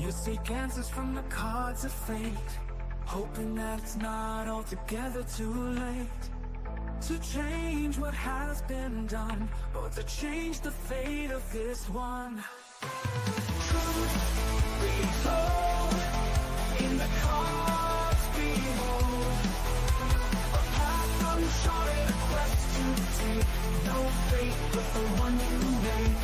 You seek answers from the cards of fate, hoping that it's not altogether too late to change what has been done, or to change the fate of this one. Truth be told, in the cards behold, a path uncharted, a quest to take. No fate but the one you make.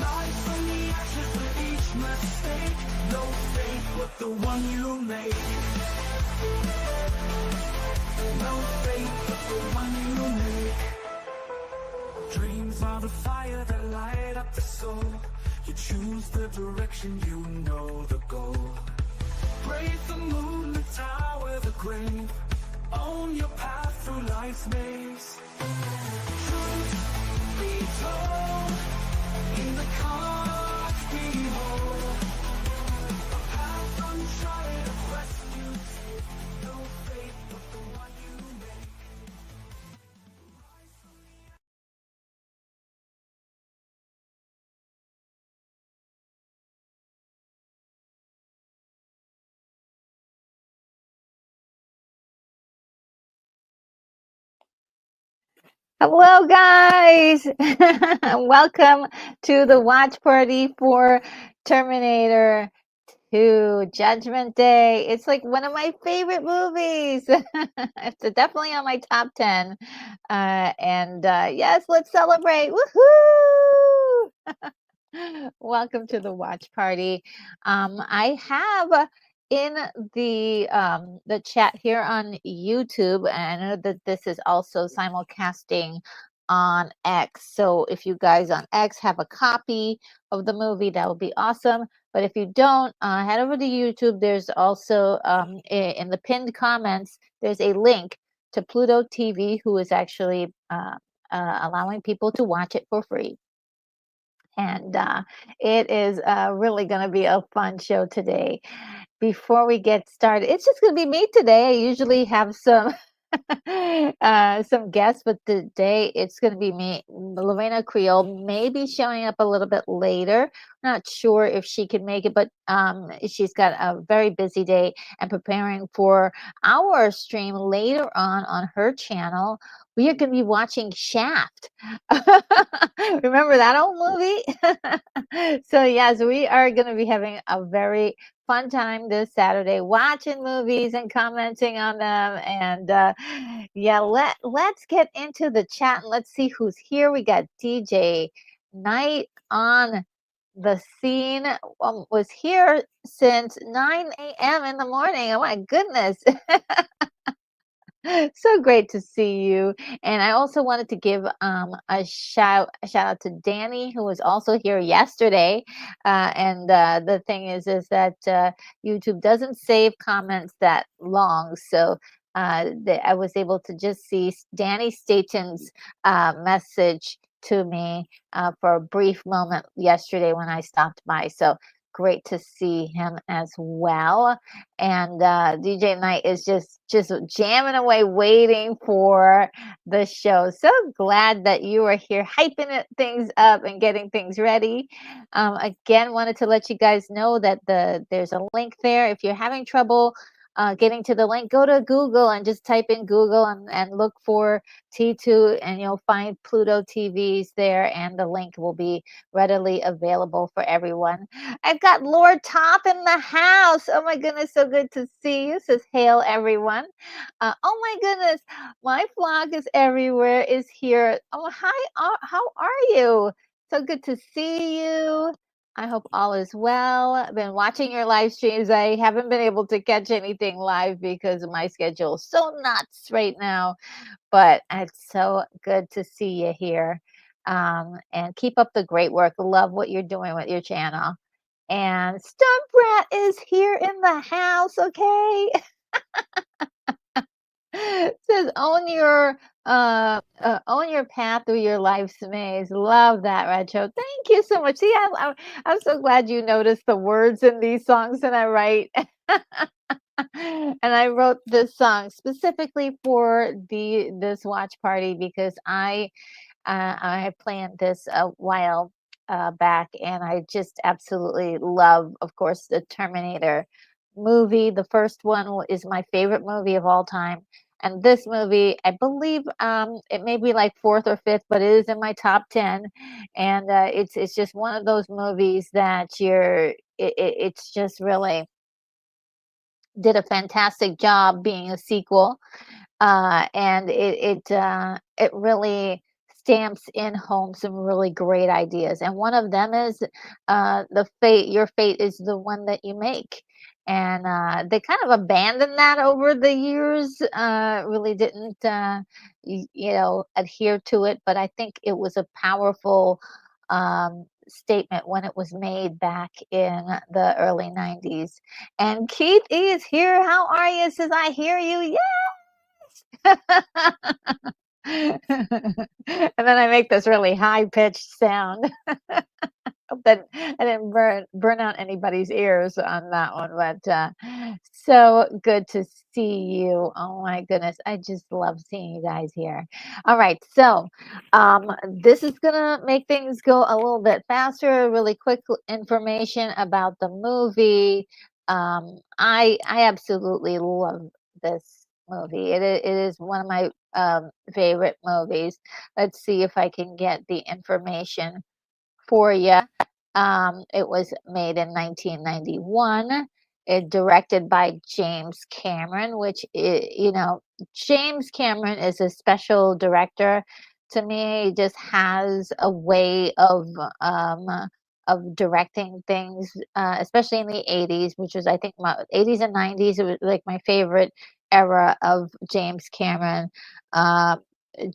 Rise from the ashes with each mistake. No fate but the one you make. No fate but the one you make. Dreams are the fire that light up the soul. You choose the direction, you know the goal. Brave the moon, the tower, the grave. Own your path through life's maze. Truth be told, in the cards behold, a path uncharted, a quest you take. No fate but the one you make. Hello, guys. Welcome to the watch party for Terminator 2 Judgment Day. It's like one of my favorite movies. It's definitely on my top 10. Yes, let's celebrate. Woohoo! Welcome to the watch party. I have in the chat here on YouTube, and I know that this is also simulcasting on X. So if you guys on X have a copy of the movie, that would be awesome. But if you don't, head over to YouTube. There's also in the pinned comments, there's a link to Pluto TV, who is actually allowing people to watch it for free. And it is really going to be a fun show today. Before we get started, it's just going to be me today. I usually have some some guests, but today it's going to be me. Lorena Creole may be showing up a little bit later. Not sure if she can make it, but she's got a very busy day and preparing for our stream later on her channel. We are going to be watching Shaft. Remember that old movie? So yes, we are going to be having a very fun time this Saturday watching movies and commenting on them. And yeah, let's get into the chat and let's see who's here. We got DJ Knight on the scene. Was here since 9 a.m. in the morning. Oh my goodness. So great to see you. And I also wanted to give a shout out to Danny, who was also here yesterday. The thing is that YouTube doesn't save comments that long, so I was able to just see Danny Staton's message to me for a brief moment yesterday when I stopped by. So great to see him as well. And DJ Knight is just jamming away, waiting for the show. So glad that you are here, hyping things up and getting things ready. Again, wanted to let you guys know that there's a link there. If you're having trouble getting to the link, go to Google and just type in Google and look for T2, and you'll find Pluto TVs there, and the link will be readily available for everyone. I've got Lord Top in the house. Oh my goodness, so good to see you. Says hail everyone. Oh my goodness, my flock is everywhere is here. Oh hi, how are you? So good to see you. I hope all is well. I've been watching your live streams. I haven't been able to catch anything live because of my schedule is so nuts right now, but it's so good to see you here. And keep up the great work. Love what you're doing with your channel. And Stump Rat is here in the house, okay? Says own your path through your life's maze. Love that, Retro. Thank you so much. See, I'm so glad you noticed the words in these songs that I write. And I wrote this song specifically for this watch party because I planned this a while back, and I just absolutely love, of course, the Terminator movie. The first one is my favorite movie of all time. And this movie, I believe, it may be like fourth or fifth, but it is in my top 10. And it's just one of those movies that it's just really did a fantastic job being a sequel, and it really stamps in home some really great ideas. And one of them is the fate. Your fate is the one that you make. And they kind of abandoned that over the years. Really didn't, adhere to it. But I think it was a powerful statement when it was made back in the early 90s. And Keith is here. How are you? Says I hear you. And then I make this really high pitched sound. Hope that I didn't burn out anybody's ears on that one, but so good to see you. Oh my goodness, I just love seeing you guys here. All right, so this is gonna make things go a little bit faster. Really quick information about the movie. I absolutely love this movie. It is one of my favorite movies. Let's see if I can get the information for you. It was made in 1991. It directed by James Cameron, which James Cameron is a special director. To me, he just has a way of directing things, especially in the 80s, which was I think my 80s and 90s. It was like my favorite era of James Cameron. Uh,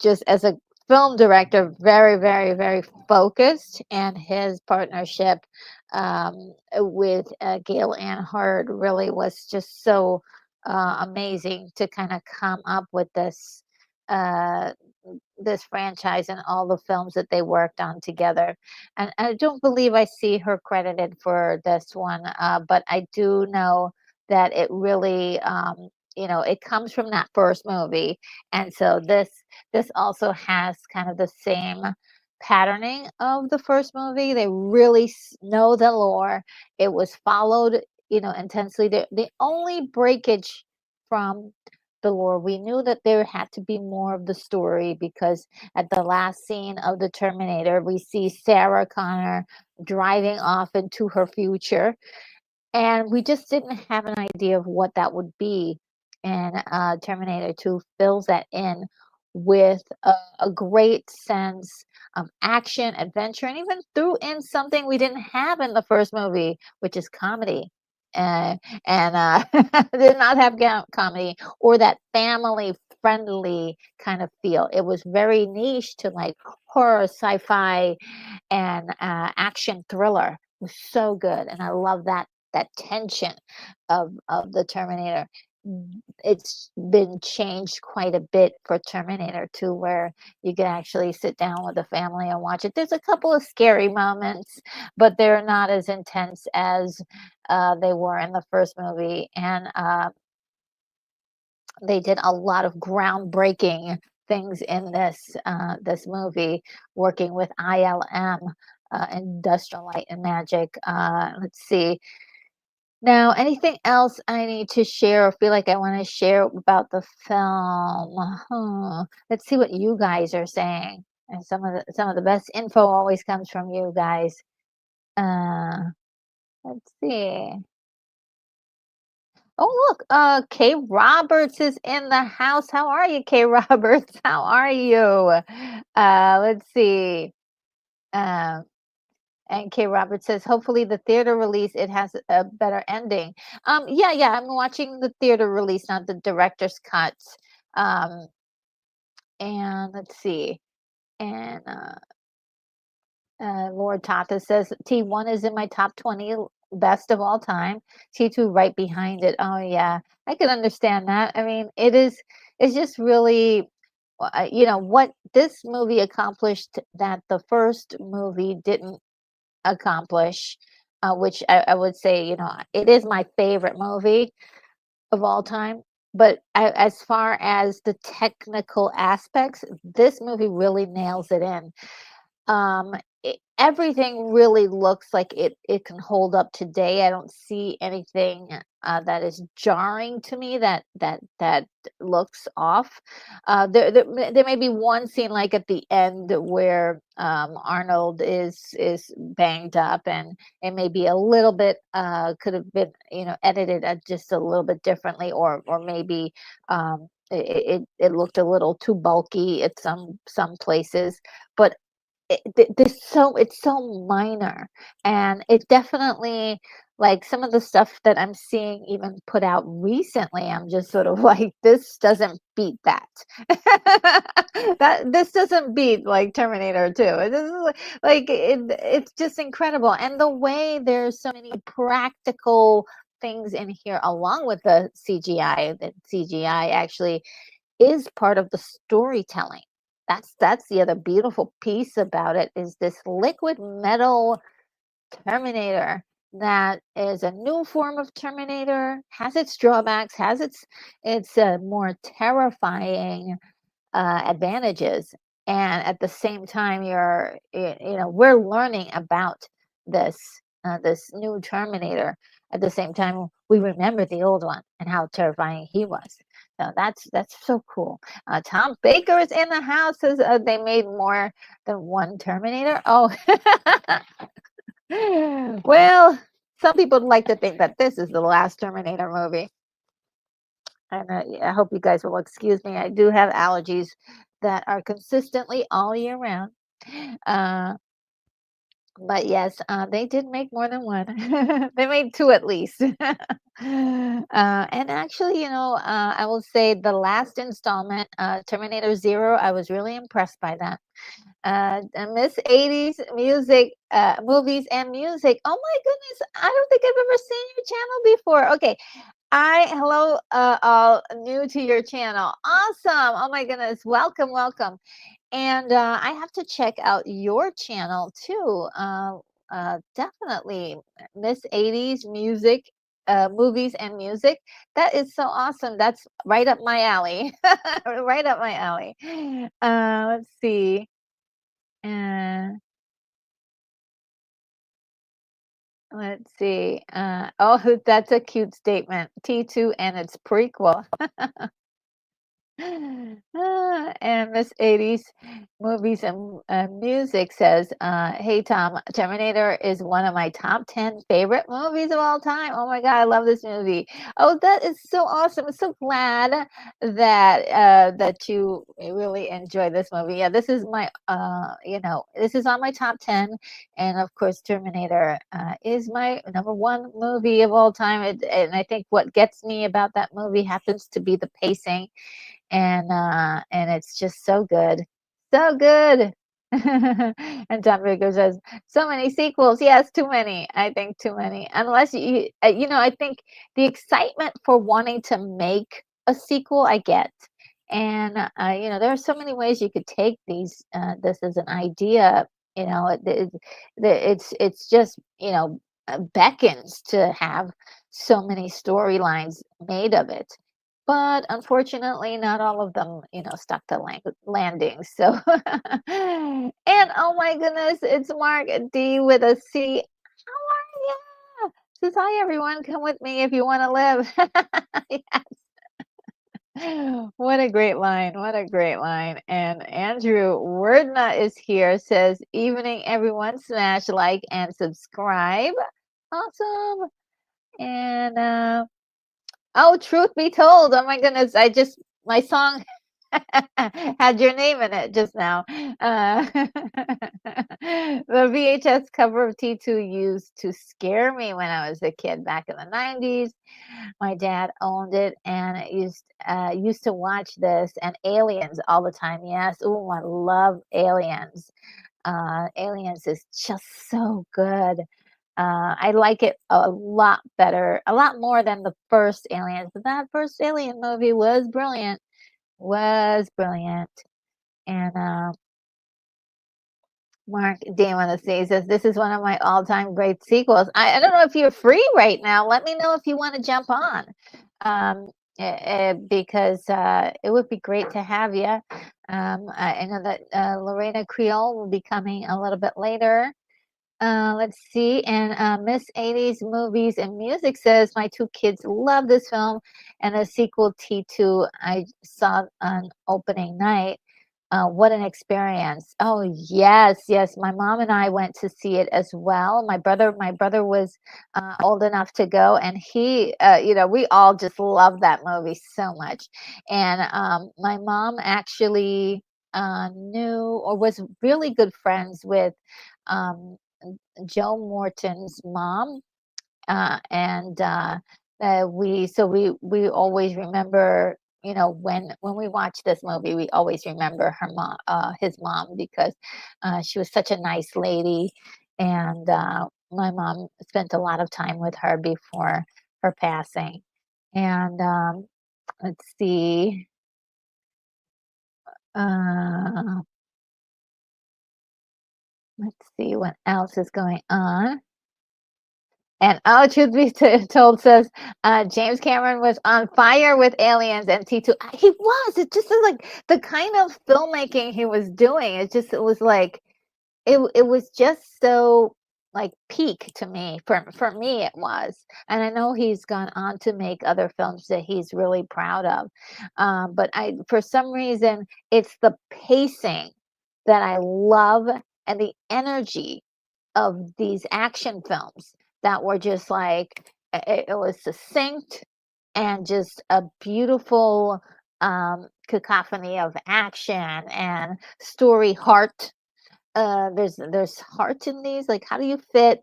just as a film director, very, very, very focused, and his partnership with Gail Ann Hurd really was just so amazing to kind of come up with uh, this franchise and all the films that they worked on together. And I don't believe I see her credited for this one, but I do know that it really, it comes from that first movie, and so this also has kind of the same patterning of the first movie. They really know the lore. It was followed, intensely. The only breakage from the lore, we knew that there had to be more of the story because at the last scene of the Terminator, we see Sarah Connor driving off into her future, and we just didn't have an idea of what that would be. And Terminator 2 fills that in with a great sense of action, adventure, and even threw in something we didn't have in the first movie, which is comedy. Uh, and did not have comedy or that family friendly kind of feel. It was very niche to like horror, sci-fi, and action thriller. It was so good, and I love that tension of the Terminator. It's been changed quite a bit for Terminator 2, where you can actually sit down with the family and watch it. There's a couple of scary moments, but they're not as intense as they were in the first movie. And they did a lot of groundbreaking things in this movie, working with ILM, Industrial Light and Magic. Let's see. Now, anything else I need to share or feel like I want to share about the film? Let's see what you guys are saying. And some of the best info always comes from you guys. Uh, let's see. Oh, look, Kay Roberts is in the house. How are you, Kay Roberts? How are you? Let's see. Um, And Kay Roberts says, hopefully the theater release, it has a better ending. Yeah, I'm watching the theater release, not the director's cuts. Um, and let's see. And Lord Tata says, T1 is in my top 20 best of all time. T2 right behind it. Oh, yeah, I can understand that. I mean, it's just really, what this movie accomplished that the first movie didn't accomplish, which I would say, it is my favorite movie of all time. But as far as the technical aspects, this movie really nails it in. everything really looks like it can hold up today. I don't see anything that is jarring to me that looks off. There may be one scene like at the end where Arnold is banged up, and it may be a little bit could have been edited just a little bit differently, or maybe it looked a little too bulky at some places, but it's so minor, and it definitely, like, some of the stuff that I'm seeing even put out recently, I'm just sort of like, "This doesn't beat that." This doesn't beat, like, Terminator 2. This is it's just incredible, and the way there's so many practical things in here along with the CGI. The CGI actually is part of the storytelling. That's the other beautiful piece about it, is this liquid metal Terminator that is a new form of Terminator, has its drawbacks, has its more terrifying advantages, and at the same time, we're learning about this new Terminator. At the same time, we remember the old one and how terrifying he was. So that's so cool. Tom Baker is in the house. Says they made more than one Terminator. Oh, well, some people like to think that this is the last Terminator movie. And I hope you guys will excuse me. I do have allergies that are consistently all year round. Uh, but yes, they did make more than one. They made two at least. And actually, I will say the last installment, Terminator Zero, I was really impressed by that. And Miss 80s music, movies and music. Oh my goodness, I don't think I've ever seen your channel before. Okay, hello, all new to your channel. Awesome. Oh my goodness. Welcome, welcome. And I have to check out your channel too. Definitely Miss 80s music, movies and music. That is so awesome. That's right up my alley. Right up my alley. Let's see. Uh, let's see. Oh, that's a cute statement. T2 and its prequel. And Miss 80s movies and music says, "Hey Tom, Terminator is one of my top 10 favorite movies of all time. Oh my God, I love this movie. Oh, that is so awesome. I'm so glad that you really enjoy this movie. Yeah, this is this is on my top 10, and of course, Terminator is my number one movie of all time. And I think what gets me about that movie happens to be the pacing, and it's just so good, so good." And John Baker says, "So many sequels. Yes, too many. I think too many. Unless I think the excitement for wanting to make a sequel, I get, and there are so many ways you could take this as an idea. It's just beckons to have so many storylines made of it, but unfortunately, not all of them, stuck the landing. So, and oh my goodness, it's Mark D with a C. How are you? Says, "Hi, everyone. Come with me if you want to live." Yes. What a great line. What a great line. And Andrew Wordna is here, says, "Evening, everyone. Smash like and subscribe." Awesome. And, oh, truth be told, oh my goodness, my song had your name in it just now. The VHS cover of T2 used to scare me when I was a kid back in the 90s. My dad owned it, and I used to watch this and Aliens all the time. Yes, oh, I love Aliens. Aliens is just so good. I like it a lot better, a lot more than the first Aliens, but that first Alien movie was brilliant, was brilliant. And Mark Damonese says, "This is one of my all-time great sequels." I don't know if you're free right now. Let me know if you want to jump on. Um, because it would be great to have you. I know that Lorena Creole will be coming a little bit later. Let's see. And Miss 80s Movies and Music says, my two kids love this film and the sequel T2 I saw on opening night. What an experience. Oh, yes, yes. My mom and I went to see it as well. My brother was old enough to go, and we all just love that movie so much. And my mom actually knew or was really good friends with um, Joe Morton's mom, and we always remember, when we watch this movie, we always remember her mom, his mom, because she was such a nice lady, and my mom spent a lot of time with her before her passing. And let's see. Uh, let's see what else is going on. And oh, truth be told, says James Cameron was on fire with Aliens and T2. He was. It just is like the kind of filmmaking he was doing. It was like it was just so like peak to me. For me, it was. And I know he's gone on to make other films that he's really proud of. But I, for some reason, it's the pacing that I love and the energy of these action films that were just like it was succinct and just a beautiful cacophony of action and story heart. There's heart in these. Like, how do you fit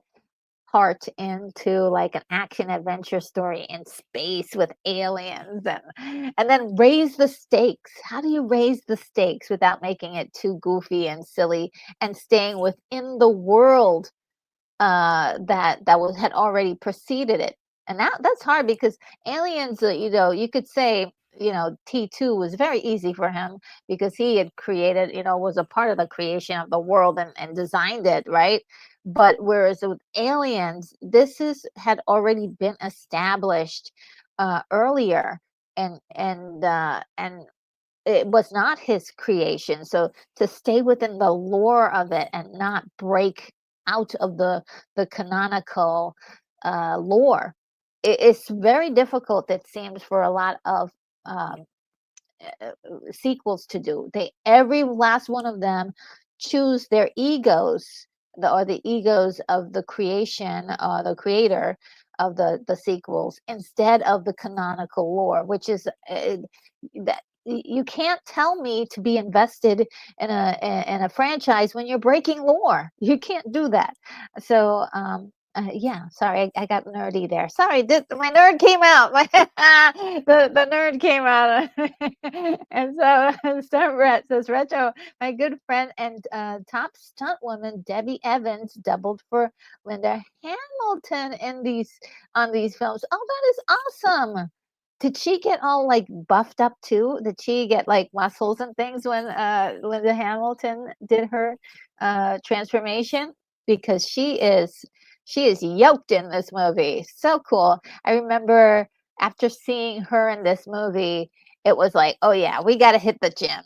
heart into like an action adventure story in space with aliens, and then raise the stakes? How do you raise the stakes without making it too goofy and silly and staying within the world that was had already preceded it? And that's hard because Aliens, you could say, T2 was very easy for him because he had created, was a part of the creation of the world and designed it, right? But whereas with Aliens, this is had already been established earlier, and it was not his creation. So to stay within the lore of it and not break out of the canonical lore, it's very difficult, it seems, for a lot of um, sequels to do. They every last one of them choose their egos, or the egos of the creation, the creator of the sequels, instead of the canonical lore, which is that you can't tell me to be invested in a franchise when you're breaking lore. You can't do that. So yeah, sorry, I got nerdy there. Sorry, my nerd came out. The nerd came out. And so Star Brett says, Retro, my good friend and top stunt woman Debbie Evans doubled for Linda Hamilton on these films. Oh, that is awesome. Did she get all like buffed up too? Did she get like muscles and things when Linda Hamilton did her transformation? Because she is yoked in this movie. So cool. I remember after seeing her in this movie, it was like, oh yeah, we got to hit the gym.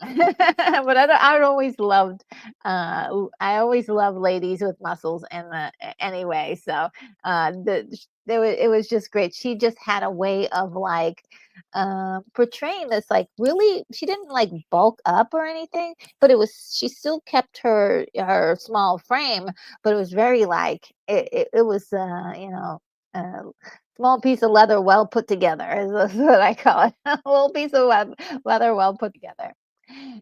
But I always loved ladies with muscles in the anyway. So it was just great. She just had a way of like portraying this, like, really, she didn't like bulk up or anything, but she still kept her small frame, but it was very like it was uh, small piece of leather well put together is what I call it. A little piece of leather well put together.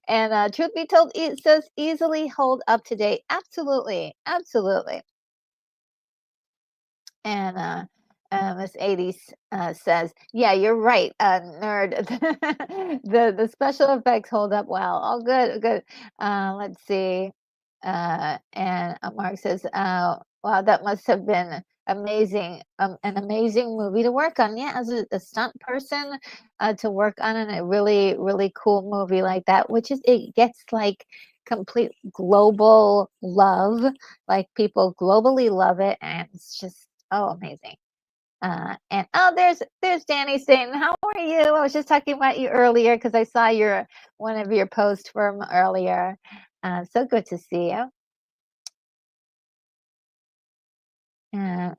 And truth be told, it says easily hold up to date. Absolutely, absolutely. And Miss 80s says, "Yeah, you're right, nerd. The special effects hold up well. Oh, good, good. Let's see." And Mark says, "Wow, that must have been amazing. An amazing movie to work on. Yeah, as a stunt person, to work on a really, really cool movie like that, which is it gets like complete global love. Like people globally love it, and it's just." Oh, amazing. And oh, there's Danny saying, "How are you? I was just talking about you earlier because I saw your one of your posts from earlier. So good to see you." And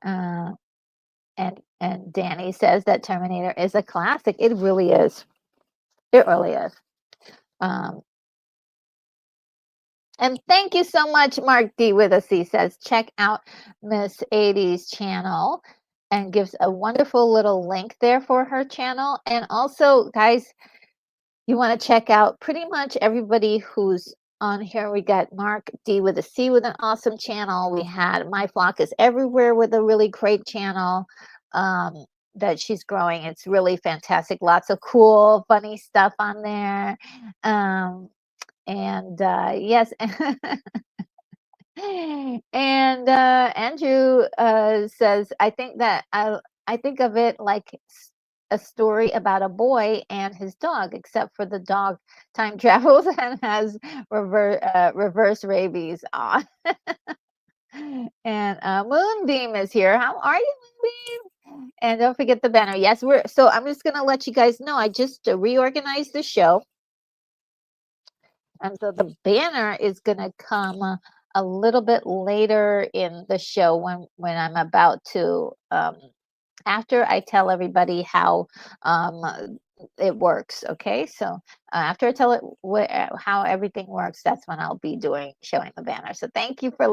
and Danny says that Terminator is a classic. It really is. It really is. Um, and thank you so much, Mark D with us. He says, check out Miss 80's channel and gives a wonderful little link there for her channel. And also, guys, you want to check out pretty much everybody who's on here. We got Mark D with a C with an awesome channel. We had My Flock is Everywhere with a really great channel that she's growing. It's really fantastic. Lots of cool, funny stuff on there. And yes, and Andrew says, I think of it like a story about a boy and his dog, except for the dog time travels and has reverse rabies on. And Moonbeam is here. How are you, Moonbeam? And don't forget the banner. Yes, I'm just gonna let you guys know. I just reorganized the show. And so the banner is going to come a little bit later in the show when I'm about to after I tell everybody how it works. Okay, so after I tell it how everything works, that's when I'll be showing the banner. So thank you for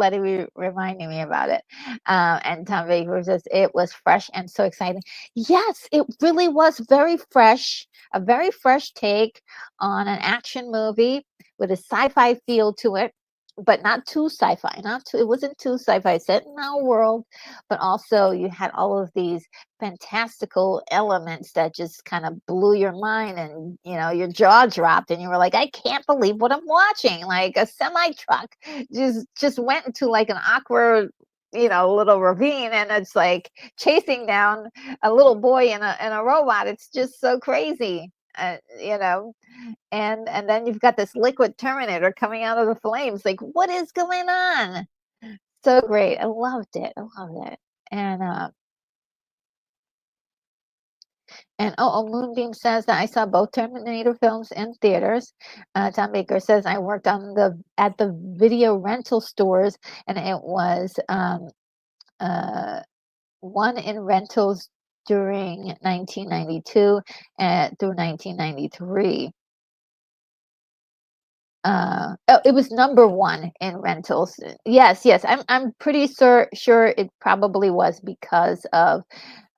reminding me about it. And Tom Baker says it was fresh and so exciting. Yes, it really was very fresh, a very fresh take on an action movie with a sci-fi feel to it, but not too sci-fi. Not too. It wasn't too sci-fi. Set in our world, but also you had all of these fantastical elements that just kind of blew your mind, and your jaw dropped, and you were like, I can't believe what I'm watching. Like a semi truck just went into like an awkward little ravine, and it's like chasing down a little boy in a robot. It's just so crazy. And then you've got this liquid Terminator coming out of the flames. Like, what is going on? So great. I loved it. I loved it. And Moonbeam says that I saw both Terminator films in theaters. Tom Baker says I worked at the video rental stores, and it was one in rentals during 1992 through 1993. It was number one in rentals. Yes. I'm pretty sure it probably was because of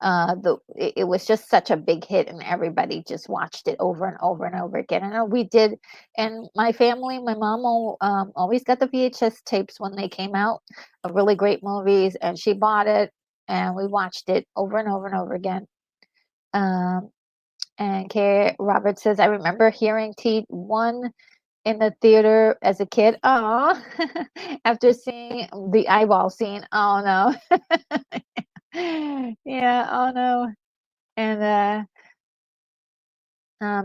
it was just such a big hit, and everybody just watched it over and over and over again. I know we did, and my family, my mom always got the VHS tapes when they came out of really great movies, and she bought it, and we watched it over and over and over again. And Kay Robert says, I remember hearing T1 in the theater as a kid. Oh, after seeing the eyeball scene. Oh no. Yeah, oh no. And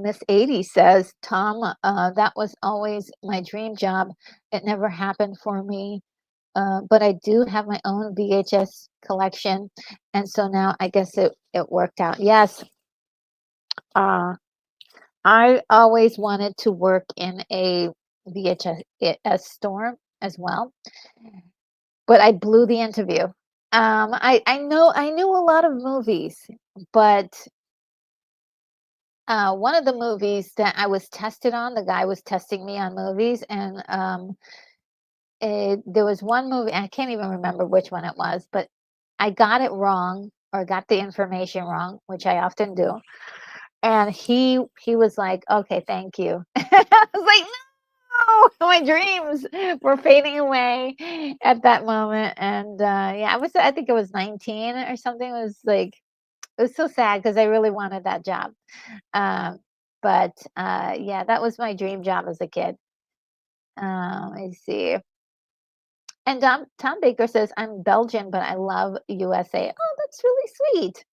Miss 80 says, Tom, that was always my dream job. It never happened for me. But I do have my own VHS collection. And so now I guess it worked out. Yes. Uh, I always wanted to work in a VHS store as well, but I blew the interview. I knew a lot of movies, but one of the movies that I was tested on, the guy was testing me on movies, and there was one movie, I can't even remember which one it was, but I got it wrong or got the information wrong, which I often do. And he was like, "Okay, thank you." I was like, "No, my dreams were fading away at that moment." And yeah, I think it was 19 or something. It was like it was so sad because I really wanted that job. Um, but yeah, that was my dream job as a kid. Let me see. And Tom Baker says, I'm Belgian, but I love USA. Oh, that's really sweet.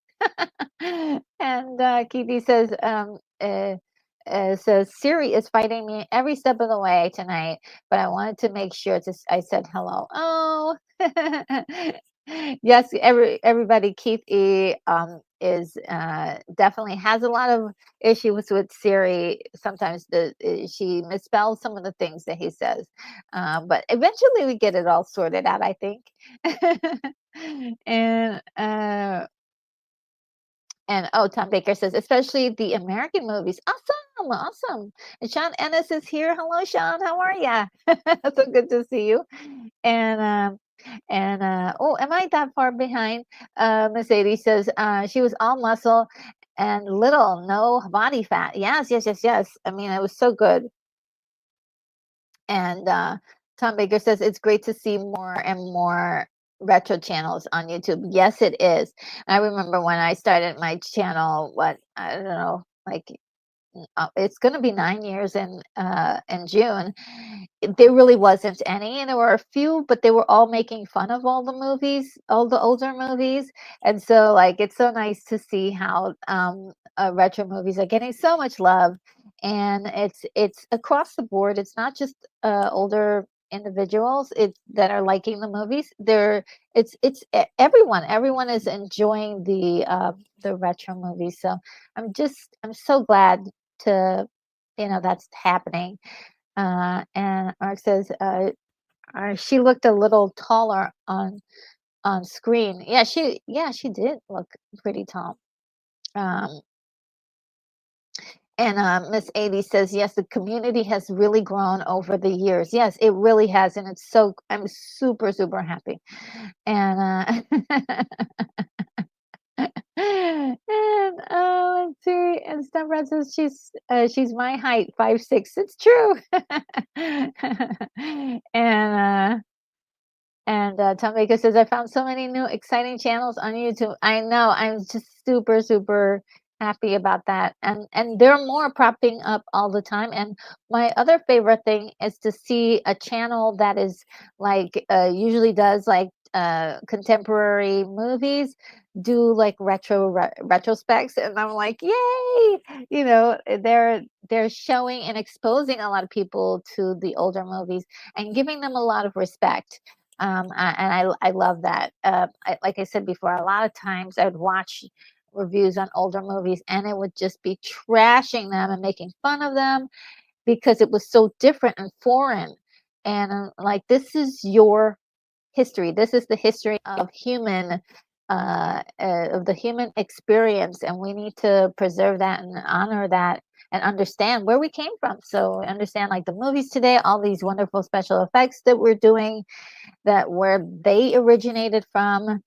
And Kitty says, says, Siri is fighting me every step of the way tonight, but I wanted to make sure I said hello. Oh, Yes, everybody. Keith E. Is definitely has a lot of issues with Siri. Sometimes she misspells some of the things that he says, but eventually we get it all sorted out, I think. and oh, Tom Baker says, especially the American movies. Awesome, awesome. And Sean Ennis is here. Hello, Sean. How are ya? So good to see you. And oh, am I that far behind? Miss Sadie says she was all muscle and little, no body fat. Yes, yes, yes, yes. I mean, it was so good. And Tom Baker says it's great to see more and more retro channels on YouTube. Yes, it is. I remember when I started my channel, what, I don't know, like it's going to be 9 years in June. There really wasn't any, and there were a few, but they were all making fun of all the movies, all the older movies. And so, like, it's so nice to see how retro movies are getting so much love, and it's across the board. It's not just older individuals it's that are liking the movies. Everyone is enjoying the retro movies. So I'm so glad to that's happening. And Mark says she looked a little taller on screen. Yeah, she did look pretty tall. um and Miss 80 says, yes, the community has really grown over the years. Yes, it really has, and I'm super super happy. And and let's see. And Stefan says she's my height, 5'6". It's true. and Tom Baker says, I found so many new exciting channels on YouTube. I know. I'm just super super happy about that. And there are more popping up all the time. And my other favorite thing is to see a channel that is like usually does like contemporary movies do like retrospects, and I'm like, yay. They're showing and exposing a lot of people to the older movies and giving them a lot of respect. I love that. Like I said before, a lot of times I would watch reviews on older movies and it would just be trashing them and making fun of them because it was so different and foreign. And like, this is your history. This is the history of the human experience, and we need to preserve that and honor that and understand where we came from. So understand like the movies today, all these wonderful special effects that we're doing, that where they originated from,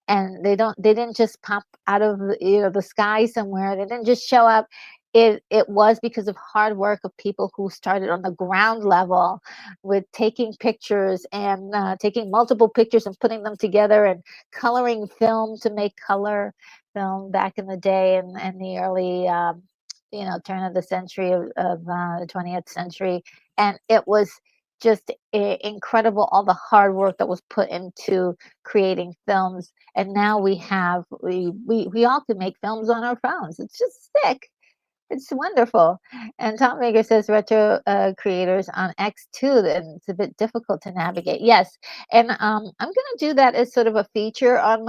and they didn't just pop out of the sky somewhere. They didn't just show up. It was because of hard work of people who started on the ground level with taking pictures and taking multiple pictures and putting them together and coloring film to make color film back in the day, and the early turn of the century of the 20th century. And it was just incredible, all the hard work that was put into creating films. And now we all can make films on our phones. It's just sick. It's wonderful. And Tom Baker says retro creators on X too, and it's a bit difficult to navigate. Yes, and I'm going to do that as sort of a feature on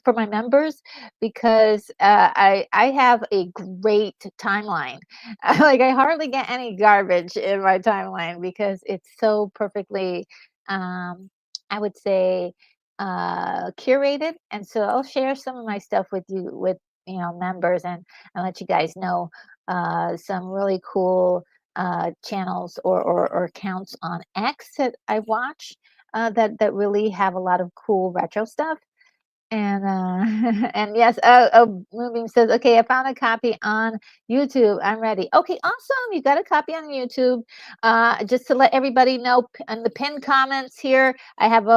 for my members, because I have a great timeline. Like, I hardly get any garbage in my timeline because it's so perfectly, um, I would say, curated. And so I'll share some of my stuff with you, with members, and let you guys know some really cool channels or accounts on X that I watch that really have a lot of cool retro stuff. And and yes, Moonbeam says, okay, I found a copy on YouTube. I'm ready. Okay, awesome. You got a copy on YouTube. Just to let everybody know, in the pinned comments here, I have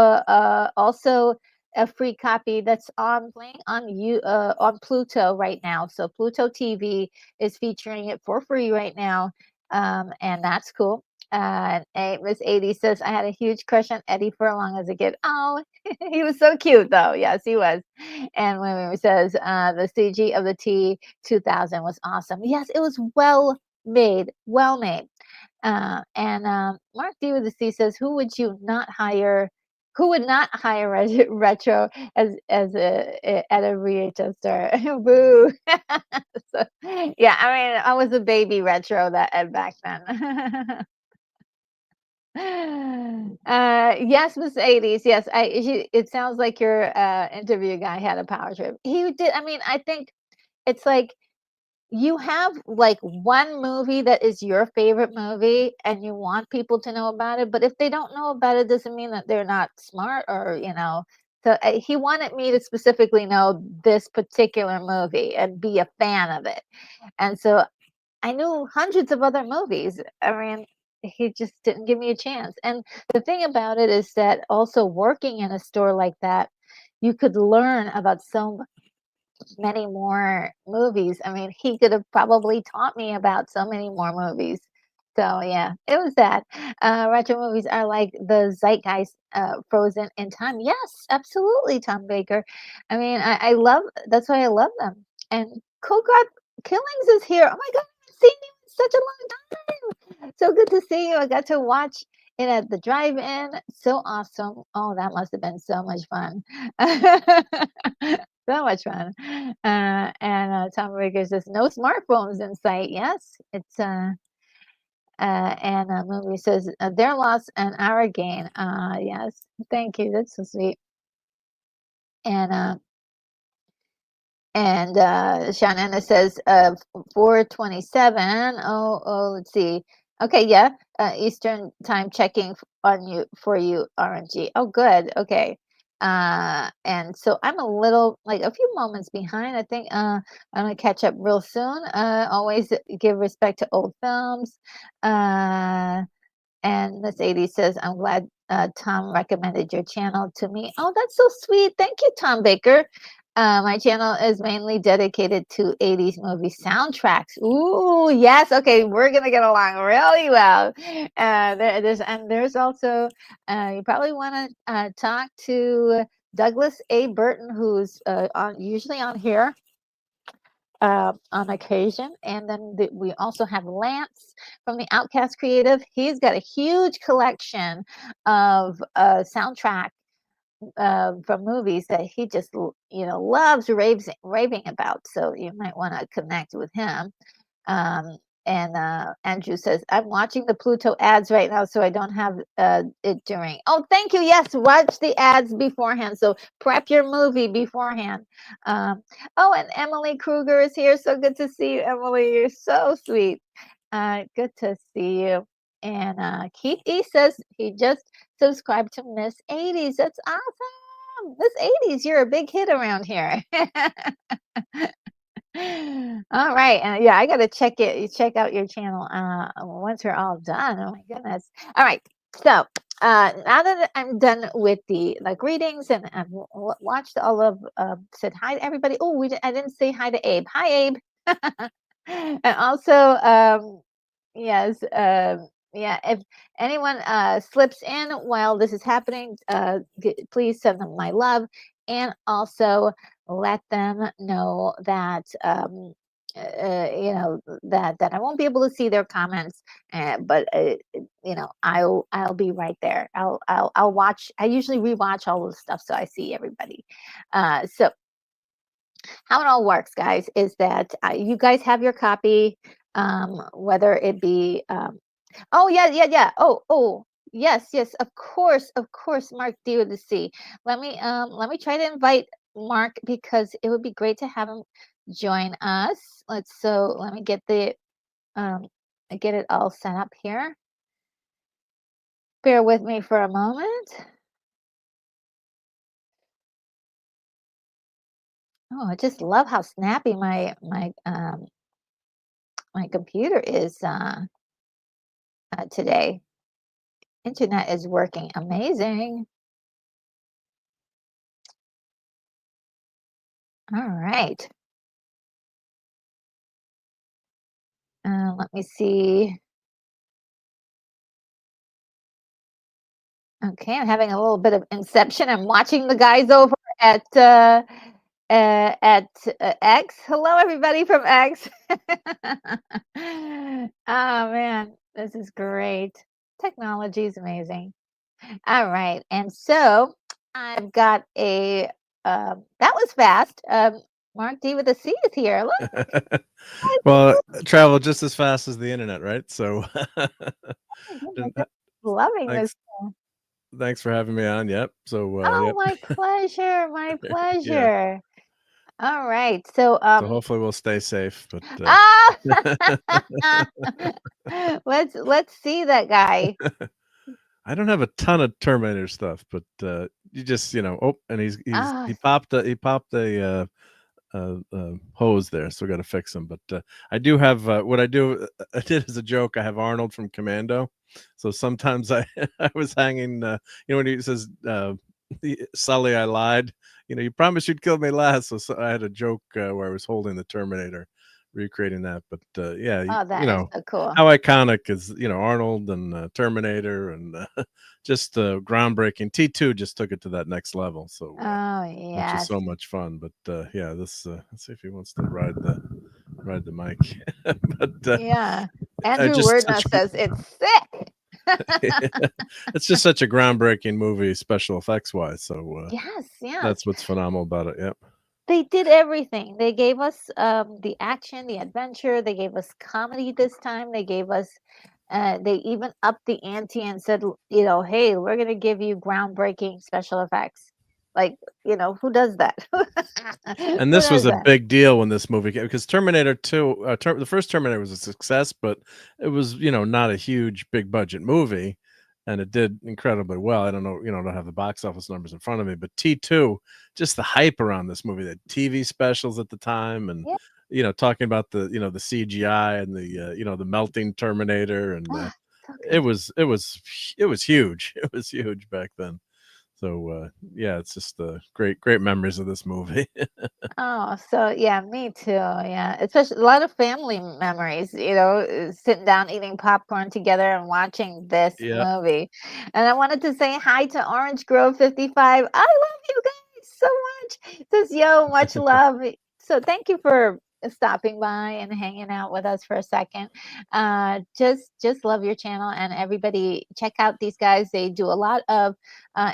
also a free copy that's playing on Pluto right now. So Pluto TV is featuring it for free right now. And that's cool. Miss 80 says, I had a huge crush on Eddie Furlong as a kid. Oh, he was so cute, though. Yes, he was. And Mimi says, the CG of the T 2000 was awesome. Yes, it was well made. Well made. And Mark D with the C says, "Who would you not hire? Who would not hire retro at a VHS store?" Boo. So, yeah, I mean, I was a baby retro back then. Yes, Miss 80s. Yes, it sounds like your interview guy had a power trip. He did. I mean, I think it's like you have like one movie that is your favorite movie and you want people to know about it, but if they don't know about it, doesn't mean that they're not smart or, So he wanted me to specifically know this particular movie and be a fan of it. And so I knew hundreds of other movies. I mean, he just didn't give me a chance. And the thing about it is that also working in a store like that, you could learn about so many more movies. I mean, he could have probably taught me about so many more movies. So yeah, it was that. Retro movies are like the zeitgeist, frozen in time. Yes, absolutely, Tom Baker. I mean, I love. That's why I love them. And Cold God Killings is here. Oh my God, I've seen you in such a long time. So good to see you. I got to watch it at the drive-in. So awesome. Oh, that must have been so much fun. So much fun. And Tom Baker says, no smartphones in sight. Yes, it's and movie says their loss and our gain. Yes, thank you. That's so sweet. And Shannon says 4:27. Oh, let's see. Okay, yeah. Eastern time checking on you for you, RNG. Oh, good. Okay. And so I'm a little like a few moments behind. I think I'm gonna catch up real soon. Always give respect to old films. Uh and Miss 80 says, I'm glad Tom recommended your channel to me. Oh, that's so sweet. Thank you, Tom Baker. My channel is mainly dedicated to 80s movie soundtracks. Ooh, yes. Okay, we're gonna get along really well. There's also you probably want to talk to Douglas A. Burton, who's usually on here on occasion. And then we also have Lance from the Outcast Creative. He's got a huge collection of soundtrack from movies that he just loves raving about. So you might want to connect with him. Um, and Andrew says, I'm watching the Pluto ads right now, so I don't have it during. Oh, thank you. Yes, watch the ads beforehand. So prep your movie beforehand. Oh, and Emily Kruger is here. So good to see you, Emily. You're so sweet. Good to see you. And Keith E says he just subscribed to Miss 80s. That's awesome. Miss 80s, you're a big hit around here. All right. Yeah, I gotta check out your channel once we're all done. Oh my goodness. All right. So now that I'm done with the greetings and I've watched all of said hi to everybody. Oh, I didn't say hi to Abe. Hi, Abe. And also yes, yeah, if anyone slips in while this is happening, please send them my love and also let them know that that I won't be able to see their comments, but I'll be right there. I'll watch. I usually rewatch all the stuff, so I see everybody. So how it all works, guys, is that you guys have your copy, whether it be oh, yeah, yeah, yeah. Oh, yes, yes, of course, Mark D with the C. Let me try to invite Mark because it would be great to have him join us. Let me um get it all set up here. Bear with me for a moment. Oh, I just love how snappy my computer is today. Internet is working amazing. All right. Let me see. Okay, I'm having a little bit of inception. I'm watching the guys over at at X. Hello, everybody from X. Oh man, this is great. Technology is amazing. All right, and so I've got a that was fast. Mark D with a C is here. Look, Well, travel just as fast as the internet, right? So, oh my and, goodness, loving this. thanks, thanks for having me on. Yep. So, Oh, yep, my pleasure, my yeah. pleasure. All right, so So hopefully we'll stay safe. But ah, let's see that guy. I don't have a ton of Terminator stuff, but you just oh, and Ah, he popped a hose there, so we got to fix him. But I do have what I do. I did as a joke. I have Arnold from Commando, so sometimes I I was hanging. When he says, "Sully, I lied." You promised you'd kill me last. So I had a joke where I was holding the Terminator, recreating that. But yeah, oh, that is so cool. how iconic is Arnold and Terminator and just groundbreaking. T2 just took it to that next level. So. Oh, Which is yes. so much fun. But yeah, this let's see if he wants to ride the mic. But Yeah. Andrew just Wordna such says it's sick. it's just such a groundbreaking movie, special effects wise. So Yes, yes. that's what's phenomenal about it. Yep. They did everything. They gave us the action, the adventure. They gave us comedy this time. They gave us. They even upped the ante and said, hey, we're gonna give you groundbreaking special effects. Like, who does that? And Who this was does a that? big deal when this movie came because Terminator 2, the first Terminator was a success, but it was, not a huge big budget movie and it did incredibly well. I don't know, I don't have the box office numbers in front of me, but T2, just the hype around this movie, the TV specials at the time and Yeah. talking about the CGI and the melting Terminator and Ah, so it good. was it was it was huge. It was huge back then. So yeah, it's just great memories of this movie. Oh, so yeah, me too. Yeah, especially a lot of family memories, sitting down eating popcorn together and watching this Yeah. movie. And I wanted to say hi to Orange Grove 55. I love you guys so much. Says, yo, much love. So thank you for stopping by and hanging out with us for a second. Just love your channel and everybody check out these guys. They do a lot of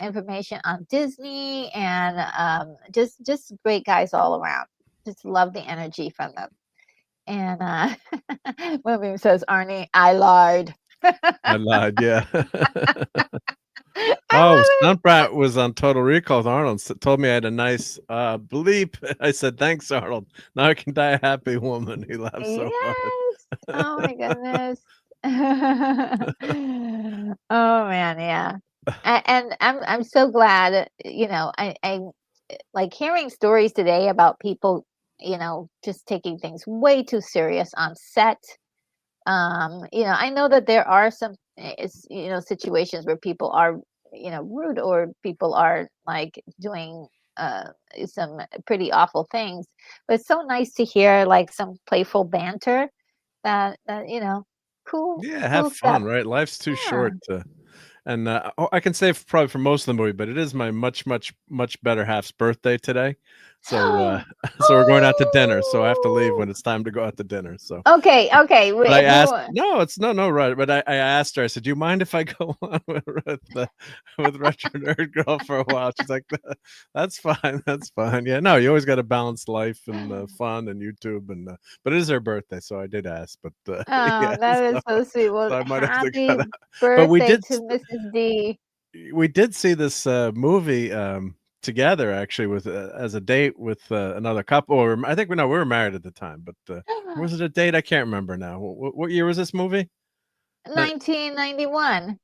information on Disney and just great guys all around. Just love the energy from them. And one of them says, Arnie, I lied. I lied, yeah. I Oh, love it. Stuntbrat was on Total Recall with Arnold, told me I had a nice, bleep. I said, "Thanks, Arnold. Now I can die a happy woman." He laughed so hard. Yes. Oh my goodness. Oh man, yeah. And I'm so glad, I like hearing stories today about people, just taking things way too serious on set. I know that there are some situations where people are, rude or people are like doing uh some pretty awful things. But it's so nice to hear like some playful banter that cool Yeah, have cool stuff. fun, right? Life's too Yeah. short to and, I can say probably for most of the movie, but it is my much, much, much better half's birthday today. So, so we're going out to dinner, so I have to leave Oh. when it's time to go out to dinner, so Okay, okay. but I asked Well, no, it's no, right, but I asked her, I said, "Do you mind if I go on with Retro Nerd Girl for a while?" She's like, That's fine, that's fine." Yeah, no, you always gotta balance life and, fun and YouTube and, but it is her birthday, so I did ask, but, oh, yeah, that is so so sweet. Well, I might have to happy cut out. But birthday to Mrs. D. we did see this, movie, together actually with, as a date with, another couple, or I think we were married at the time, but, was it a date? I can't remember now. What year was this movie? Uh, 1991.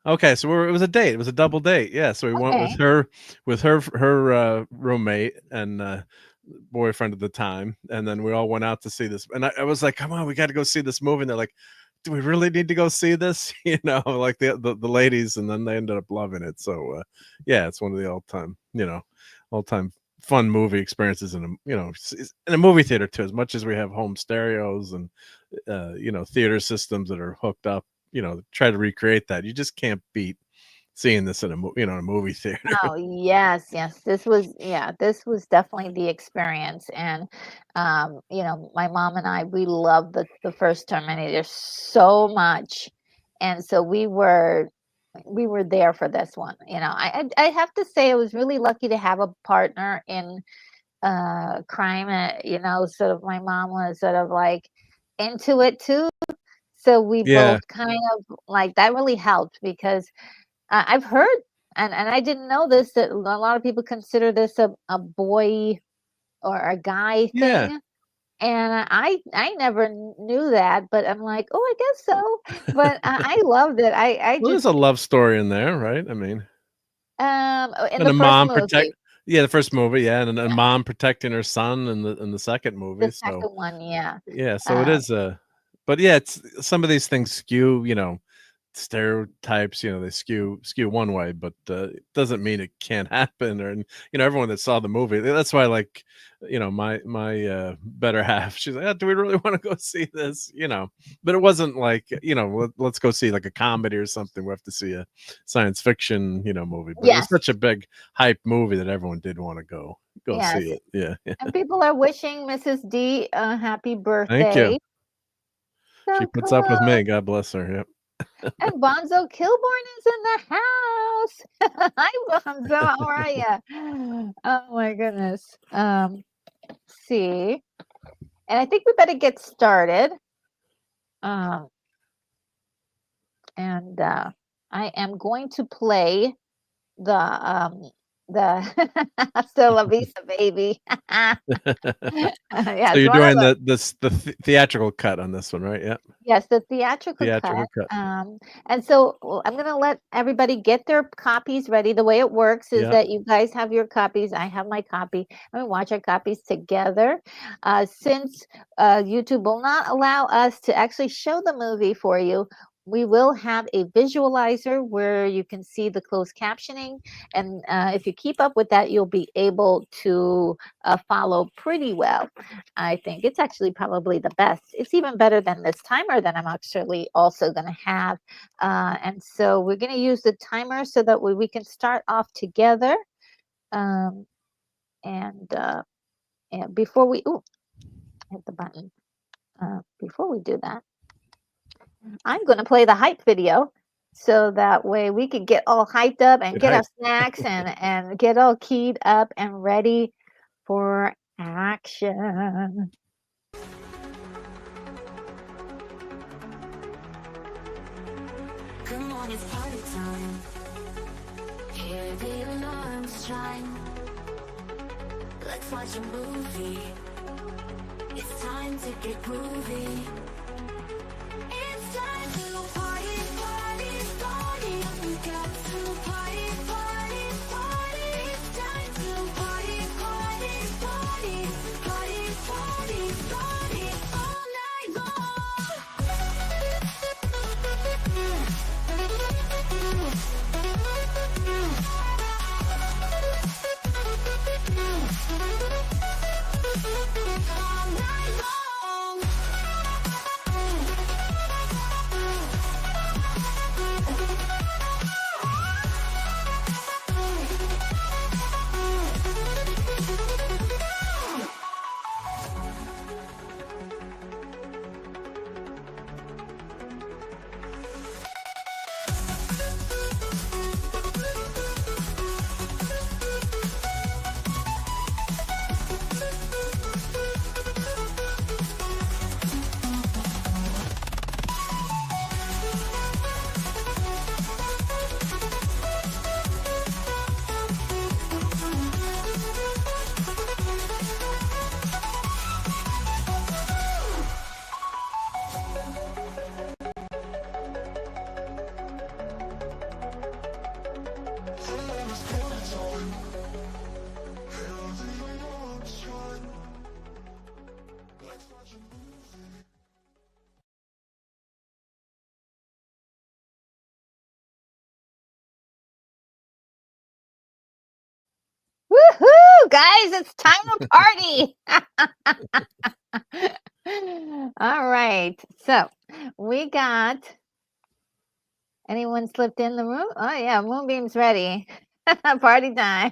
okay, so it was a date. It was a double date. Yeah, so we went Okay. with her roommate and boyfriend at the time, and then we all went out to see this. And I was like, "Come on, we got to go see this movie." And they're like, "Do we really need to go see this?" Like the ladies, and then they ended up loving it. So yeah, it's one of the all time fun movie experiences in in a movie theater too. As much as we have home stereos and theater systems that are hooked up, try to recreate that. You just can't beat seeing this in a a movie theater. Oh, yes, yes. This was definitely the experience. And my mom and I, we love the first Terminator so much. And so we were there for this one. I have to say I was really lucky to have a partner in crime. Sort of my mom was sort of like into it too. So we Yeah, both kind of like that really helped because I've heard, and I didn't know this, that a lot of people consider this a boy or a guy yeah. thing, and I never knew that, but I'm like, "Oh, I guess so." But I loved it. I Well, there's just a love story in there, right? I mean, in and the a first mom protect movie, yeah, the first movie, yeah, and a yeah, mom protecting her son in the second the movie, so second one, yeah. yeah, so it Um, is a but yeah, it's some of these things skew, stereotypes, they skew one way, but it doesn't mean it can't happen. Or and everyone that saw the movie, that's why, like, my better half, she's like, do we really want to go see this? But it wasn't like, let's go see like a comedy or something. We have to see a science fiction, movie. But it was yes, such a big hype movie that everyone did want to go see yes. it. Yeah. And people are wishing Mrs. D a happy Thank you. birthday. She So puts up with cool. me, god bless her. Yep. And Bonzo Kilborn is in the house. Hi, Bonzo. How are you? Oh my goodness. See, and I think we better get started. Um, and I am going to play the Hasta la Vista, baby. So Yes, you're one of doing them. the theatrical cut on this one, right? Yeah, Yes, the theatrical cut. theatrical cut. And so I'm going to let everybody get their copies ready. The way it works is Yeah. that you guys have your copies. I have my copy. And we watch our copies together. Since YouTube will not allow us to actually show the movie for you, we will have a visualizer where you can see the closed captioning. And if you keep up with that, you'll be able to follow pretty well. I think it's actually probably the best. It's even better than this timer that I'm actually also going to have. And so we're going to use the timer so that we can start off together. Um, and before we, hit the button. Before we do that, I'm going to play the hype video so that way we can get all hyped up and Get get our hype. snacks and get all keyed up and ready for action. Come on, it's party time. Hear the alarms chime. Let's watch a movie. It's time to get groovy. It's time to party, party, party. We got to party, party, party. It's time to party, party, party. Party, party, party all night all night long. Woohoo, guys, it's time to party. All right. So we got Anyone slipped in the room? Oh yeah, Moonbeam's ready. Party time.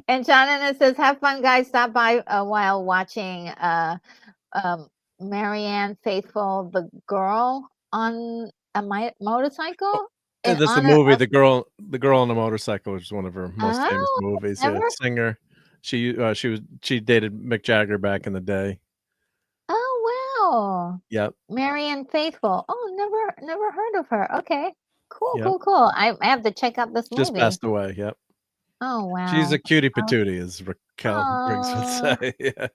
And Shannon says, "Have fun, guys. Stop by while watching um, Marianne Faithful, the girl on a motorcycle and That's the honor movie, of." The Girl on the Motorcycle, which is one of her most famous Oh, movies. Yeah, never. singer. She dated Mick Jagger back in the day. Oh wow, Yep, Marianne Faithful. Oh, never heard of her. Okay, cool, yep. cool, cool. I have to check out this Just movie. passed away. Yep. Oh She's a wow. cutie Oh, patootie, as Raquel Briggs would oh, say. Yeah.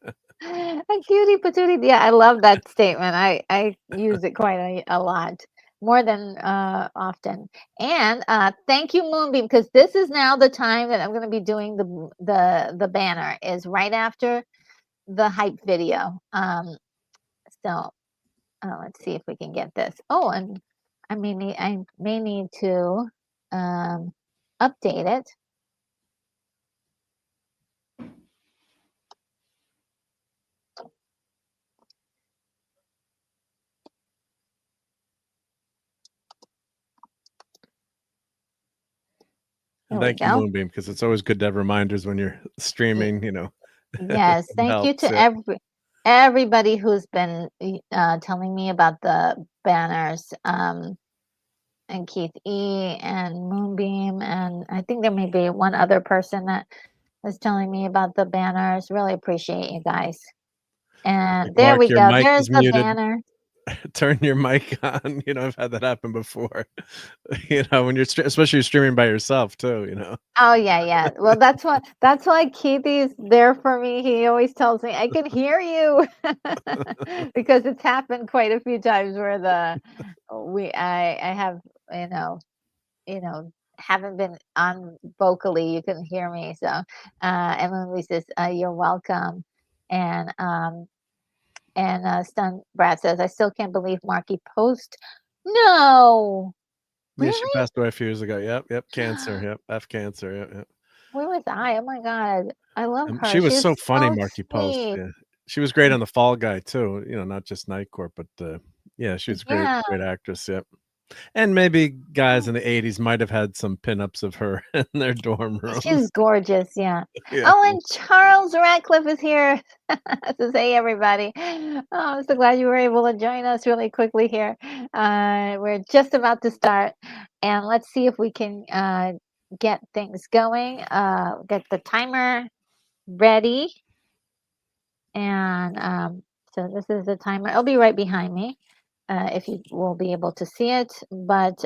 a cutie patootie. Yeah, I love that statement. I use it quite a lot, more than often. And thank you, Moonbeam, because this is now the time that I'm going to be doing the banner is right after the hype video. So let's see if we can get this. Oh, and I may need to um, update it. And There we thank you, go. Moonbeam, because it's always good to have reminders when you're Y- streaming. Yes, It thank you helps. to Yep. everybody who's been telling me about the banners. And Keith E and Moonbeam, and I think there may be one other person that was telling me about the banners. Really appreciate you guys. Like, And there Mark, we your go. mic There's is the muted. banner. Turn your mic on. I've had that happen before. When you're especially streaming by yourself too. Oh yeah, yeah. Well, that's why Keithy's there for me. He always tells me I can hear you because it's happened quite a few times where I have you know you know haven't been on vocally. You can hear me. So Emily says you're welcome, and Stun Brad says I still can't believe Marky post. No, Yeah, she really? passed away a few years ago. Yep, yep. Cancer. Yep, F cancer. Yep, yep. Where was I? Oh my God. I love She her. was She so was funny, so Marky Post. sweet. Yeah, she was great on the Fall Guy too. Not just Night Court, but yeah, she was a great, Yeah. great actress. Yep. And maybe guys in the '80s might have had some pinups of her in their dorm rooms. She's gorgeous. Yeah. Yeah. Oh, and Charles Radcliffe is here. Says, hey, everybody. Oh, I'm so glad you were able to join us really quickly here. We're just about to start. And let's see if we can get things going. Get the timer ready. And so this is the timer. It'll be right behind me if you will be able to see it, but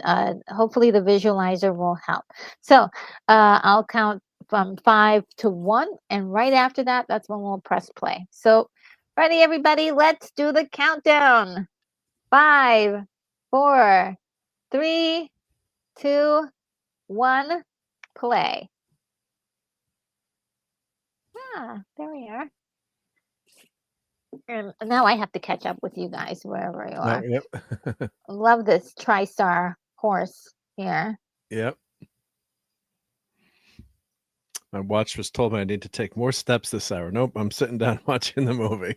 hopefully the visualizer will help. So I'll count from 5 to 1, and right after that, that's when we'll press play. So ready, everybody? Let's do the countdown. 5, 4, 3, 2, 1, play. There we are. And now I have to catch up with you guys wherever you Oh, are. yep. Love this TriStar horse here. Yep. My watch was told me I need to take more steps this hour. Nope, I'm sitting down watching the movie.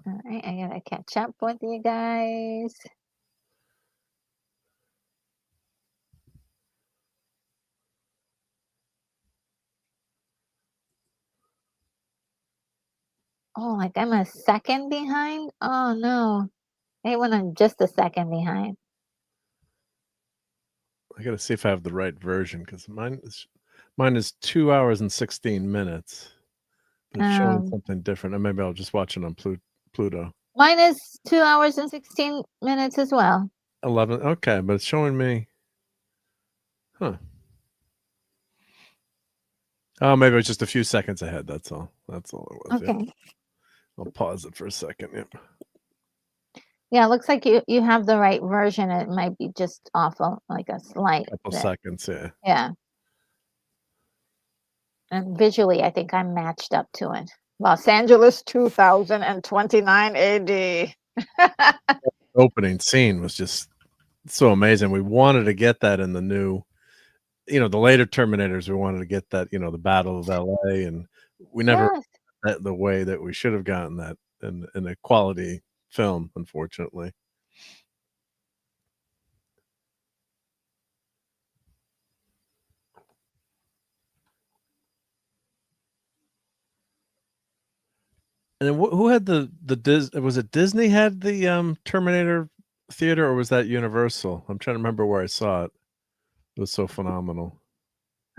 All right, I gotta catch up with you guys. Oh, like I'm a second behind? Oh no. I hate when I'm just a second behind. I gotta see if I have the right version because mine is 2 hours and 16 minutes. But it's showing something different. And maybe I'll just watch it on Pluto. Mine is 2 hours and 16 minutes as well. 11. Okay, but it's showing me. Huh. Oh, maybe it's just a few seconds ahead. That's all. That's all it was. Okay. Yep. I'll pause it for a second. Yep. Yeah, it looks like you have the right version. It might be just off like a slight Couple bit. seconds. Yeah. Yeah. And visually, I think I'm matched up to it. Los Angeles 2029 AD. Opening scene was just so amazing. We wanted to get that in the new, the later Terminators. We wanted to get that, the Battle of LA, and we never Yes. got the way that we should have gotten that in a quality film, unfortunately. And then who had the was it Disney had the Terminator theater, or was that Universal? I'm trying to remember where I saw it. It was so phenomenal.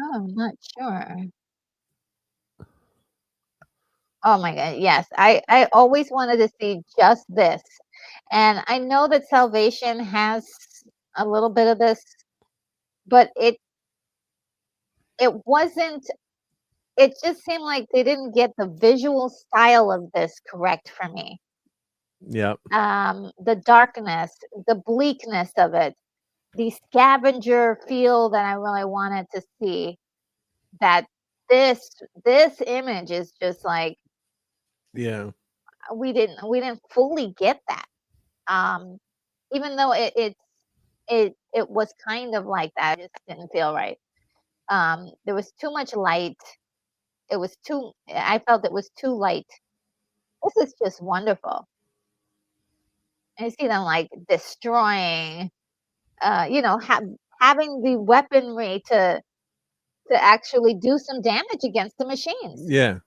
Oh, I'm not sure. Oh my god, yes. I always wanted to see just this. And I know that Salvation has a little bit of this, but it wasn't it just seemed like they didn't get the visual style of this correct for me. Yeah. The darkness, the bleakness of it, the scavenger feel that I really wanted to see. That this image is just like Yeah. we didn't fully get that. Um, even though it was kind of like that, it just didn't feel right. There was too much light. It was too. I felt it was too light. This is just wonderful. I see them like destroying. Having the weaponry to actually do some damage against the machines. Yeah.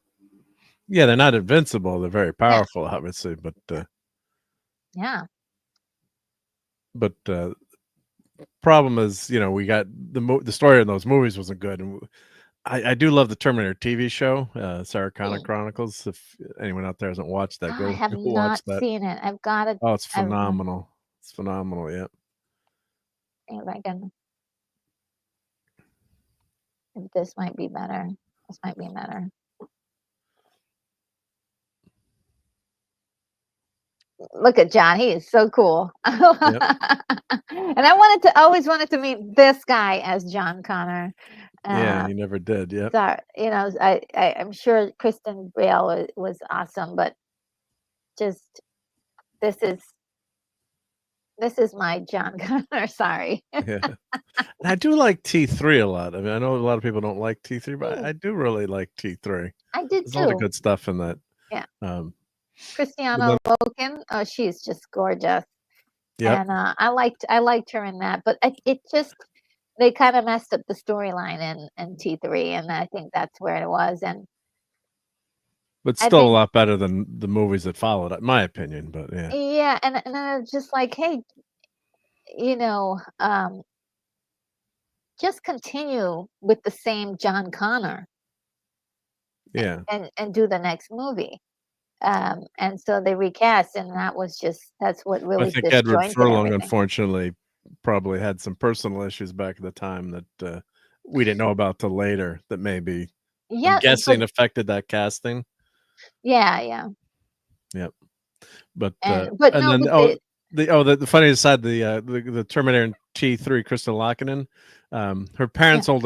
Yeah, they're not invincible. They're very Yeah, powerful, obviously, yeah. but problem is, we got the story in those movies wasn't good, and I do love the Terminator TV show, Sarah Connor Mm. Chronicles. If anyone out there hasn't watched that, I go have go watch not that. seen it. I've got to. Oh, it's I've phenomenal. It's phenomenal. Yeah. see if I can. If this might be better. This might be better. Look at John. He is so cool. And Yep. I always wanted to meet this guy as John Connor. Yeah, Uh, he never did. Yep. I'm sure Kristen Bale was awesome, but just this is this is my John Connor. Sorry. Yeah. And I do like T3 a lot. I mean, I know a lot of people don't like T3, but I do really like T3. I did There's a lot of too. good stuff in that. Yeah. Um, but Christiana then, Loken. Oh, she's just gorgeous. yep. And I liked her in that, but it just they kind of messed up the storyline in T3, and I think that's where it was. And But I still a think, lot better than the movies that followed, in my opinion. But yeah. yeah, and I was just like, hey, you know, um, just continue with the same John Connor Yeah. and do the next movie. And so they recast, and that's what I really think Edward disjointed Furlong, everything. unfortunately, probably had some personal issues back at the time that we didn't know about till later. That maybe I'm Yeah, but guessing affected that casting. yeah, yeah, Yep. But but and no, then but the the funny side, the Terminator in T3, Kristen Lockenen, her yeah. parents owned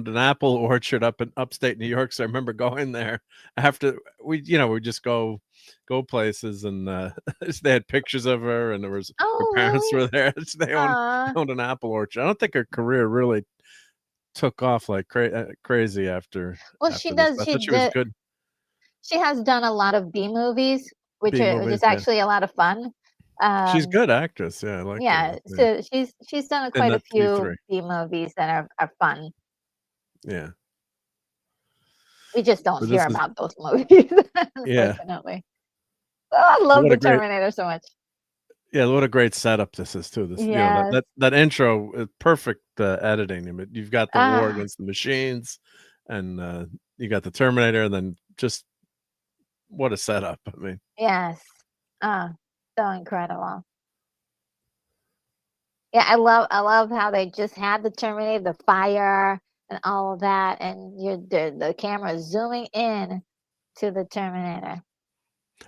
an apple orchard up in upstate New York. So I remember going there after we just go places, and they had pictures of her, and her Oh, parents really? were there. So they Aw. owned an apple orchard. I don't think her career really took off like crazy Well, after this. I thought she was good. she has done a lot of B movies, B which movies, is yeah. actually a lot of fun. She's a Um, good actress. Yeah, I liked her. yeah, Yeah. so she's done In quite a that few T3. B movies that are fun. Yeah. We just don't But hear this is about those movies, yeah. unfortunately. Oh, I love What the a great Terminator so much. Yeah, what a great setup this is too. This, Yes. that intro is perfect editing. I mean, you've got the war Ah, against the machines, and you got the Terminator, and then just what a setup. I mean, yes. Ah, so incredible. Yeah, I love how they just had the Terminator, the fire, and all of that, and the camera zooming in to the Terminator.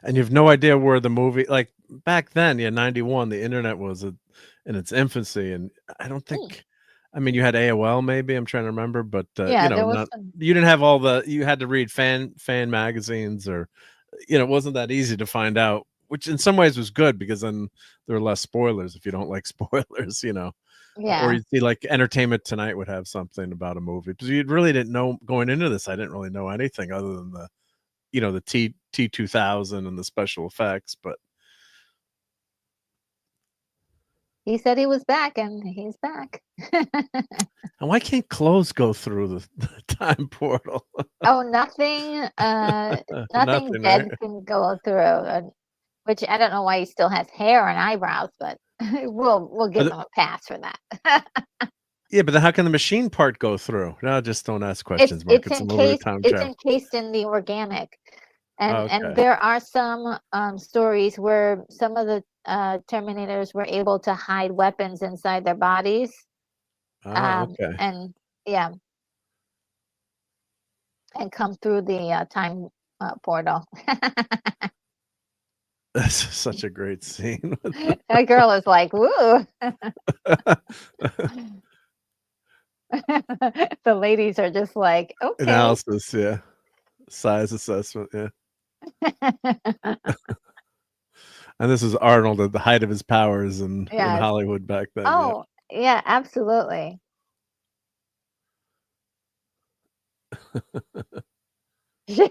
and you have no idea where the movie, like back then, 91, the internet was in its infancy, and I don't Mm, think. I mean, you had AOL, maybe I'm trying to remember, but yeah, there was not some. you didn't have all the you had to read fan magazines, or it wasn't that easy to find out, which in some ways was good because then there were less spoilers if you don't like spoilers, or Yeah, you'd see like Entertainment Tonight would have something about a movie because you really didn't know going into this. I didn't really know anything other than the T2000 and the special effects, but He said he was back, and he's back. And why can't clothes go through the time portal? Oh, nothing, nothing Nothing, right? dead can go through, which I don't know why he still has hair and eyebrows, but we'll give But him a pass for that. yeah, but then how can the machine part go through? No, just don't ask It's questions, Mark. it's It's a little bit of encased time it's travel. encased in the organic, and Okay. there are some stories where some of the Terminators were able to hide weapons inside their bodies, Oh, okay. and yeah, and come through the time portal. That's such a great scene. That girl is like, "Woo!" The ladies are just like, "Okay." Analysis, yeah. Size assessment, yeah. And this is Arnold at the height of his powers in Yes. Hollywood back then, yeah. Oh, yeah, absolutely. Yeah,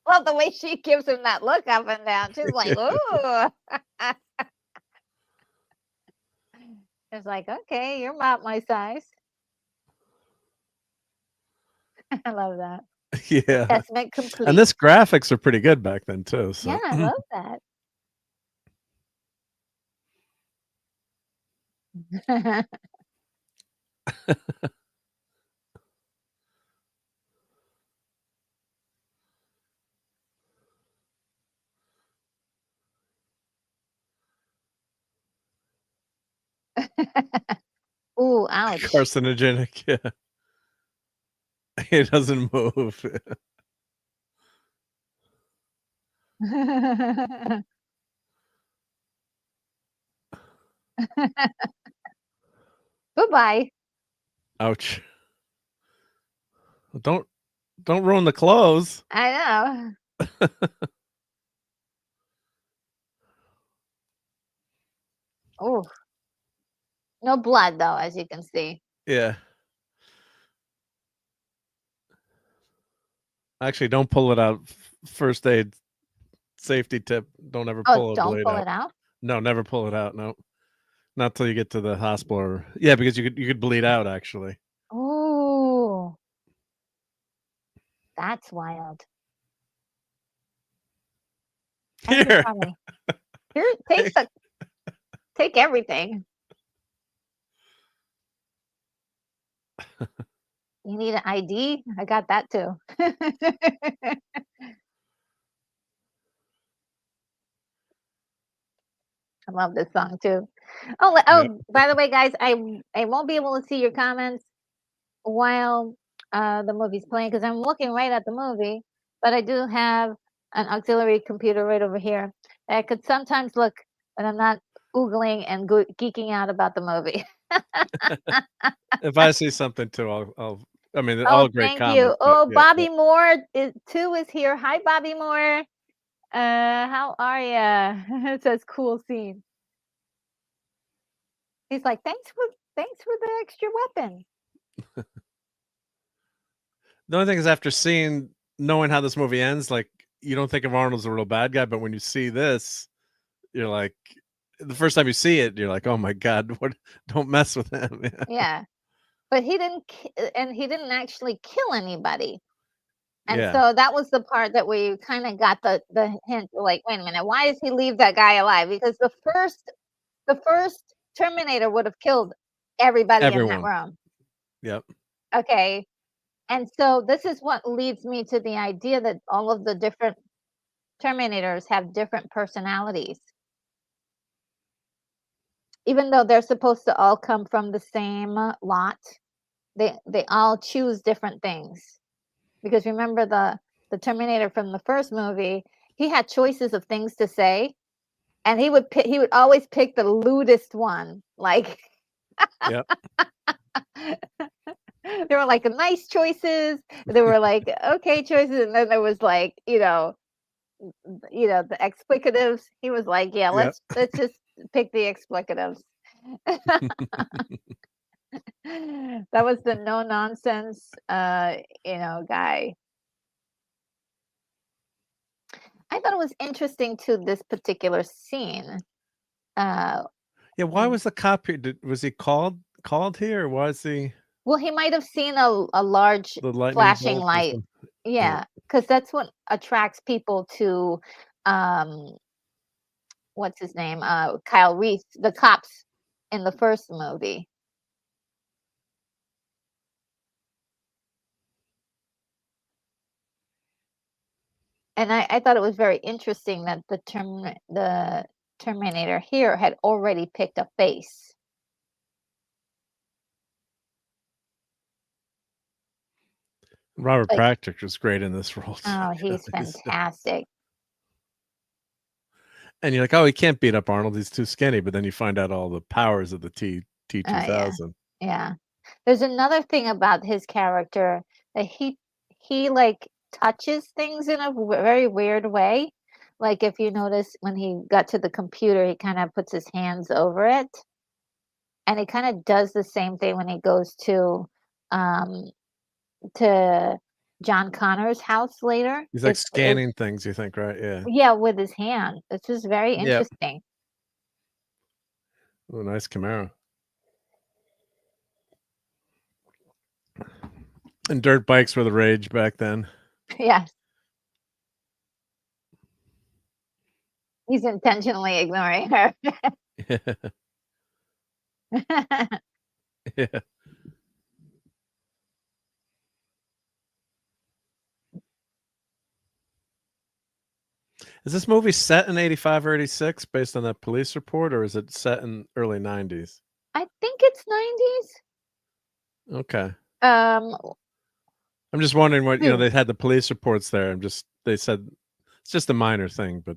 well, the way she gives him that look up and down, she's like, "Ooh." It's like, "Okay, you're about my size." I love that. Yeah. Assessment And complete. this graphics are pretty good back then too, Yeah, so I love that. Ooh, ouch. carcinogenic, yeah. It doesn't move. Goodbye. Ouch. Don't don't ruin the clothes. I know. Ooh, no blood though, as you can see. Yeah. Actually, don't pull it out. First aid safety tip, don't ever Oh, pull a don't blade pull out. it out? No, never pull it out, no. Not till you get to the hospital or yeah, because you could bleed out actually. Ooh, that's wild. That's so Here. funny. Here, take everything. You need an ID? I got that too. I love this song too. Yeah. By the way, guys, I won't be able to see your comments while the movie's playing because I'm looking right at the movie, but I do have an auxiliary computer right over here. I could sometimes look when I'm not googling and geeking out about the movie. If I see something too, I'll I mean, Oh, all great thank you. comments, but Oh, yeah, yeah. Bobby Moore too is here. Hi, Bobby Moore. How are ya? It says cool scene. He's like, thanks for the extra weapon. The only thing is after knowing how this movie ends, like, you don't think of Arnold as a real bad guy, but when you see this, you're like the first time you see it, you're like, "Oh my god, what don't mess with him." Yeah. Yeah, but he didn't actually kill anybody. And Yeah. so that was the part that we kind of got the hint. Like, wait a minute, why does he leave that guy alive? Because the first Terminator would have killed everybody in that Everyone. room. Yep. Okay, and so this is what leads me to the idea that all of the different Terminators have different personalities, even though they're supposed to all come from the same lot. They all choose different things because remember the Terminator from the first movie, he had choices of things to say, and he would always pick the lewdest one. Like Yep. there were like nice choices, there were like okay choices, and then there was like the explicatives. He was like, yeah, Yep. let's just pick the explicatives. That was the no nonsense guy. I thought it was interesting to this particular scene. Uh, Yeah, why was the cop here? Was he called here? Or why is he Well, he might have seen a large the lightning flashing bolt or light. something? Yeah, because that's what attracts people to, um, what's his name? Kyle Reese, the cops in the first movie. And I thought it was very interesting that the Terminator here had already picked a face. Robert Like, Patrick was great in this role too. oh, he's He's- fantastic. and you're like, oh, he can't beat up Arnold. He's too skinny. But then you find out all the powers of the Yeah, T2000. yeah. There's another thing about his character that he like touches things in a very weird way. Like if you notice when he got to the computer, he kind of puts his hands over it, and he kind of does the same thing when he goes um to John Connor's house later. He's like scanning things. You think, right? Yeah. Yeah, with his hand. It's just very Yeah. interesting. Oh, nice Camaro. And dirt bikes were the rage back then. Yes. He's intentionally ignoring her. Yeah. Is this movie set in 85 or 86 based on that police report, or is it set in early 90s? I think it's 90s. Okay. Um, I'm just wondering what, they had the police reports there. They said it's just a minor thing, but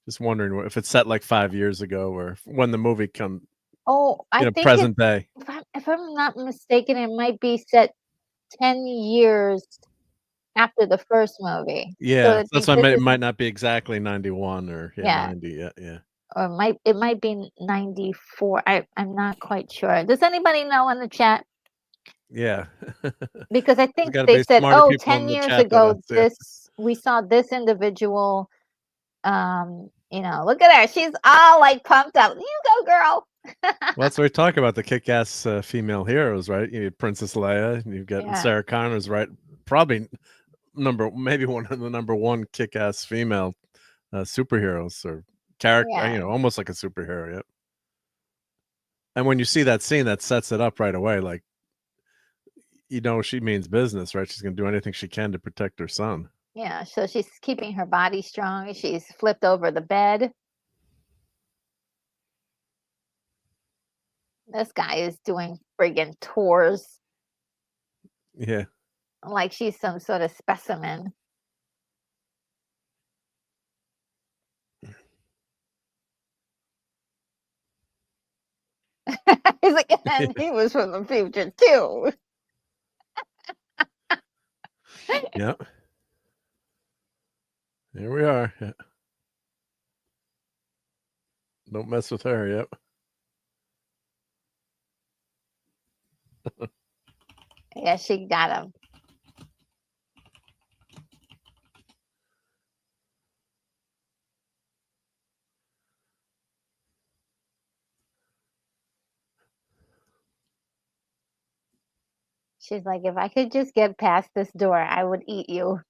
just wondering if it's set like 5 years ago or when the movie come, I think present day. if I'm not mistaken, it might be set 10 years after the first movie. So Yeah. I That's think why this it is, might not be exactly 91 or yeah, 90. Yeah. Yeah. or it might be 94. I'm not quite sure. Does anybody know in the chat? Yeah. Because I There's think got to they be said, smarter oh, people 10 in the years chat than us. ago, Yeah. we saw this individual, look at her. She's all like pumped up. You go, girl. Well, that's what we talk about, the kick-ass female heroes, right? You have Princess Leia, and you've got Yeah. Sarah Connor's, right? Probably maybe one of the number one kick-ass female superheroes or character, Yeah. almost like a superhero. Yep. And when you see that scene, that sets it up right away. Like, she means business, right? She's going to do anything she can to protect her son. Yeah, so she's keeping her body strong. She's flipped over the bed. This guy is doing friggin' tours Yeah. like she's some sort of specimen. He's like, and he was from the future too. Yep. Here we are. Yeah. Don't mess with her. Yep. Yeah, she got him. She's like, if I could just get past this door, I would eat you.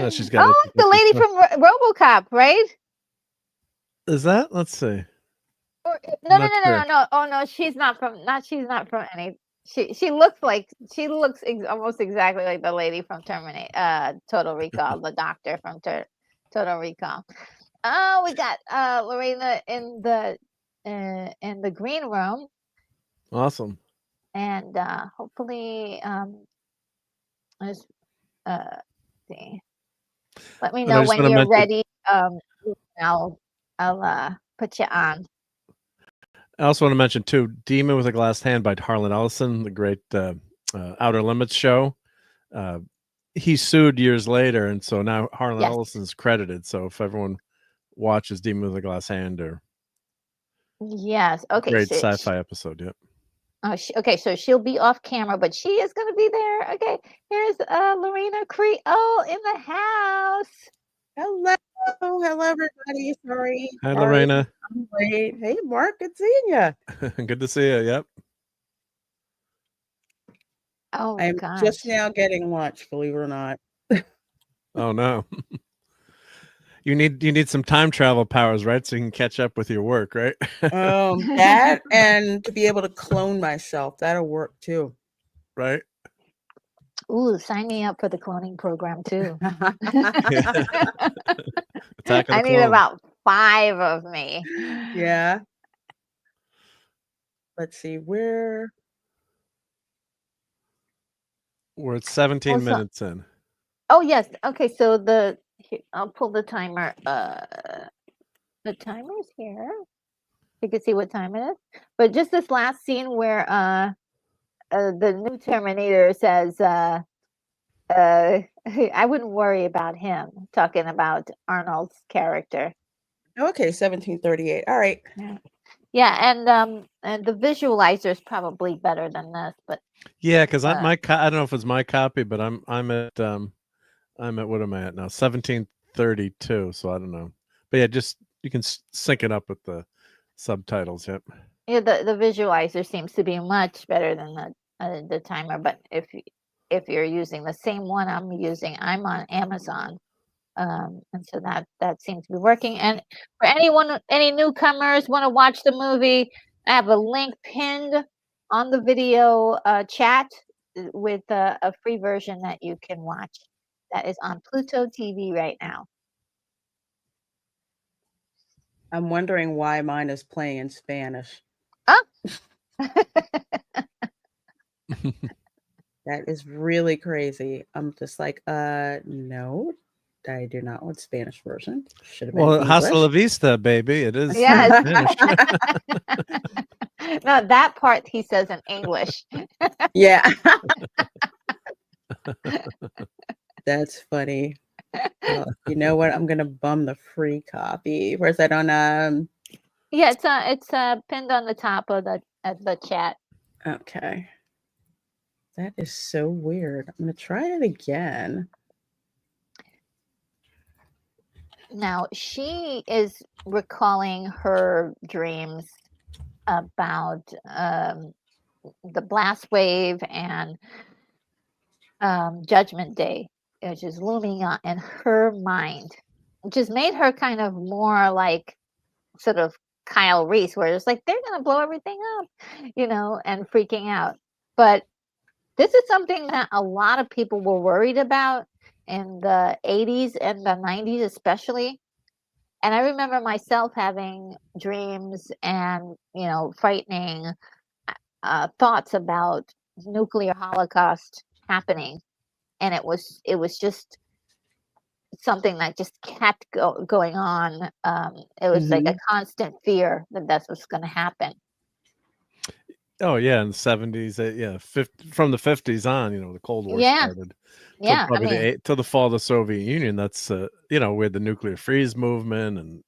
She's got Oh, the lady from RoboCop, right? Is that? Let's see. No. Oh no, she's not from any. She looks almost exactly like the lady from Terminator, Total Recall, the doctor from Total Recall. Oh, we got Lorena in the green room, Awesome. and hopefully let's see. Let me know when you're ready. I'll put you on. I also want to mention too, Demon with a Glass Hand by Harlan Ellison, the great Outer Limits show. He sued years later, and so now Harlan Ellison's credited. So if everyone watches Demon with a Glass Hand, or yes, okay, great sci-fi episode, yep. Oh, okay, so she'll be off camera, but she is going to be there. Okay, here's Lorena Creole in the house. Hello, hello, everybody. Sorry, Hi, sorry, Lorena. I'm late. Hey, Mark, good seeing you. Good to see you. Yep. Oh I'm gosh. just now getting lunch, believe it or not. Oh no. You need some time travel powers, right? So you can catch up with your work, right? That and to be able to clone myself, that'll work too. Right. Ooh, sign me up for the cloning program too. Attack of the I need Clones. about 5 of me. Yeah. Let's see, We're at 17 Also, minutes in. oh yes. Okay, so I'll pull the timer. The timer's here. You can see what time it is. But just this last scene where the new Terminator says, I wouldn't worry about him, talking about Arnold's character. okay, 1738. All right. Yeah, and the visualizer is probably better than this, but Yeah, because I don't know if it's my copy, but I'm at what am I at now? 1732. So I don't know. But yeah, just you can sync it up with the subtitles. Yep. yeah, the visualizer seems to be much better than the timer. But if you're using the same one I'm using, I'm on Amazon. And so that seems to be working. And for any newcomers want to watch the movie, I have a link pinned on the video chat with a free version that you can watch. That is on Pluto TV right now. I'm wondering why mine is playing in Spanish. Oh. That is really crazy. I'm just like, no, I do not want Spanish version. Should have been English. Hasta la vista, baby. It is. Yes. Spanish. No, that part he says in English. Yeah. That's funny. Well, you know what? I'm gonna bum the free copy. Where's that on? Yeah, it's pinned on the top of the chat. Okay. That is so weird. I'm gonna try it again. Now she is recalling her dreams about the blast wave and Judgment Day, which is looming in her mind, which has made her kind of more like sort of Kyle Reese, where it's like they're gonna blow everything up, and freaking out. But this is something that a lot of people were worried about in the 80s and the 90s, especially. And I remember myself having dreams and, frightening thoughts about nuclear holocaust happening. And it was just something that just kept going on. It was like a constant fear that that's what's going to happen. Oh yeah, in the 70s, yeah, from the 50s on, the Cold War started. Yeah, Till the fall of the Soviet Union. That's we had the nuclear freeze movement and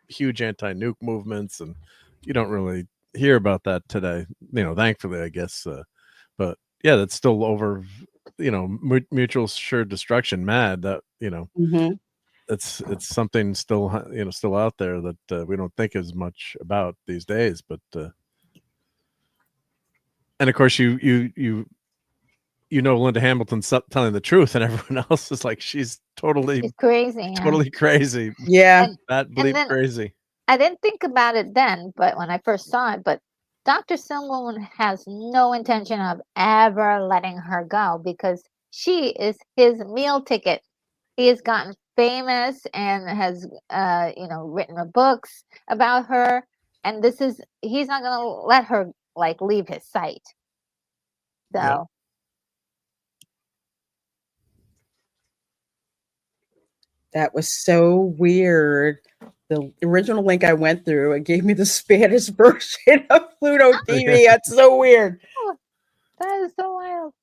huge anti-nuke movements, and you don't really hear about that today. Thankfully, I guess. But yeah, that's still over. Mutual assured destruction. Mad that it's something still still out there that we don't think as much about these days, but. And of course, Linda Hamilton's telling the truth, and everyone else is like, she's totally crazy. Totally crazy. Yeah. That bleep crazy. I didn't think about it then, but when I first saw it, but Dr. Silverman has no intention of ever letting her go because she is his meal ticket. He has gotten famous and has, written books about her. And he's not going to let her leave his sight. So. Yep. That was so weird. The original link I went through, it gave me the Spanish version of Pluto TV. That's so weird. Oh, that is so wild.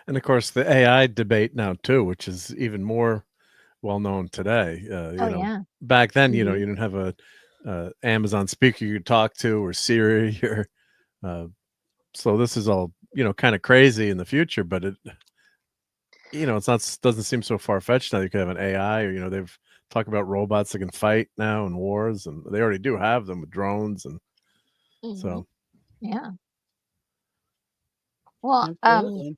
And of course, the AI debate now too, which is even more well known today. Oh yeah. Back then, you Mhm. didn't have a Amazon speaker you could talk to, or Siri, or so this is all kind of crazy in the future, but it's not doesn't seem so far fetched now. You could have an AI, or they've talked about robots that can fight now in wars, and they already do have them with drones, and Mhm. so Yeah. Well, Absolutely.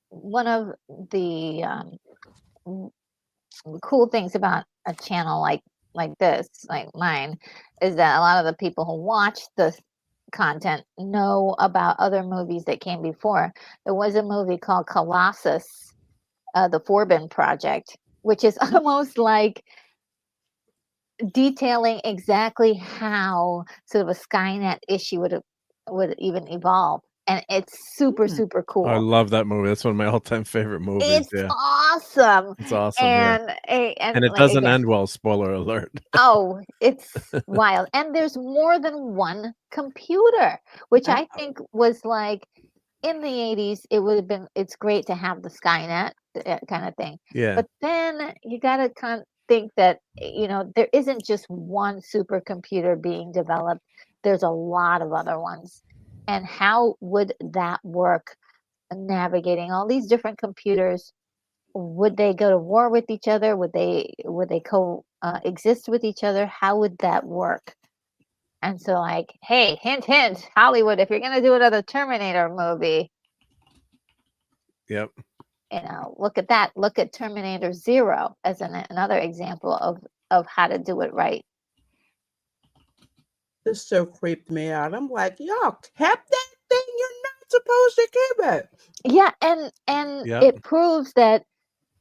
one of the cool things about a channel like this, like mine, is that a lot of the people who watch the content know about other movies that came before. There was a movie called Colossus, the Forbin Project, which is almost like detailing exactly how sort of a Skynet issue would even evolve, and it's super Mm. super I cool. love that movie. That's one of my all-time favorite movies. It's Yeah, awesome, it's awesome. Yeah, and and it like doesn't again, end well. Spoiler alert. oh, it's wild. And there's more than one computer, which I Oh. think was like in the 80s, it would have been, it's great to have the Skynet kind of thing. Yeah, But then you got to kind of think that, there isn't just one supercomputer being developed, there's a lot of other ones. And how would that work navigating all these different computers? Would they go to war with each other? Would they exist with each other? How would that work? And so, like, hey, hint, hint, Hollywood, if you're gonna do another Terminator movie, yep. look at that. Look at Terminator Zero as another example of how to do it right. This so creeped me out. I'm like, y'all kept that thing you're not supposed to keep it. Yeah, and Yep. it proves that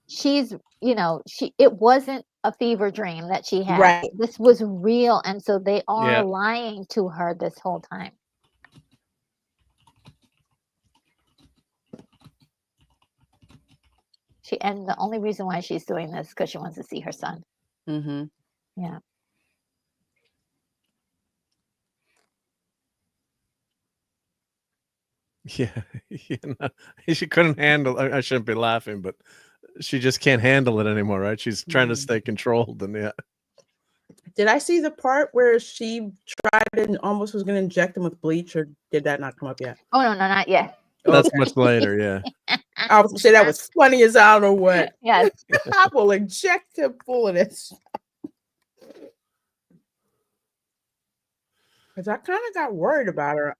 she's, it wasn't a fever dream that she had. Right. This was real, and so they are Yeah. lying to her this whole time. And the only reason why she's doing this is because she wants to see her son. Mm-hmm. Yeah. Yeah. She couldn't handle. I shouldn't be laughing, but she just can't handle it anymore, right? She's trying to Mhm. stay controlled, and yeah. Did I see the part where she tried and almost was going to inject him with bleach, or did that not come up yet? Oh no, not yet. That's Okay. much later. Yeah. I was going to say that was funny as I don't know what. Yes. I will inject him full of this. Because I kind of got worried about her.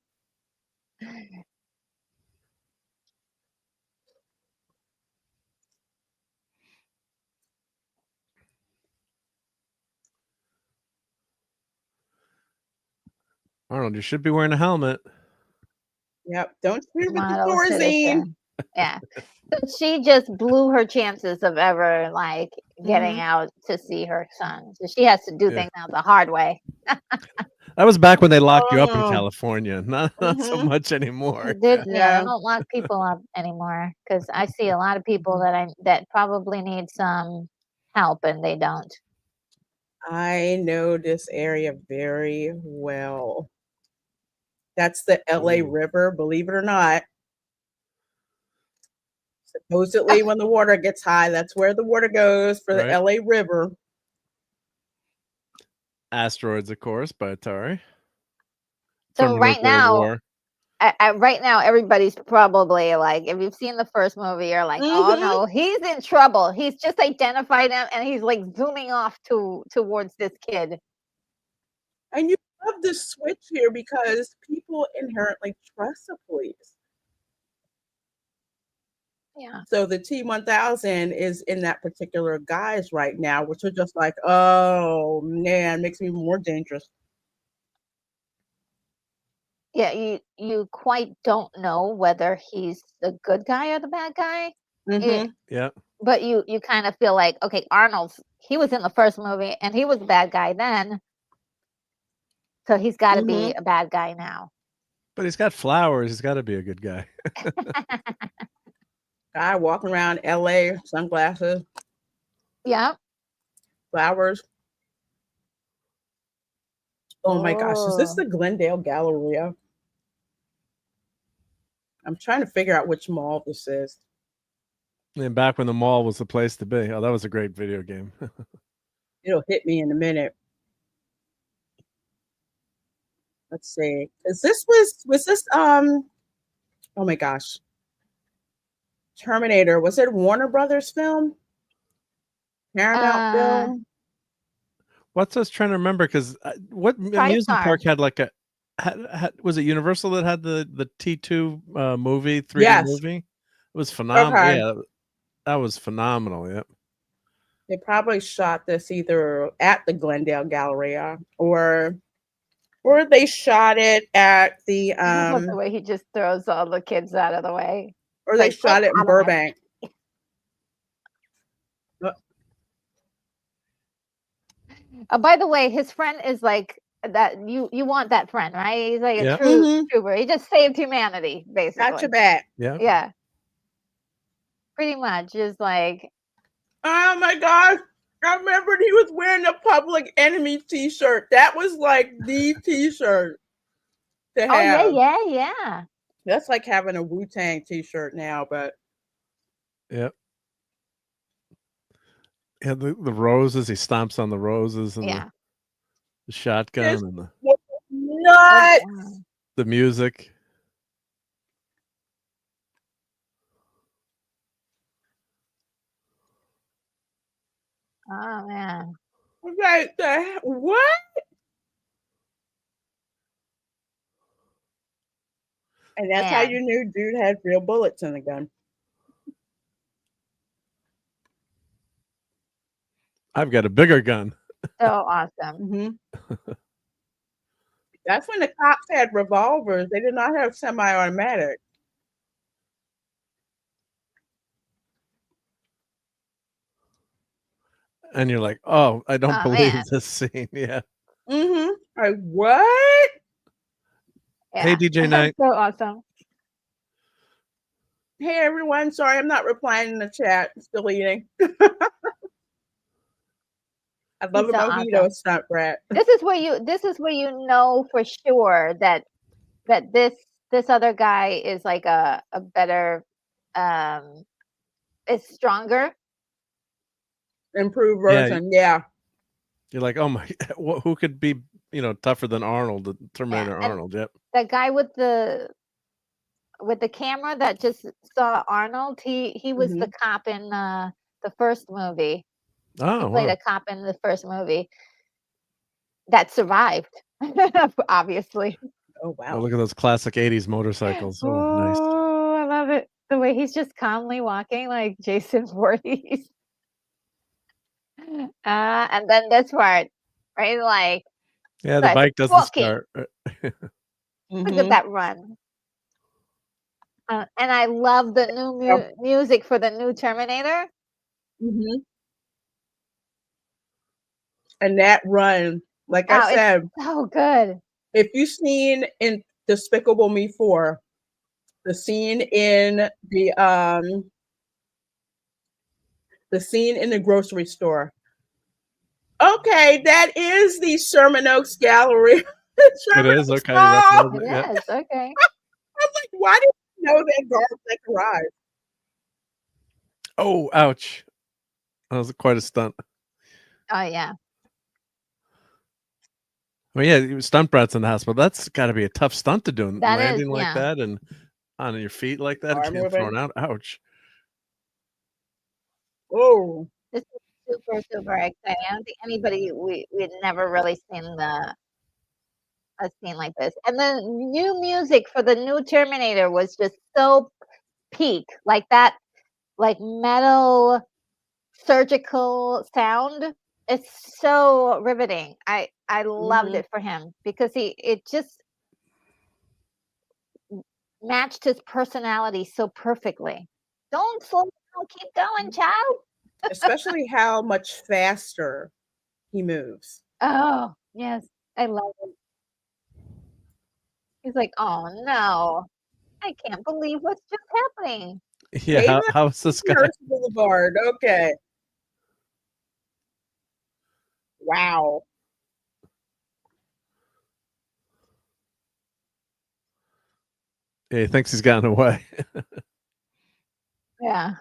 Arnold, you should be wearing a helmet. Yep. Don't shoot with the Model Thorazine. citizen. Yeah. So she just blew her chances of ever like getting Mhm. out to see her son. So she has to do Yeah. things now the hard way. That was back when they locked you up in Oh. California. Not so Mhm. much anymore. Yeah, they Yeah. don't lock people up anymore because I see a lot of people that probably need some help and they don't. I know this area very well. That's the LA Ooh. River, believe it or not. Supposedly, when the water gets high, that's where the water goes for the Right. LA River. Asteroids, of course, by Atari. So From right nuclear now, war. right now, everybody's probably like, if you've seen the first movie, you're like, oh Mhm. no, he's in trouble. He's just identified him, and he's like zooming off towards this kid. And you love this switch here because people inherently trust the police. Yeah, So the T-1000 is in that particular guise right now, which are just like, oh man, makes me more dangerous. yeah. You quite don't know whether he's the good guy or the bad guy. Yeah, Mm-hmm. Yeah. but you kind of feel like, okay, he was in the first movie and he was a bad guy then, so he's got to be Mm-hmm. a bad guy now. But he's got flowers. He's got to be a good guy. Guy walking around LA, sunglasses, Yeah. flowers. Oh my gosh, is this Oh, the Glendale Galleria? I'm trying to figure out which mall this is. And back when the mall was the place to be. Oh, that was a great video game. It'll hit me in a minute. Let's see. Because this was this oh my gosh. Terminator. Was it Warner Brothers film? Paramount film? What's I was trying to remember because what amusement park had like a was it Universal that had the T2 movie 3D Yes. movie? It was phenomenal. Okay. Yeah, that was phenomenal. Yep. They probably shot this either at the Glendale Galleria or they shot it at the I love the way he just throws all the kids out of the way. or they shot it in Burbank. By the way, his friend is like that. You want that friend, right? He's like a Yep. true trooper. He just saved humanity, basically. Got your back. Yeah. Yeah. Pretty much is like. Oh my gosh. I remembered he was wearing a Public Enemy t-shirt. That was like the t-shirt to have. Oh yeah. That's like having a Wu-Tang t-shirt now, but Yep. Yeah, the roses. He stomps on the roses and the shotgun This and the was nuts. the music. Oh man. Like what? And that's how you knew dude had real bullets in the gun. I've got a bigger gun. So awesome. That's when the cops had revolvers. They did not have semi-automatic. And you're like, oh, I don't believe this scene. Yeah. Like what? Yeah. Hey, DJ Knight. So awesome. Hey everyone, sorry I'm not replying in the chat. Still eating. I love a mojito, stunt brat. This is where you know for sure that this other guy is like a better is stronger. Improved version, yeah. You're like, oh my, who could be, tougher than Arnold, the Terminator Arnold? Yep. That guy with the camera that just saw Arnold, he was the cop in the first movie. Oh, he played a cop in the first movie that survived, obviously. Oh wow! Oh, look at those classic '80s motorcycles. Oh, nice. Oh, I love it. The way he's just calmly walking, like Jason Voorhees. And then this part, right? Like, yeah, the bike doesn't start. Look at that run. And I love the new music for the new Terminator. And that run, like I said, so good. If you've seen in Despicable Me 4, the scene in the scene in the grocery store. Okay, that is the Sherman Oaks Gallery. It is okay. It is okay. I'm like, why did you know that Garth arrived? Oh, ouch! That was quite a stunt. Oh yeah. Well, yeah, stunt brats in the hospital. That's got to be a tough stunt to do, landing like that and on your feet like that, and getting thrown out. Ouch! Oh, this is super exciting. I don't think anybody we'd never really seen a scene like this. And the new music for the new Terminator was just so peak, like that, like metal surgical sound. It's so riveting. I loved it for him because it just matched his personality so perfectly. Don't slow down, keep going, child. Especially how much faster he moves. Oh, yes. I love it. He's like, oh no, I can't believe what's just happening. Yeah, how's this guy? Boulevard. Okay. Wow. Yeah, he thinks he's gotten away. Yeah.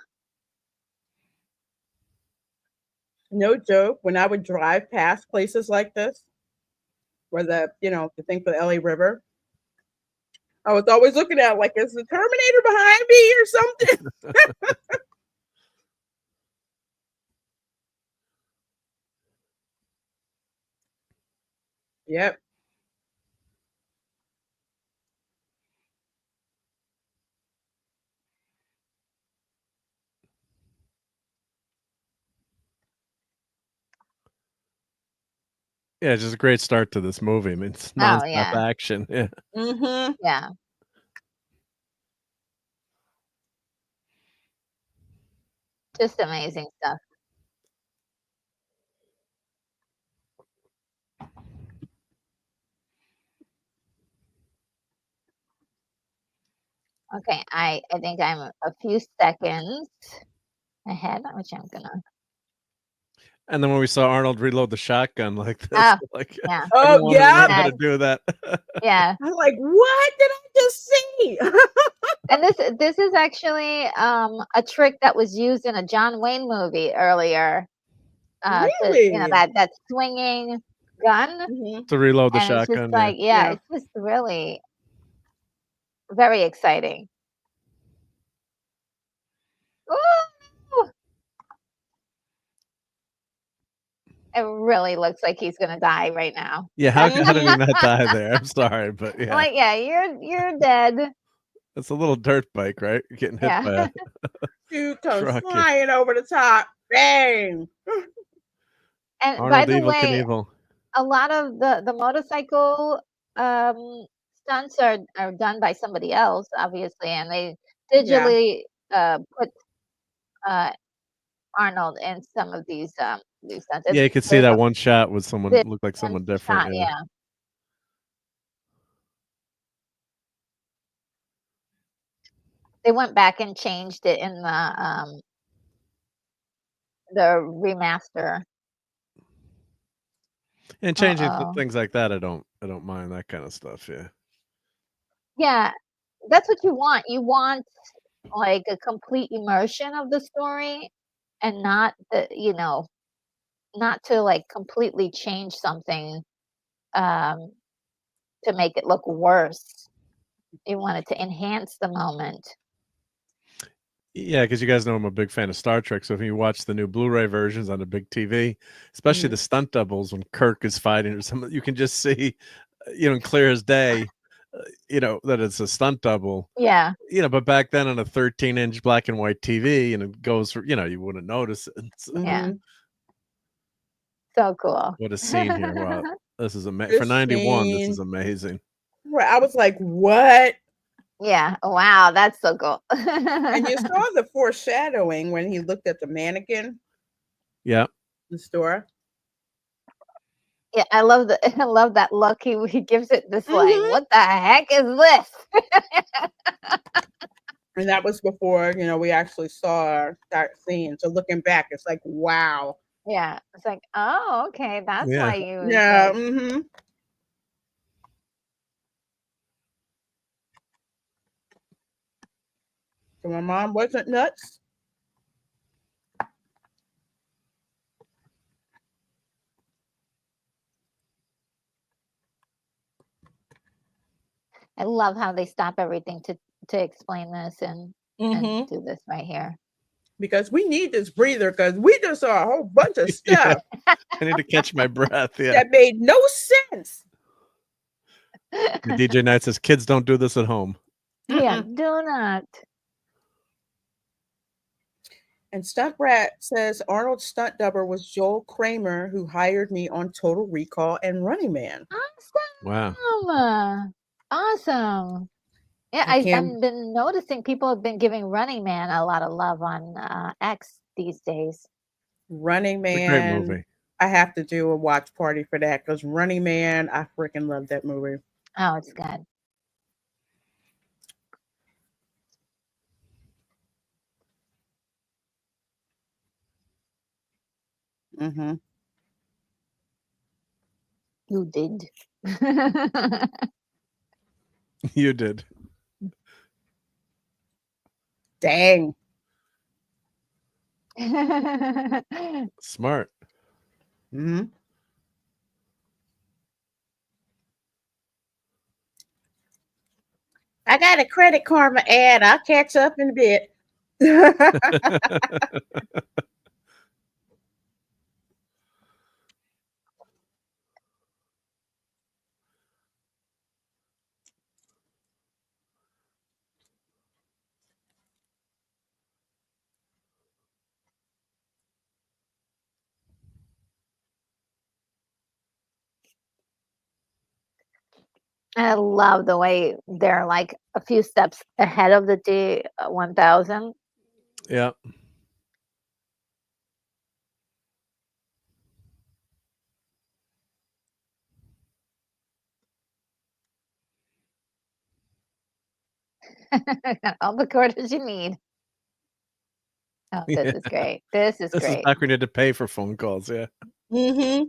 No joke. When I would drive past places like this, where the thing for the LA River, I was always looking at it like, is the Terminator behind me or something? Yep. Yeah, just a great start to this movie. I mean, it's Oh, nonstop yeah. action. Yeah. Mm-hmm. Yeah. Just amazing stuff. Okay, I think I'm a few seconds ahead, which I'm gonna. And then when we saw Arnold reload the shotgun like this, Oh, like yeah, everyone Oh, wanted to learn how yeah. to do that. yeah. I'm like, what did I just see? And this is actually a trick that was used in a John Wayne movie earlier. Really? That swinging gun, Mm-hmm. To reload the and it's just shotgun, yeah. like, yeah, Yeah. it's just really very exciting. Ooh! It really looks like he's gonna die right now. Yeah, how did he Mhm. not die there? I'm sorry, but yeah. Like, yeah, you're dead. It's a little dirt bike, right? You're getting hit by Yeah. a Dude comes truck. Yeah. flying over the top. Bang. And by Arnold the Evil way, Knievel. a lot of the motorcycle stunts are done by somebody else, obviously, and they Yeah. digitally put uh, Arnold in some of these stunts. Yeah, you could see There's that a one shot with someone this looked like one someone different, shot, yeah. yeah. They went back and changed it in the remaster. And changing Uh-oh. things like that, I don't mind that kind of stuff, yeah. Yeah, that's what you want. You want like a complete immersion of the story and not not to like completely change something um to make it look worse. You want it to enhance the moment. Yeah, because you guys know I'm a big fan of Star Trek, so if you watch the new Blu-ray versions on the big TV, especially Mhm. the stunt doubles when Kirk is fighting or something, you can just see, clear as day, that it's a stunt double. Yeah, But back then on a 13-inch black and white TV, and it goes for, you wouldn't notice it. So, yeah. Mhm. So cool. what a scene here. Wow. This is amazing. For This 91, this is scene, amazing. where I was like, what? Yeah. Wow, that's so cool. And you saw the foreshadowing when he looked at the mannequin Yeah. in the store. Yeah, I love I love that look he gives it this like, Mhm. what the heck is this? And that was before, we actually saw that scene. So looking back, it's like, wow. Yeah. It's like, oh, okay, that's Yeah. why you was Yeah. like, Mm-hmm. So my mom wasn't nuts. I love how they stop everything to explain this and Mm-hmm. do this right here. Because we need this breather because we just saw a whole bunch of Yeah. stuff I need to catch my breath. Yeah. that made no sense. The DJ Knight says kids don't do this at home. Yeah, Mm-mm. do not. And Stunt Rat says Arnold's stunt double was Joel Kramer, who hired me on Total Recall and Running Man. Wow. Awesome. Awesome. Yeah, I can't. I've been noticing people have been giving Running Man a lot of love on X these days. Running It's a great Man. movie. I have to do a watch party for that because Running Man, I freaking love that movie. Oh, it's good. Mm-hmm. You did. You did. Dang. Smart. Mm-hmm. I got a Credit Karma ad. I'll catch up in a bit. I love the way they're like a few steps ahead of the T1000. Yeah. All the quarters you need. Oh, this Yeah. is great. This is This is great. back when you had to pay for phone calls. Yeah. Mm-hmm.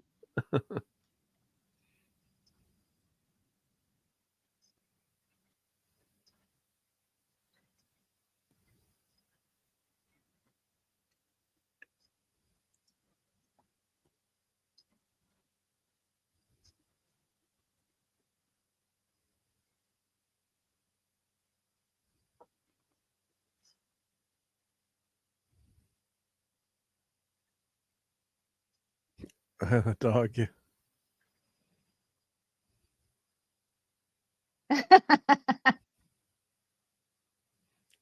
Dog. Yeah.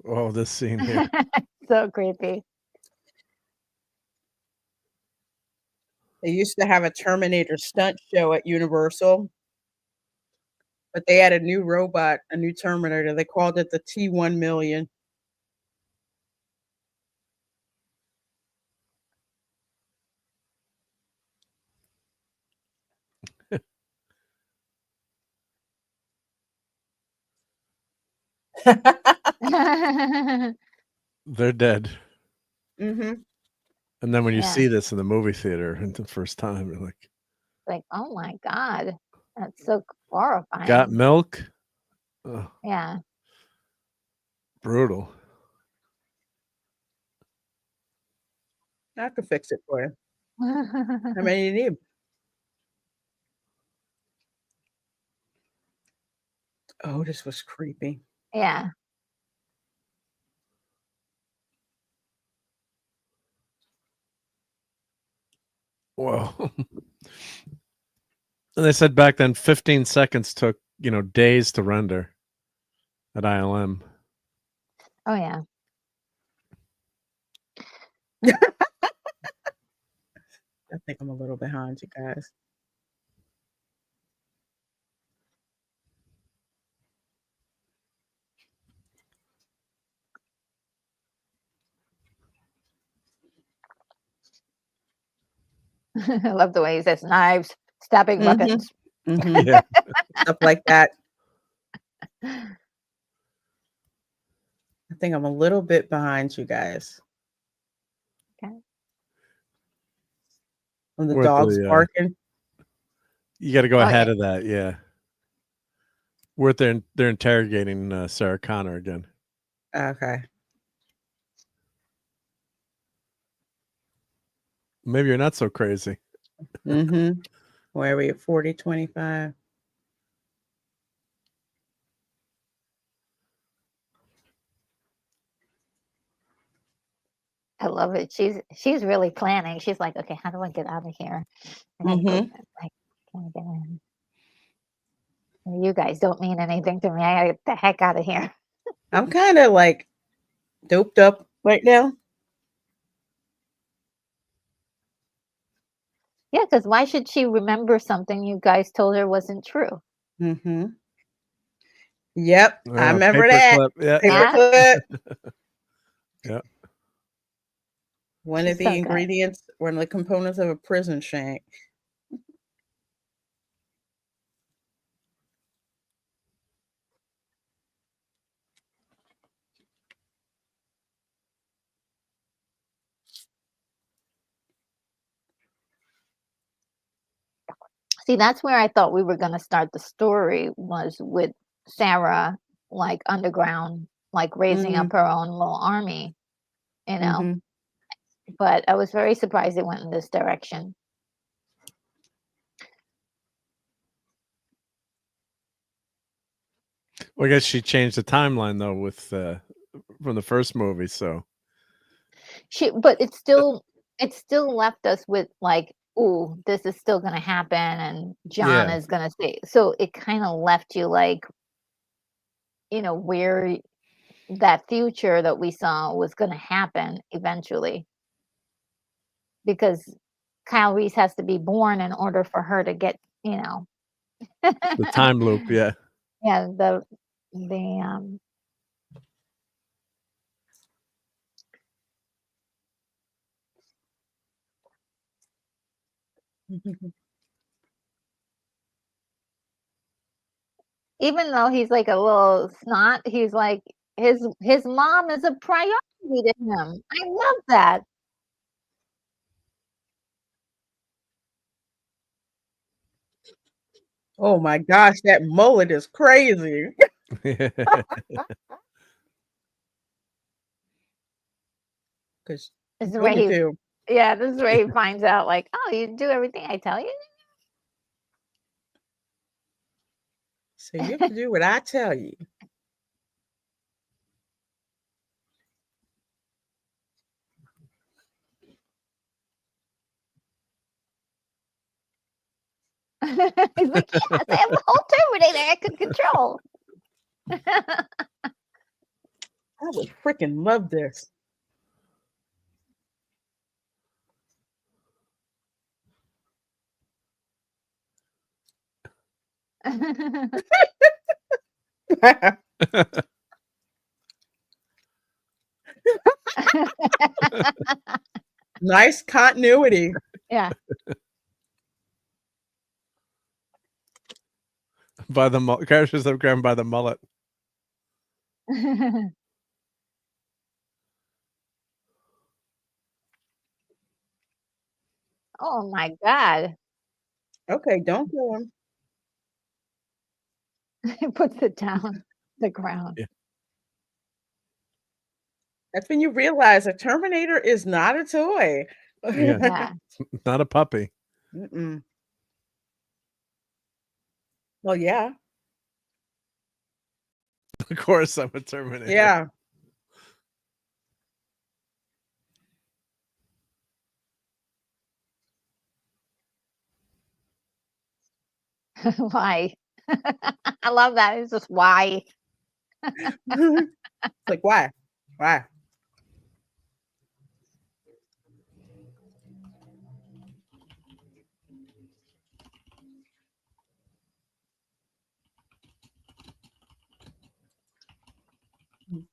Oh, this scene here. So creepy. They used to have a Terminator stunt show at Universal, but they had a new robot, a new Terminator. They called it the T1 million. They're dead. Mm-hmm. And then when you Yeah. see this in the movie theater the first time, you're like, Like, oh my God. That's so got horrifying. milk? Oh, Yeah. brutal. I could fix it for you. How many do you need? Oh, this was creepy. Yeah. Whoa. And they said back then 15 seconds took, days to render at ILM. Oh yeah. I think I'm a little behind you guys. I love the way he says knives, stabbing Mm-hmm. weapons. Mm-hmm. Yeah. Stuff like that. I think I'm a little bit behind you guys. Okay. When the With dog's barking. You got to go Oh, ahead yeah. of that. Yeah. Where they're interrogating Sarah Connor again. Okay. Maybe you're not so crazy. Mm-hmm. Where are we at 40-25? I love it. She's really planning. She's like, okay, how do I get out of here? I gotta go. Mm-hmm. Like, can I get in? You guys don't mean anything to me. I gotta get the heck out of here. I'm kind of like doped up right now. Yeah, because why should she remember something you guys told her wasn't true? Mm-hmm. Yep. I remember Paperclip. that. Yeah. Paperclip. Yeah. One of She's the so good. ingredients, one of the components of a prison shank. See, that's where I thought we were gonna start the story was with Sarah, like underground, like raising up Mm-hmm. her own little army, you know. Mm-hmm. But I was very surprised it went in this direction. Well, I guess she changed the timeline though with from the first movie. So But it still left us with like, "Ooh, this is still gonna happen, and John yeah, is gonna say." So it kind of left you like, where that future that we saw was gonna happen eventually, because Kyle Reese has to be born in order for her to get, the time loop. Yeah, yeah, the even though he's like a little snot, he's like his mom is a priority to him. I love that. Oh my gosh, that mullet is crazy. Because This you is told where me he to. Yeah, this is where he finds out like, "Oh, you do everything I tell you?" So you have to do what I tell you. He's like, "Yes, I have a whole Terminator I could control." I would freaking love this. Nice continuity. Yeah. by the characters of Graham by the mullet. Oh my god. Okay, don't kill him. He puts it down the ground. Yeah, That's when you realize a Terminator is not a toy. yeah, Yeah. not a puppy. Mm-mm. Well, yeah. Of course, I'm a Terminator. Yeah. Why? I love that. It's just why. It's like, why? Why?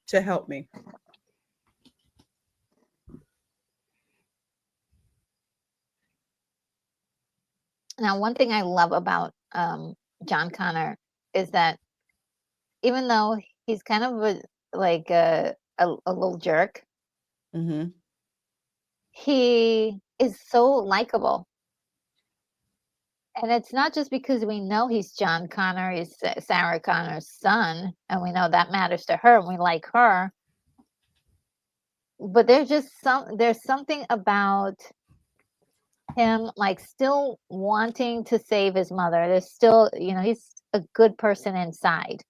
To help me. Now, one thing I love about John Connor is that even though he's kind of like a little jerk, Mm-hmm. he is so likable. And it's not just because we know he's John Connor, he's Sarah Connor's son, and we know that matters to her, and we like her. But there's something about him like still wanting to save his mother. There's still, he's a good person inside.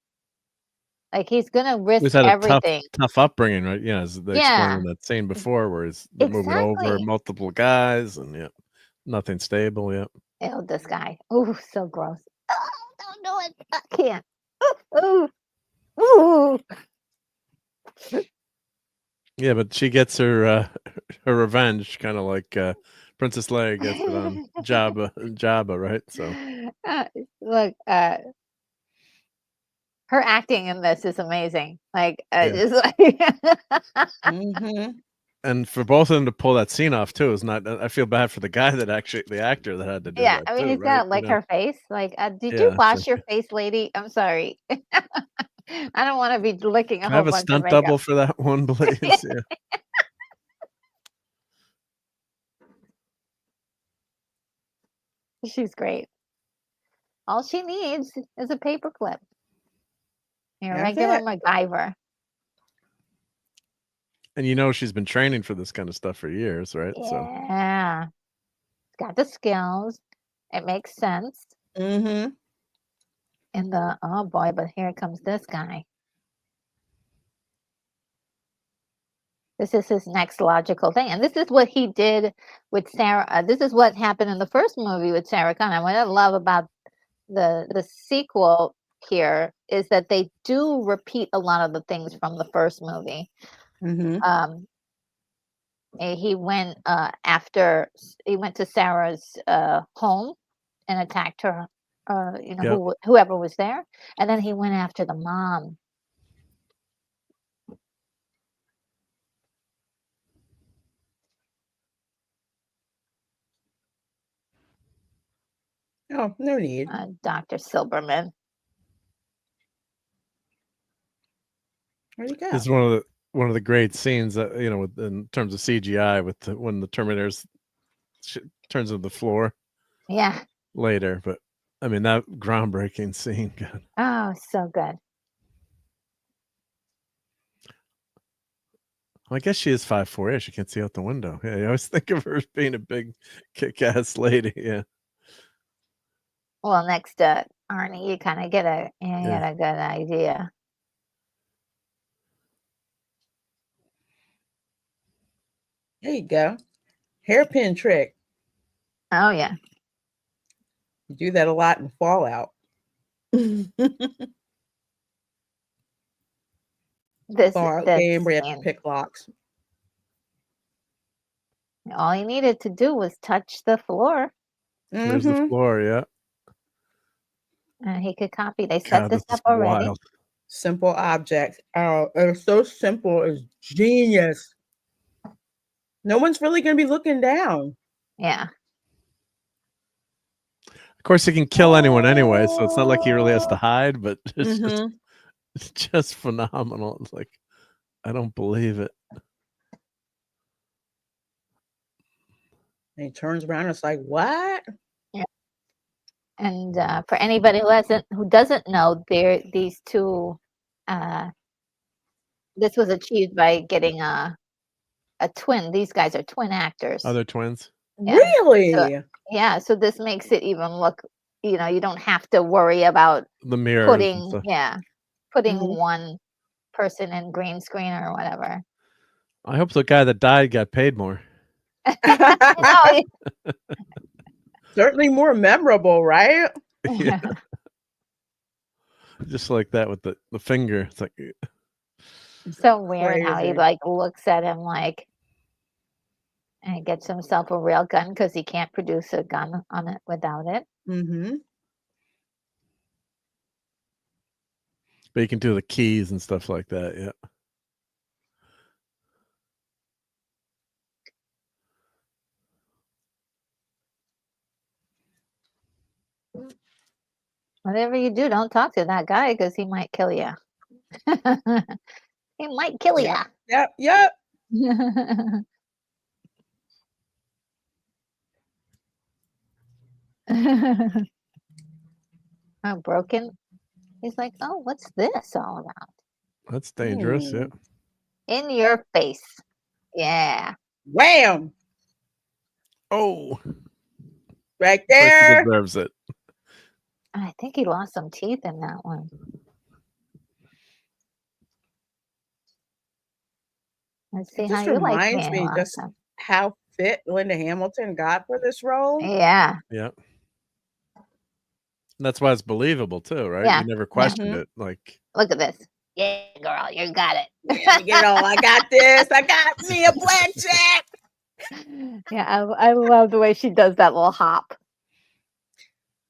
Like he's gonna He's risk had a everything. tough upbringing, right? Yeah, as they explained Yeah, in that scene before, where he's moving over exactly. multiple guys, and yeah, nothing stable. Yeah, Ew, this guy. Ooh, so gross. Oh, don't do it. I can't. Ooh, ooh, ooh. yeah, but she gets her revenge, kind of like Princess Leia gets it on Jabba, right? So Uh, Look, her acting in this is amazing. Like, yeah, just like Mm-hmm. and for both of them to pull that scene off too is not. I feel bad for the guy that actually the actor that had to do yeah, that I mean, too, he's right? got like her face. Like, did you Yeah. So, wash your face, lady? I'm sorry. I don't want to be licking a can I whole have a bunch of stunt makeup. double for that one, please? Yeah. She's great. All she needs is a paperclip. You're a That's regular it. MacGyver. And she's been training for this kind of stuff for years, right? So Yeah, got the skills. It makes sense. Mm-hmm. in the, oh boy, but here comes this guy. This is his next logical thing. And this is what he did with Sarah. This is what happened in the first movie with Sarah Connor. What I love about the sequel here is that they do repeat a lot of the things from the first movie. Mm-hmm. He went he went to Sarah's home and attacked her, Yep. whoever was there, and then he went after the mom. Oh, no need. Dr. Silberman. Where'd he go? This is one of the great scenes that in terms of CGI with when the Terminator's turns to the floor. Yeah. Later, but I mean that groundbreaking scene. God. Oh, so good. Well, I guess she is 5'4". You can't see out the window. Yeah, I always think of her as being a big, kick-ass lady. Yeah. Well, next to Arnie, you kind of get a good idea. There you go. Hairpin trick. Oh yeah. You do that a lot in Fallout. This game where you have to scene, pick locks. all he needed to do was touch the floor, There's the floor. Yeah. and he could copy. They set God, this this up is already. wild. Simple objects. Oh, it's so simple. It's genius. No one's really going to be looking down. Yeah. Of course, he can kill anyone anyway, so it's not like he really has to hide. But it's just phenomenal. It's like, I don't believe it. And he turns around and it's like, what? Yeah. And for anybody who doesn't know, these two, this was achieved by getting a twin. These guys are twin actors. Are they twins? Yeah. Really? So this makes it even look, you don't have to worry about the mirrors putting one person in green screen or whatever. I hope the guy that died got paid more. Certainly more memorable, right? Yeah. Just like that with the finger. It's like so weird how he looks at him and gets himself a real gun because he can't produce a gun on it without it. Mm-hmm. But you can do the keys and stuff like that. Yeah. Whatever you do, don't talk to that guy because he might kill you. He might kill you. Yep. Oh, broken. He's like, oh, what's this all about? That's dangerous. Yeah. In your face. Yeah. Wham! Oh. Right there. He deserves it. I think he lost some teeth in that one. Let's see how you like me. Reminds me just how fit Linda Hamilton got for this role. Yeah. Yeah. That's why it's believable too, right? Yeah. You never questioned it. Like, look at this. Yeah, girl, you got it. I got this. I got me a blackjack. Yeah, I love the way she does that little hop.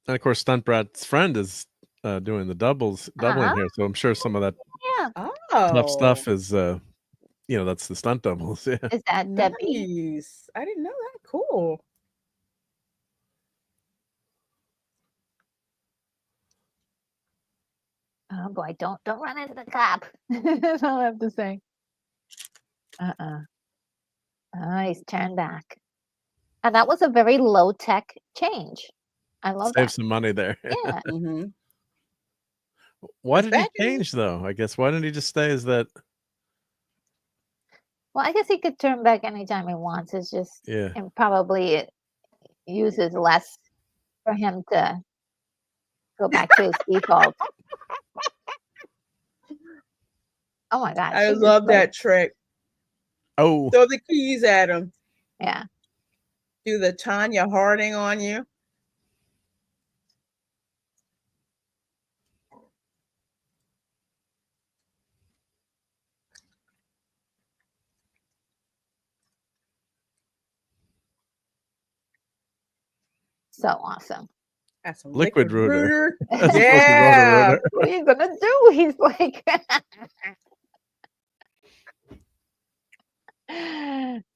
And of course, Stunt Brad's friend is doing the doubling here, so I'm sure some of that tough stuff is, that's the stunt doubles. Yeah. Is that Debbie? Nice. I didn't know that. Cool. Oh boy, don't run into the cop. That's all I have to say. Oh, he's turned back. And that was a very low tech change. I love that. Save some money there. Yeah. Mm-hmm. Why did he change though? I guess why didn't he just stay as that? Well, I guess he could turn back anytime he wants. It's just and probably it uses less for him to go back to his default. Oh my God. I she just, love like, that trick. Oh, Throw the keys at him. Yeah. Do the Tanya Harding on you. So awesome. That's some liquid liquid rooter. rooter. As opposed to Yeah. roto-rooter. What are you gonna do? He's like,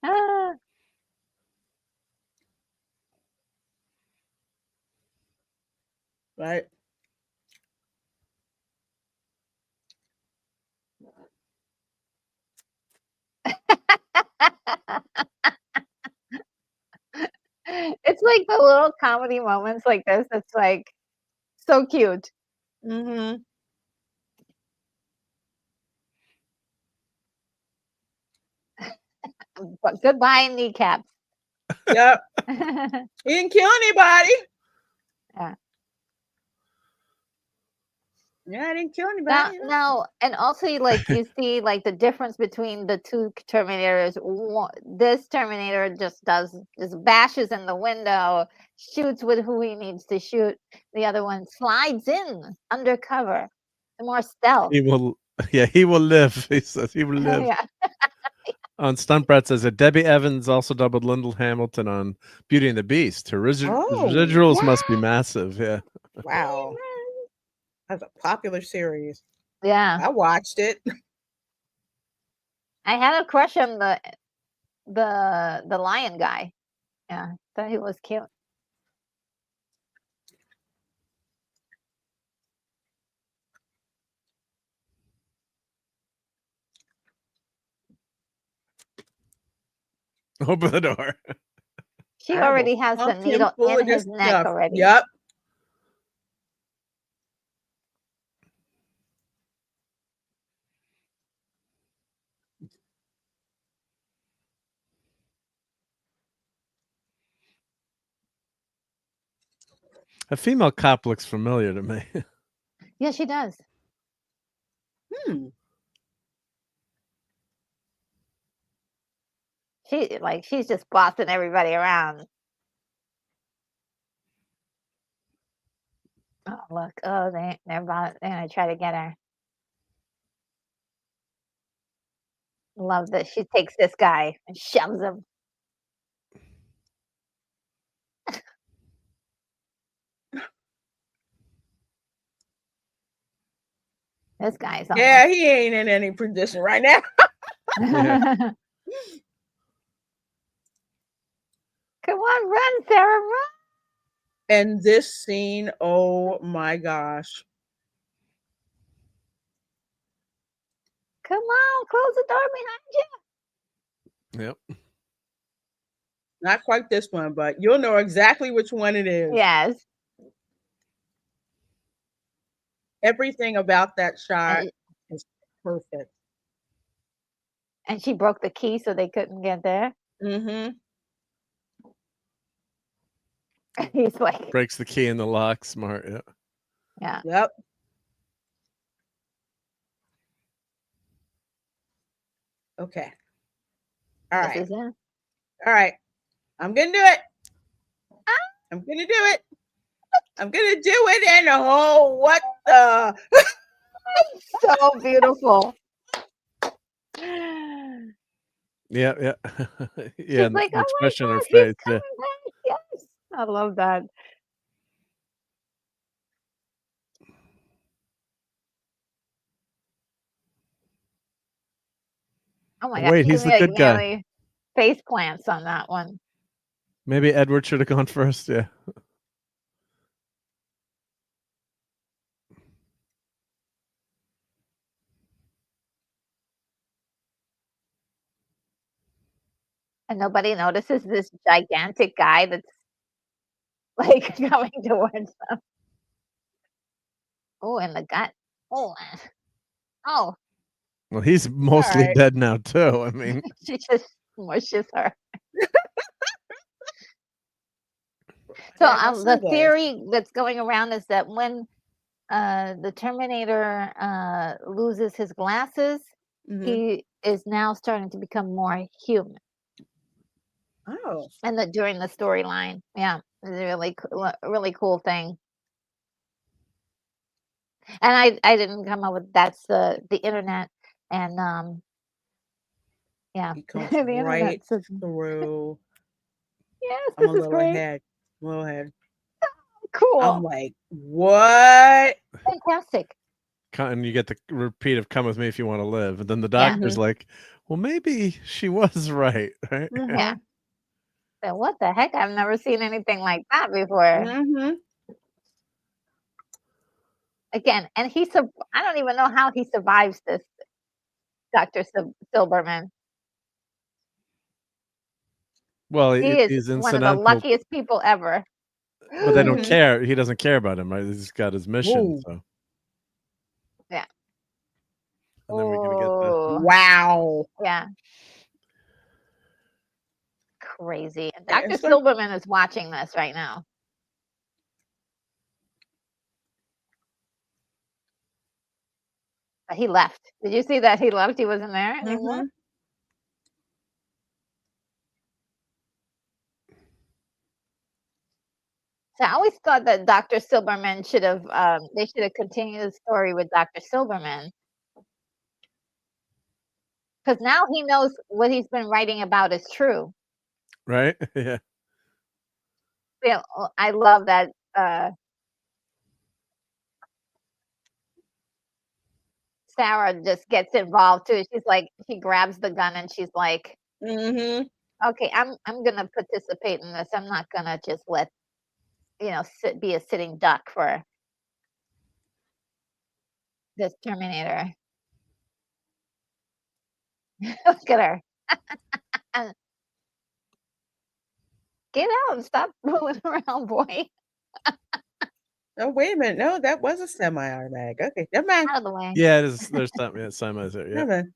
ah. Right. It's like the little comedy moments like this. It's like so cute. Mm-hmm. But goodbye kneecaps. Yep. He didn't kill anybody. Yeah. Yeah, I didn't kill anybody. Now, and also like you see like the difference between the two Terminators. This Terminator just bashes in the window, shoots with who he needs to shoot. The other one slides in undercover, more stealth. He will live. He says he will live. Yeah. On Stuntbrat says that Debbie Evans also doubled Lyndall Hamilton on Beauty and the Beast. Her residuals must be massive. Yeah. Wow. That's a popular series. Yeah. I watched it. I had a crush on the lion guy. Yeah, thought he was cute. Open the door. She already has the needle in his neck already. Yep. A female cop looks familiar to me. Yeah, she does. She's just bossing everybody around. Oh look! Oh, they're gonna try to get her. Love that she takes this guy and shoves him. This guy's almost... Yeah, he ain't in any position right now. Yeah. Come on, run, Sarah, run! And this scene, oh my gosh. Come on, close the door behind you. Yep. Not quite this one, but you'll know exactly which one it is. Yes. Everything about that shot is perfect. And she broke the key so they couldn't get there. Mm-hmm. He's like... Breaks the key in the lock. Smart, yeah. Yeah. Yep. Okay. All right. All right. I'm gonna do it. I'm gonna do it. I'm gonna do it, and oh, what the... So beautiful. Yeah, yeah. Yeah, She's like, the oh expression on her my God, face. Yeah. yes. I love that. Oh my God. Wait, he's the good guy. Nearly face plants on that one. Maybe Edward should have gone first. Yeah. And nobody notices this gigantic guy that's like coming towards them. Oh, in the gut. Oh. Oh. Well, he's mostly dead now too. I mean, She just mushes her. So the theory that's going around is that when the Terminator loses his glasses, Mhm. he is now starting to become more human. Oh. And during the storyline, yeah, it's a really cool thing. And I didn't come up with that's the internet, and yeah, He comes the right internet says, through. yes, I'm this a is little great, ahead. A little ahead. I'm cool, like, what? fantastic. And you get the repeat of "Come with me if you want to live," and then the Yeah, doctor's like, "Well, maybe she was right." Right? yeah. Mhm. So what the heck? I've never seen anything like that before. Mhm. Again, and I don't even know how he survives this, Dr. Silberman. Well, He is he's one of the incidental, luckiest people ever. but they don't Mhm. care. He doesn't care about him, right? He's got his mission. Ooh. So, Yeah. and then we're gonna get the Oh, Wow. yeah, crazy. And Okay, Dr. so Silberman is watching this right now. But he left. Did you see that he left? He wasn't there anymore? mhm. So I always thought that Dr. Silberman they should have continued the story with Dr. Silberman, because now he knows what he's been writing about is true. right. Yeah. Yeah, I love that. Sarah just gets involved too. She's like, she grabs the gun and she's like, Mhm. "Okay, I'm gonna participate in this. I'm not gonna just let be a sitting duck for this Terminator." Look at her. Uh, Get out and stop fooling around, boy. Oh, wait a minute. No, that was a semi-automatic. Okay, never mind. Out of the way. Yeah, it is. There's something. Yeah, Simon's there. Yeah. Never mind.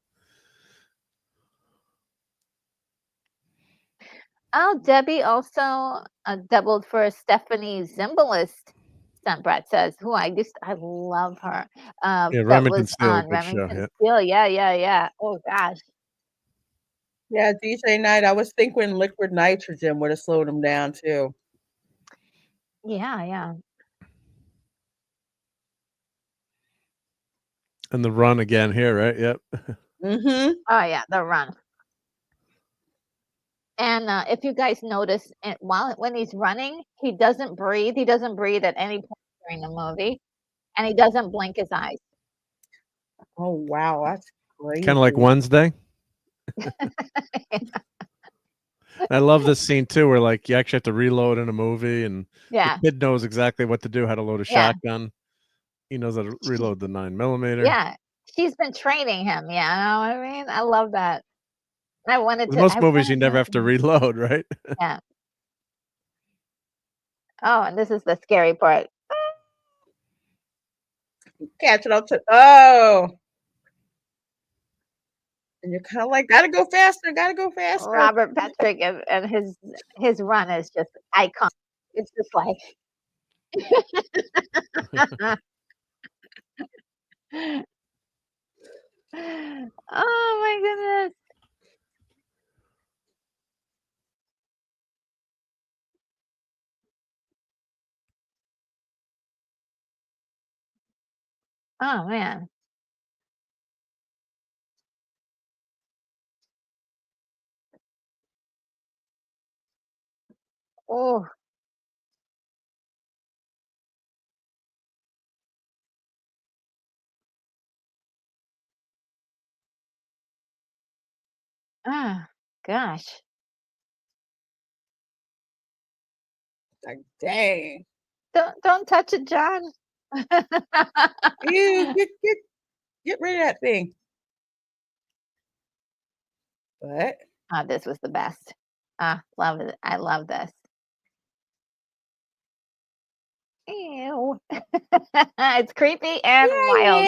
Oh, Debbie also doubled for Stephanie Zimbalist. Brett says, who I love her. Yeah, That Remington was Steele, on good show. Remington Yeah. Steel. Yeah, yeah, yeah. Oh gosh. Yeah, DJ Knight. I was thinking liquid nitrogen would have slowed him down too. Yeah, yeah. And the run again here, right? Yep. Mhm. Oh yeah, the run. And if you guys notice, when he's running, he doesn't breathe. He doesn't breathe at any point during the movie, and he doesn't blink his eyes. Oh wow, that's Kind of like crazy. Wednesday. I love this scene too, where like you actually have to reload in a movie, and the Yeah, kid knows exactly what to do, how to load a yeah, shotgun. He knows how to reload the 9mm. yeah. She's been training him. Yeah, you know what I mean. I love that. I wanted With to. most I movies, you wanted never him have to to. reload, right? Yeah. Oh, and this is the scary part. Catch it up to and you're kind of like, gotta go faster, gotta go faster. Robert Patrick and his run is just iconic. It's just like, oh my goodness. Oh man. Oh, ah, gosh. Like, dang. Don't touch it, John. Ew, get rid of that thing. But Oh, this was the best. Ah, love it. I love this. Ew. It's creepy and yeah, wild.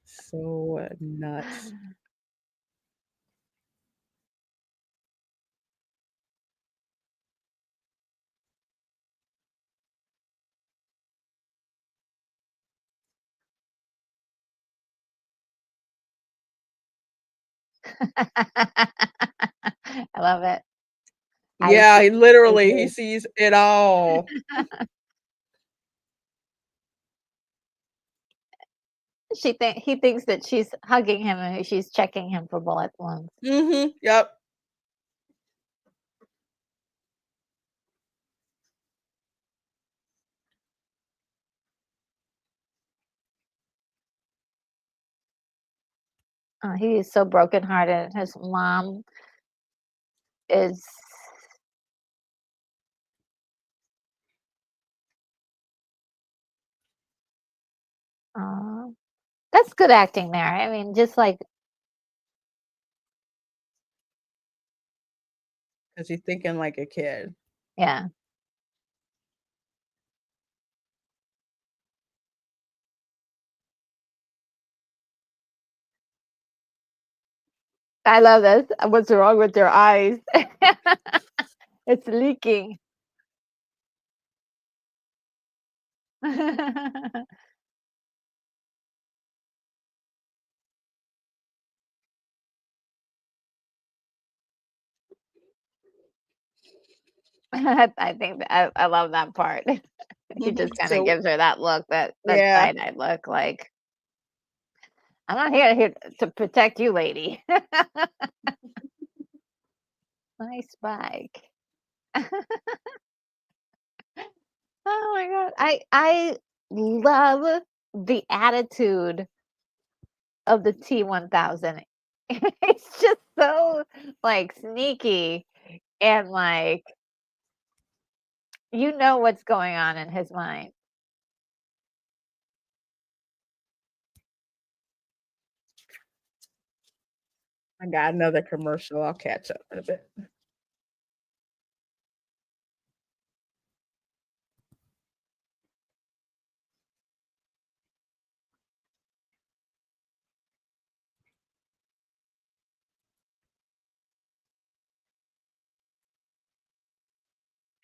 so nuts. I love it. I Yeah, he literally, he agree. sees it all. He thinks that she's hugging him and she's checking him for bullet wounds. Mhm, yep. He is so brokenhearted. His mom is uh, that's good acting there. I mean, just like, 'Cause he's thinking like a kid. yeah. I love this. What's wrong with your eyes? It's leaking. I think I love that part. He just kinda So gives her that look, that yeah. side-eyed look like, "I'm not here to protect you, lady." Nice bike. Oh my god. I love the attitude of the T-1000. It's just so, like, sneaky and, like, you know what's going on in his mind. I got another commercial, I'll catch up in a bit.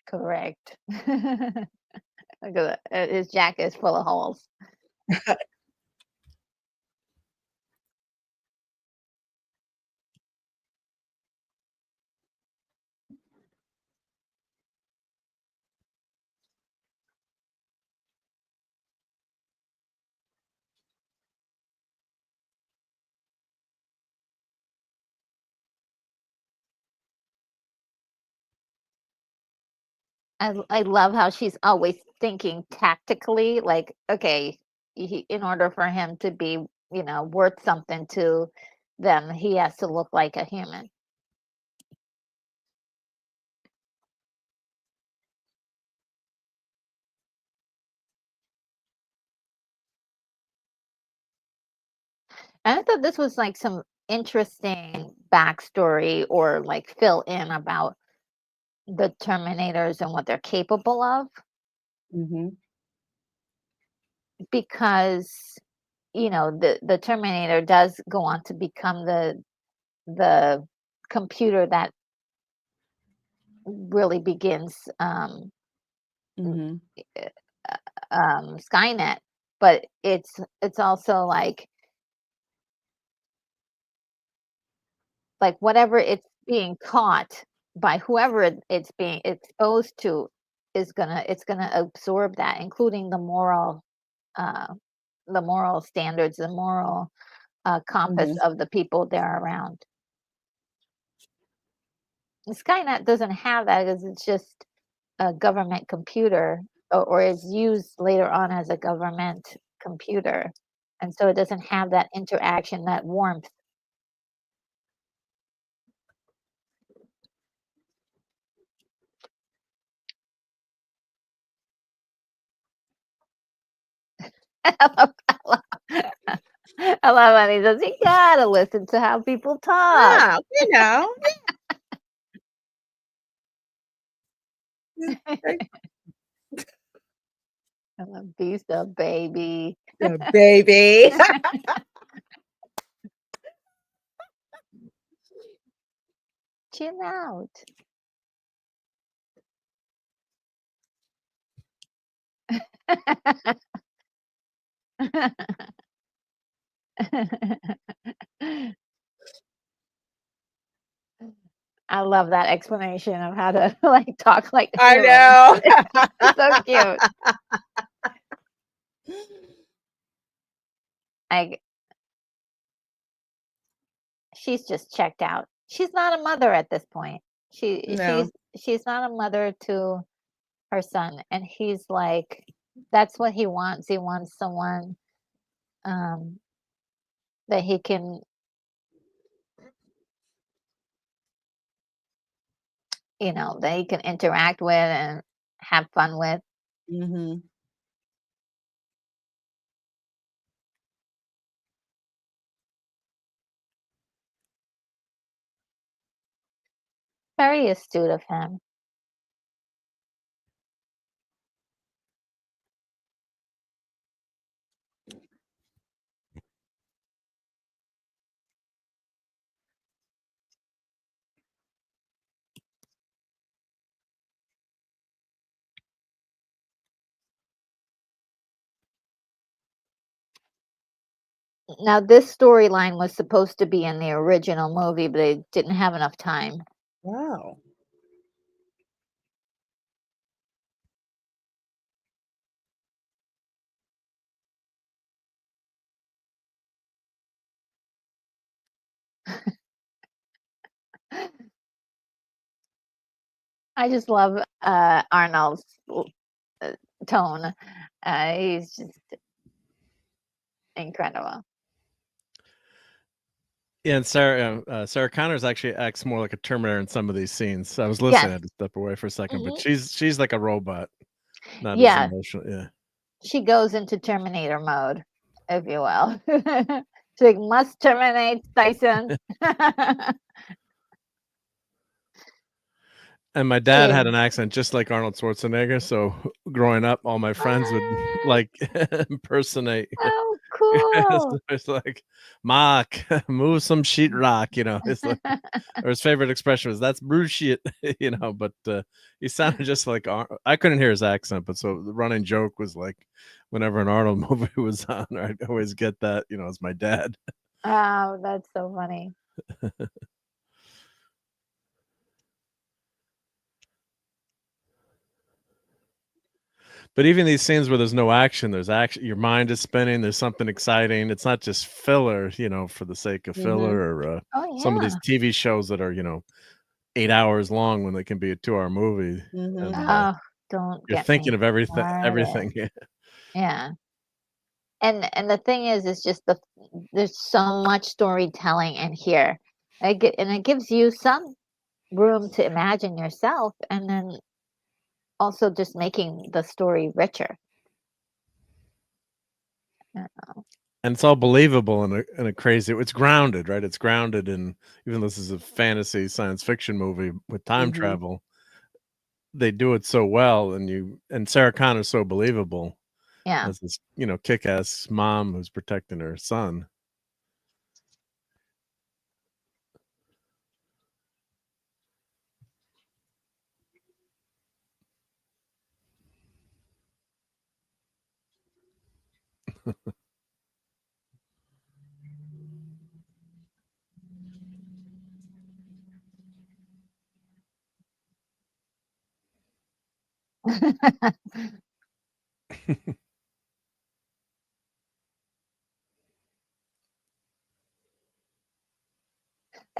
Correct. Look at that. His jacket is full of holes. I love how she's always thinking tactically, like, okay, in order for him to be, worth something to them, he has to look like a human. And I thought this was like some interesting backstory or like fill in about the Terminators and what they're capable of Mhm, because the Terminator does go on to become the computer that really begins mhm, uh, Skynet, but it's also like whatever it's being taught by whoever it's being exposed to it's gonna absorb that, including uh, the moral standards, the moral compass mhm. of the people they're around. Skynet doesn't have that because it's just a government computer or is used later on as a government computer. And so it doesn't have that interaction, that warmth. I love, I love, I love when he says, you gotta listen to how people talk. Ah, you know, yeah, okay. I love beast up, baby. Yeah, baby. Chill out. I love that explanation of how to like talk like a I human. know. So cute. Like she's just checked out. She's not a mother at this point. No. She's not a mother to her son, and he's like, that's what he wants. He wants someone that he can, that he can interact with and have fun with. Mhm. Very astute of him. Now, this storyline was supposed to be in the original movie, but they didn't have enough time. Wow. I just love Arnold's uh, tone. He's just incredible. Yeah, and Sarah Connor's actually acts more like a Terminator in some of these scenes. I was listening, I Yes. had to step away for a second, but Mhm. she's like a robot, not as Yeah, emotional. Yeah. she goes into Terminator mode, if you will. She like, must terminate Tyson. And my dad had She an accent just like Arnold Schwarzenegger, so growing up, all my friends would What? like impersonate. Oh, It's cool. it's like, "Mark, move some sheetrock," It's like, or his favorite expression was, "That's bullshit," but he sounded just like I couldn't hear his accent, but so the running joke was like, whenever an Arnold movie was on, I'd always get that, as my dad. Oh, that's so funny. But even these scenes where there's no action, there's action. Your mind is spinning. There's something exciting. It's not just filler, for the sake of filler, Mhm. or Oh, some of these yeah. TV shows that are, 8 hours long when they can be a 2-hour movie, Mhm. and Oh, don't you're get me thinking of everything. started. Everything. Yeah. Yeah. And the thing is, it's just there's so much storytelling in here. And it gives you some room to imagine yourself, and then also just making the story richer. Yeah. And it's all believable in a crazy. It's grounded, right? It's grounded in, even though this is a fantasy science fiction movie with time Mhm. travel, they do it so well, and Sarah Connor's so believable Yeah. as this, kick-ass mom who's protecting her son.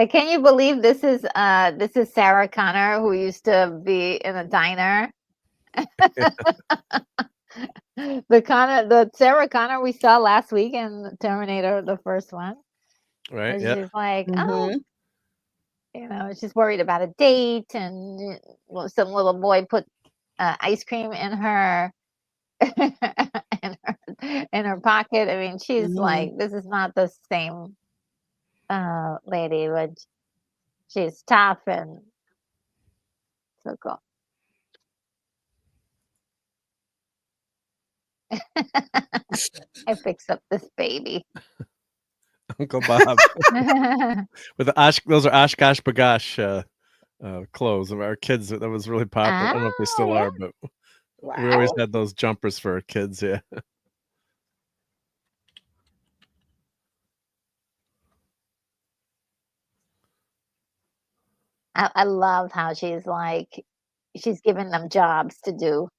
Can you believe this is Sarah Connor, who used to be in a diner? The Sarah Connor we saw last week in Terminator, the first one. Right? And Yeah. she's like, oh, Mhm. she's worried about a date, and some little boy put ice cream in her in her pocket. I mean, she's Mhm. like, this is not the same lady, but she's tough and so cool. I fixed up this baby. Uncle Bob with those are Oshkosh Bagosh clothes of our kids. That was really popular. I don't know if they Oh still yeah. are, but we always Wow. had those jumpers for our kids. Yeah. I love how she's like, she's giving them jobs to do.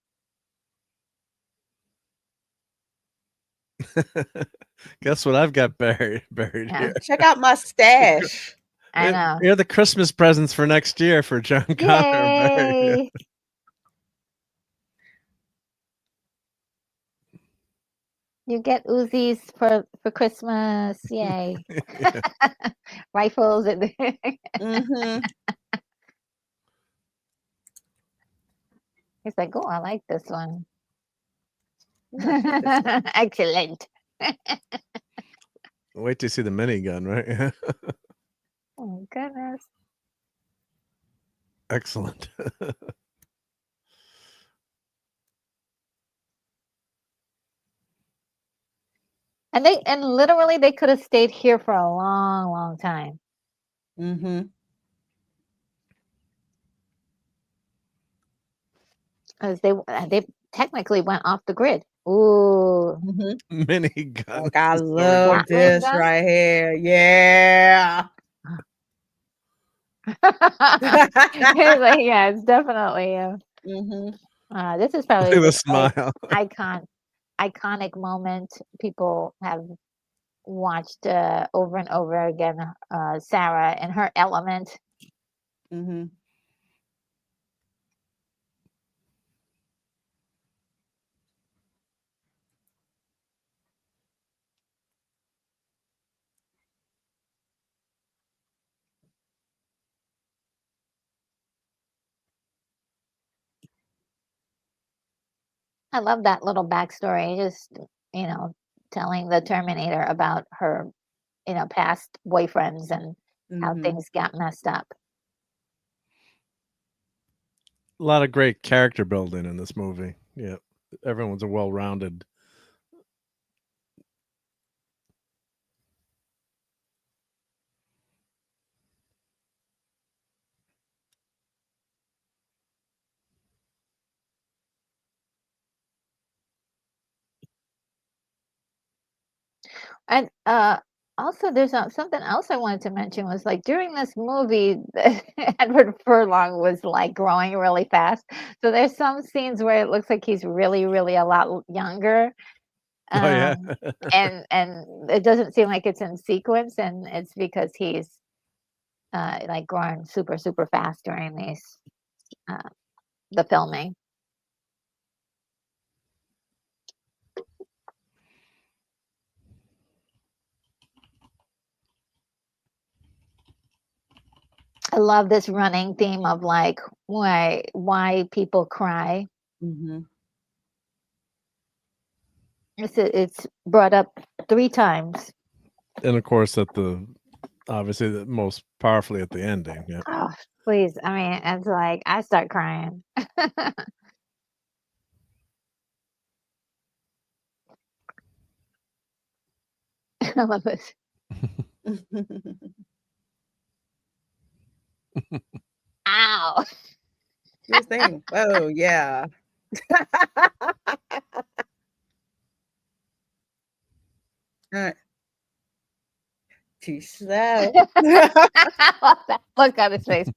Guess what I've got buried Yeah, here. Check out my stash. I know. Here are the Christmas presents for next year for John Connor. Buried. Yeah. Yay! You get Uzis for Christmas. Yay. Yeah. Rifles and Mm-hmm. he's like, "Oh, I like this one." Yeah, Excellent. Wait to see the minigun, right? Oh goodness. Excellent. And literally they could have stayed here for a long, long time. mm-hmm. Because they technically went off the grid. Ooh. Mm-hmm. Minigun. Like, I That's the story love goes. this Minigun? right here. Yeah. He's like, yeah, it's definitely Mm-hmm. this is Look probably at the the smile. iconic moment people have watched over and over again. Sarah in her element. Mm-hmm. I love that little backstory. Just telling the Terminator about her past boyfriends and how Mm-hmm. things got messed up. A lot of great character building in this movie. Yeah. Everyone's a well-rounded. And also, there's something else I wanted to mention was like during this movie, Edward Furlong was like growing really fast. So there's some scenes where it looks like he's really, really a lot younger. Oh yeah. And it doesn't seem like it's in sequence, and it's because he's like growing super, super fast during these the filming. I love this running theme of like why people cry. Mm-hmm. It's brought up 3 times. And of course obviously the most powerfully at the ending. Yeah. Oh, please. I mean, it's like I start crying. I love this. Ow. This thing. Oh yeah. All right. Too slow. Look at his face.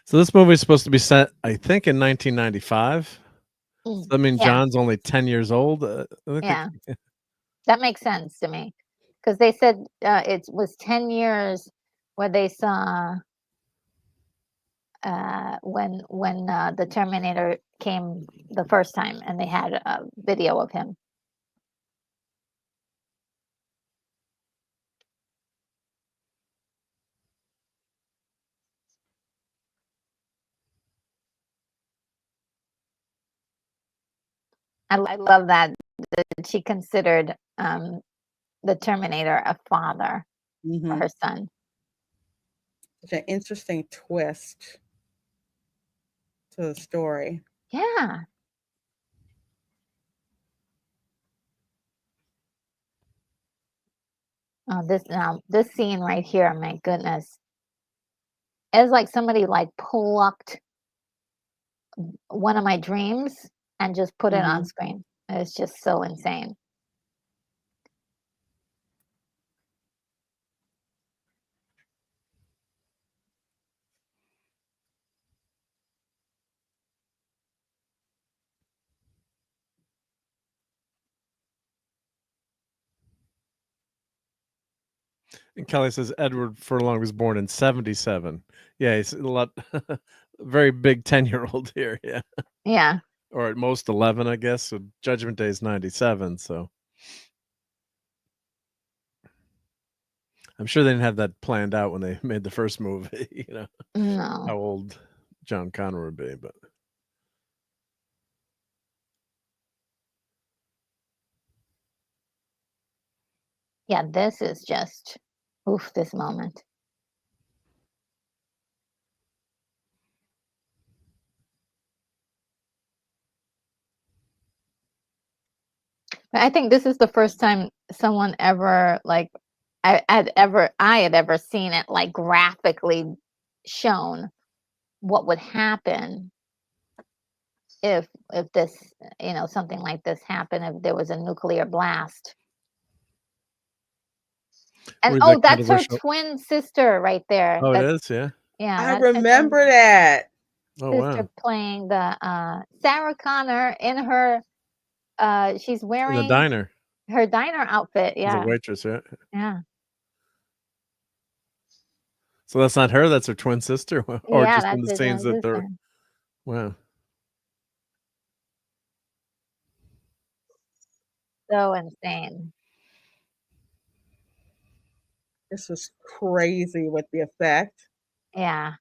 So this movie is supposed to be set, I think, in 1995. So that means Yeah. John's only 10 years old. Yeah. That makes sense to me because they said it was 10 years where they saw when the Terminator came the first time, and they had a video of him. I love that she considered the Terminator a father for Mm-hmm. her son. Such an interesting twist to the story. Yeah. Oh, this scene right here, my goodness. It's like somebody like plucked one of my dreams and just put it on Mm-hmm. screen. It's just so insane. And Kelly says Edward Furlong was born in 77. Yeah, he's a lot, very big 10-year-old here. Yeah. Yeah. Or at most 11, I guess. So Judgment Day is 97. So I'm sure they didn't have that planned out when they made the first movie, how No. old John Connor would be. But Yeah, this is just oof, this moment. I think this is the first time someone ever like I had ever seen it like graphically shown what would happen if this, something like this happened, if there was a nuclear blast. And were oh, that that's her controversial? twin sister right there. Oh, it That's is, yeah. yeah, I that's her twin remember that. Oh, sister wow. playing the Sarah Connor in her she's In the wearing diner her diner outfit. as a Yeah. waitress, yeah. Yeah. So that's not her, that's her twin sister? Or Yeah, just in that's the her scenes twin that they're sister. wow. So insane. This is crazy with the effect. Yeah.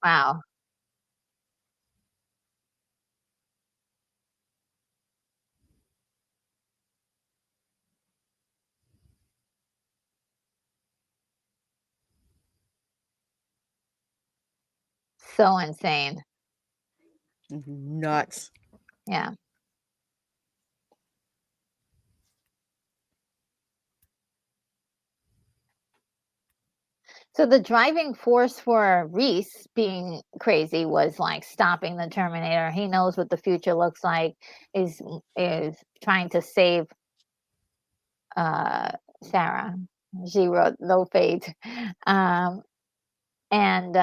Wow. So insane. Nuts. Yeah. So the driving force for Reese being crazy was like stopping the Terminator. He knows what the future looks like. Is trying to save uh Sarah. She wrote no fate. Um and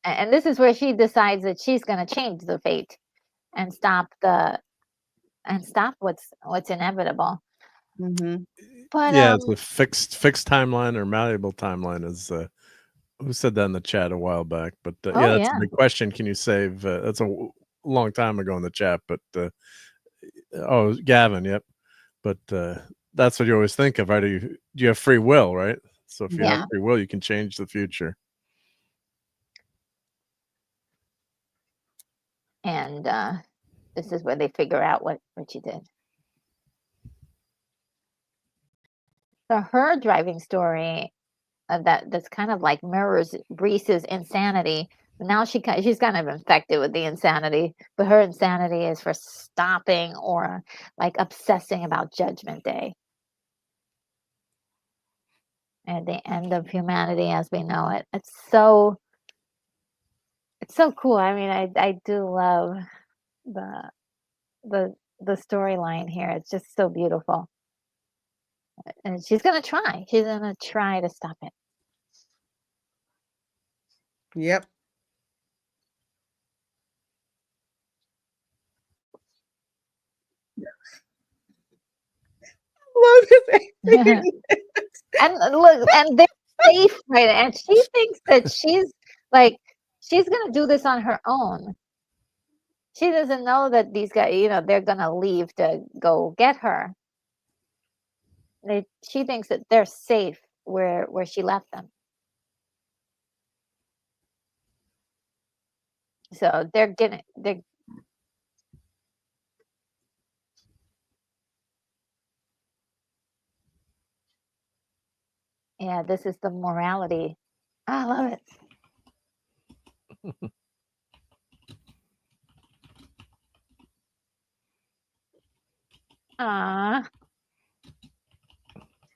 and this is where she decides that she's going to change the fate and stop what's inevitable. Mm-hmm. But Yeah, it's a fixed timeline or malleable timeline is, who said that in the chat a while back? But, yeah, oh that's a yeah. big question. Can you save, that's a long time ago in the chat, but, oh, Gavin, yep. But, that's what you always think of, right? Do you have free will, right? So if you have Yeah. free will, you can change the future. And this is where they figure out what she did. So her driving story that's kind of like mirrors Reese's insanity. Now she's kind of infected with the insanity, but her insanity is for stopping or like obsessing about Judgment Day and the end of humanity as we know it. It's so cool. I mean, I do love the the storyline here. It's just so beautiful. And she's gonna try. She's gonna try to stop it. Yep. Love his And look, and they're safe right, and she thinks that she's gonna do this on her own. She doesn't know that these guys, they're gonna leave to go get her. She thinks that they're safe where she left them. So they're yeah, this is the morality. I love it. Ah,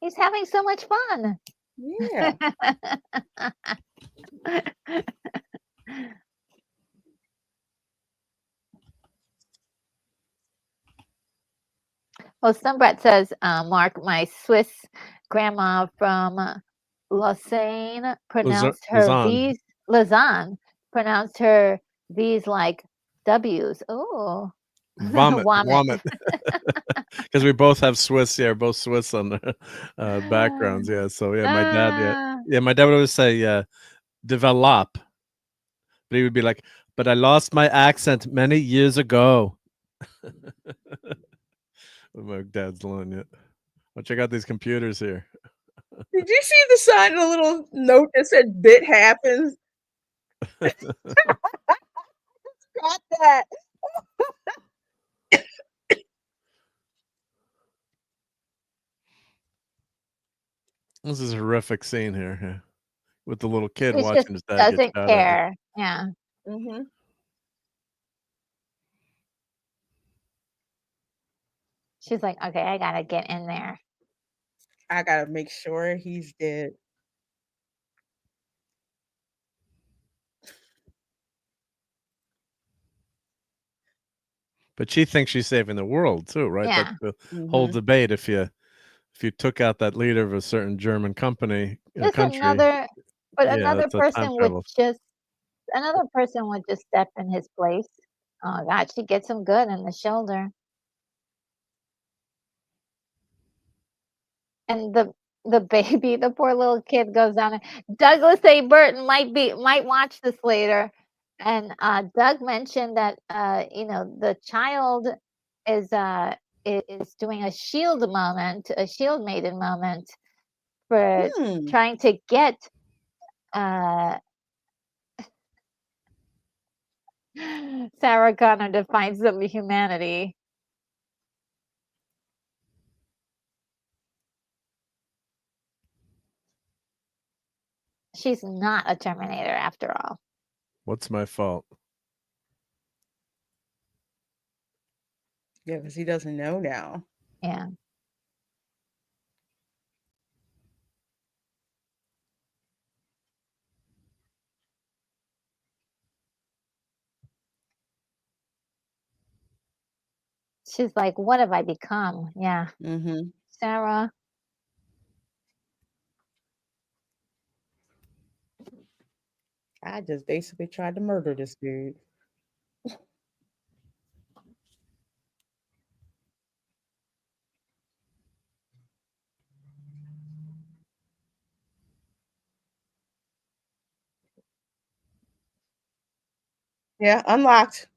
He's having so much fun. Yeah. Well, Sunbret says, Mark, my Swiss grandma from Lausanne pronounced her Lausanne. V's, Lausanne pronounced her V's like W's. Oh, Vomit. vomit. Because we both have Swiss, both Swiss on the backgrounds. Yeah. So my dad, Ah. my dad would always say develop. But he would be like, but I lost my accent many years ago. My dad's line, yeah. Well, check out these computers here. Did you see the sign, the little note that said "Bit happens"? Got that. This is a horrific scene here, yeah. With the little kid She just watching his dad get doesn't shot at. care. Yeah. Mm-hmm. She's like, okay, I gotta get in there. I gotta make sure he's dead. But she thinks she's saving the world too, right? Yeah. That's the whole debate. If you took out that leader of a certain German country, Another that's a time travel. another person would just step in his place. Oh God, she gets him good in the shoulder. And the baby, the poor little kid goes down there. Douglas A. Burton might watch this later. And Doug mentioned that the child is doing a shield maiden moment for trying to get Sarah Connor to find some humanity. She's not a Terminator after all. What's my fault? Yeah, because he doesn't know now. Yeah. She's like, what have I become? Yeah. Mm-hmm. Sarah. I just basically tried to murder this dude. Yeah, unlocked.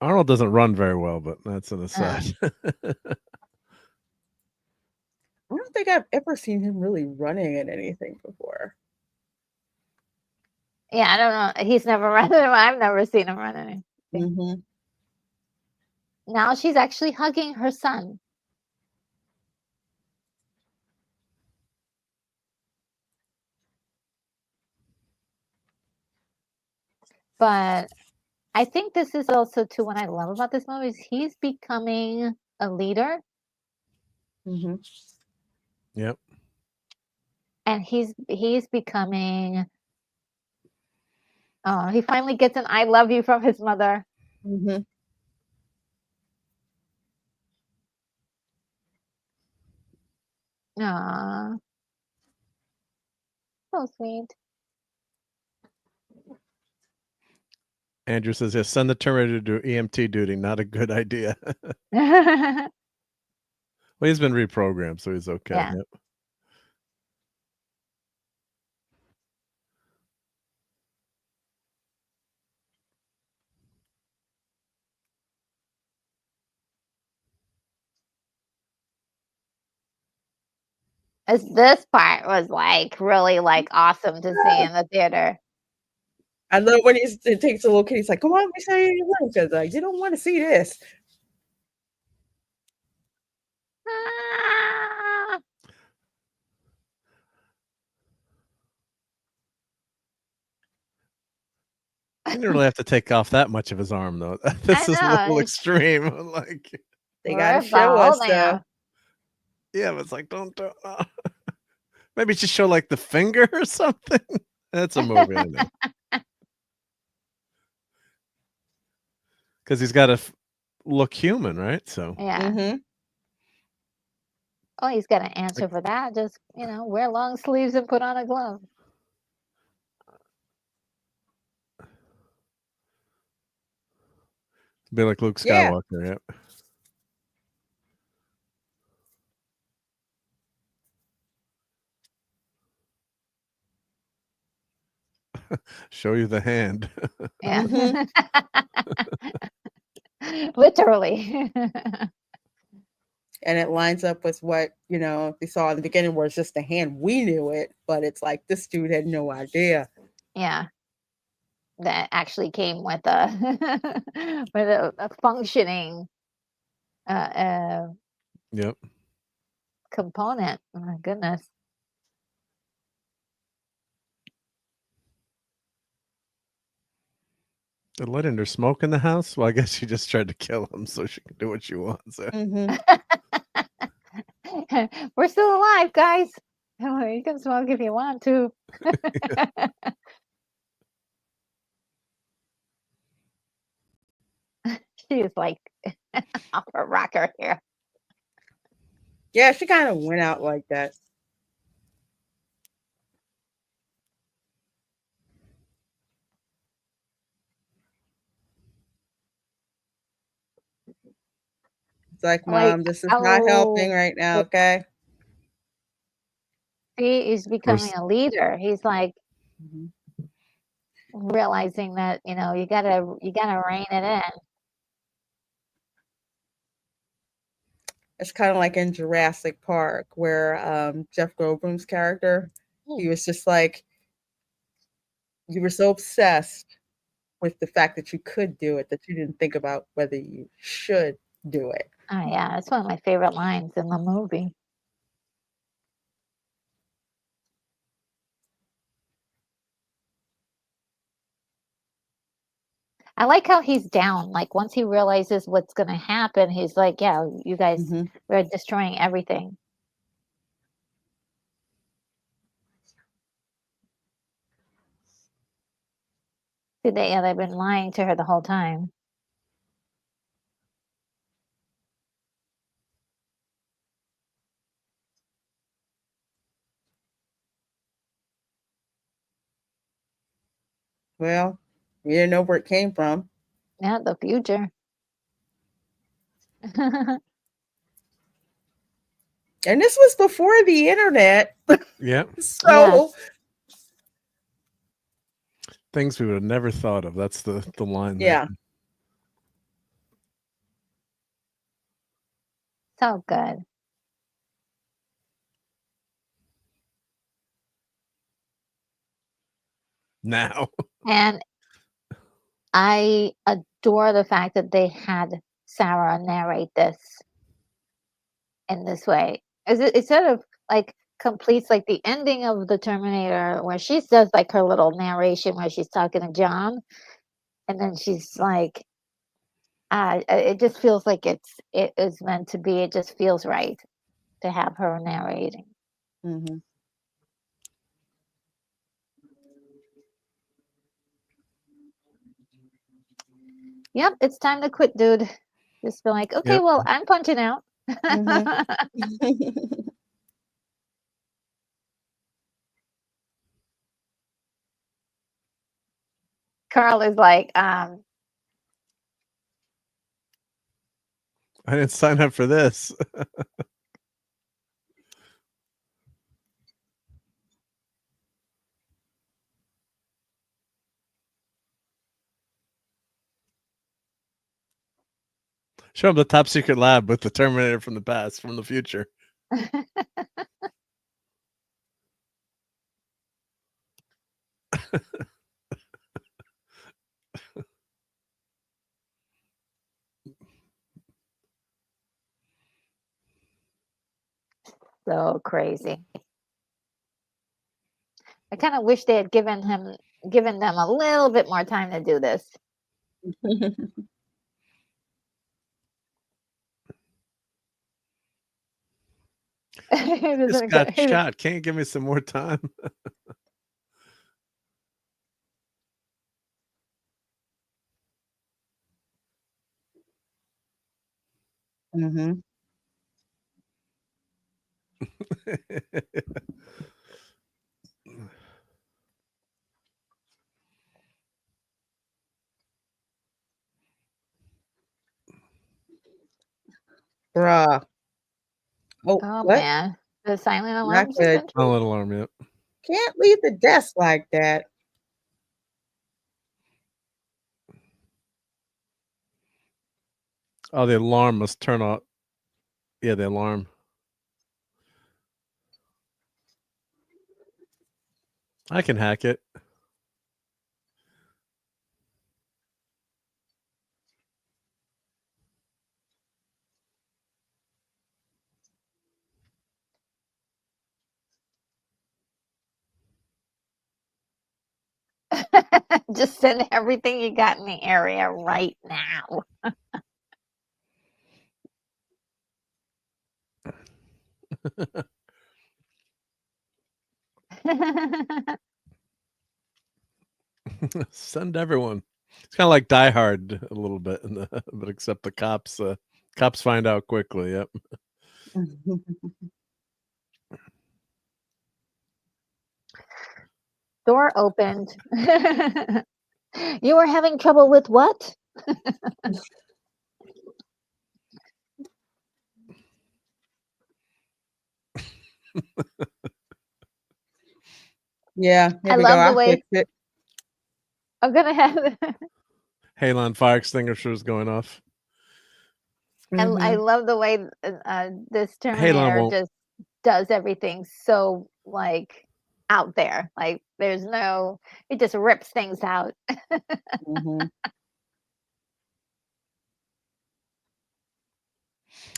Arnold doesn't run very well, but that's an aside. I don't think I've ever seen him really running at anything before. Yeah, I don't know. He's never run. I've never seen him run anything. Mm-hmm. Now she's actually hugging her son. But I think this is also too what I love about this movie is he's becoming a leader. Mm-hmm. Yep. And he's becoming he finally gets an I love you from his mother. Mm-hmm. Aww. So sweet. Andrew says, yes, send the Terminator to do EMT duty. Not a good idea. Yeah. Well, he's been reprogrammed, so he's okay. Yeah. Yep. This part was like really like awesome to see in the theater. I love when he takes a little kid. He's like, "Come on, let me show you your room," because you don't want to see this. Ah! You didn't really have to take off that much of his arm, though. This is a know, little it's extreme. Like, They we're gotta show bald us though. now. yeah, but it's like, don't. Maybe just show like the finger or something. That's a movie, I know. Because he's got to look human, right? So, Yeah. Mm-hmm. Oh, he's got an answer for that. Just, wear long sleeves and put on a glove. be like Luke Yeah. Skywalker, yep. Show you the hand. Yeah. Mm-hmm. Literally. And it lines up with what, we saw in the beginning where it's just the hand. We knew it, but it's like this dude had no idea. Yeah. That actually came with a with a functioning Yep. component. Oh my goodness. Did Letinder smoke in the house? Well, I guess she just tried to kill him so she can do what she wants. Mm-hmm. We're still alive, guys. You can smoke if you want to. She's like off a rocker here. Yeah, she kind of went out like that. It's like, Like, Mom, this is not helping right now, okay? he is becoming a leader. He's like Mm-hmm. realizing that, you gotta rein it in. It's kind of like in Jurassic Park where Jeff Goldblum's character, he was just like, you were so obsessed with the fact that you could do it that you didn't think about whether you should do it. Oh yeah, it's one of my favorite lines in the movie. I like how he's down. Like once he realizes what's gonna happen, he's like, "Yeah, you guys, Mm-hmm. we're destroying everything." See, they've been lying to her the whole time. Well, you didn't know where it came from. Yeah, the future. And this was before the internet. Yep. So Yes. Things we would have never thought of. That's the line there. yeah. So good. Now. And I adore the fact that they had Sarah narrate this in this way. It sort of like completes like the ending of the Terminator where she does like her little narration where she's talking to John, and then she's like, it just feels like it is meant to be. It just feels right to have her narrating. Mm-hmm. Yep, it's time to quit, dude. Just be like, okay, Yep. well, I'm punching out. Mm-hmm. Carl is like, I didn't sign up for this. Show him the top secret lab with the Terminator from the past, from the future. so crazy. I kind of wish they had given them a little bit more time to do this. Just got shot. Can't you give me some more time? Mm-hmm. Bruh. Oh, Oh what? man, the silent Not alarm good. system. Silent alarm, yep. Can't leave the desk like that. Oh, the alarm must turn off. Yeah, the alarm. I can hack it. Just send everything you got in the area right now. Send everyone. It's kind of like Die Hard a little bit, but except the cops find out quickly. Yep. Door opened. You were having trouble with what? Yeah, here I we go. love the I'll way fix it. I'm gonna have. Halon fire extinguishers going off. I Mhm. love the way this Halon Terminator won't. just does everything so like out there. Like there's no, it just rips things out. Mhm.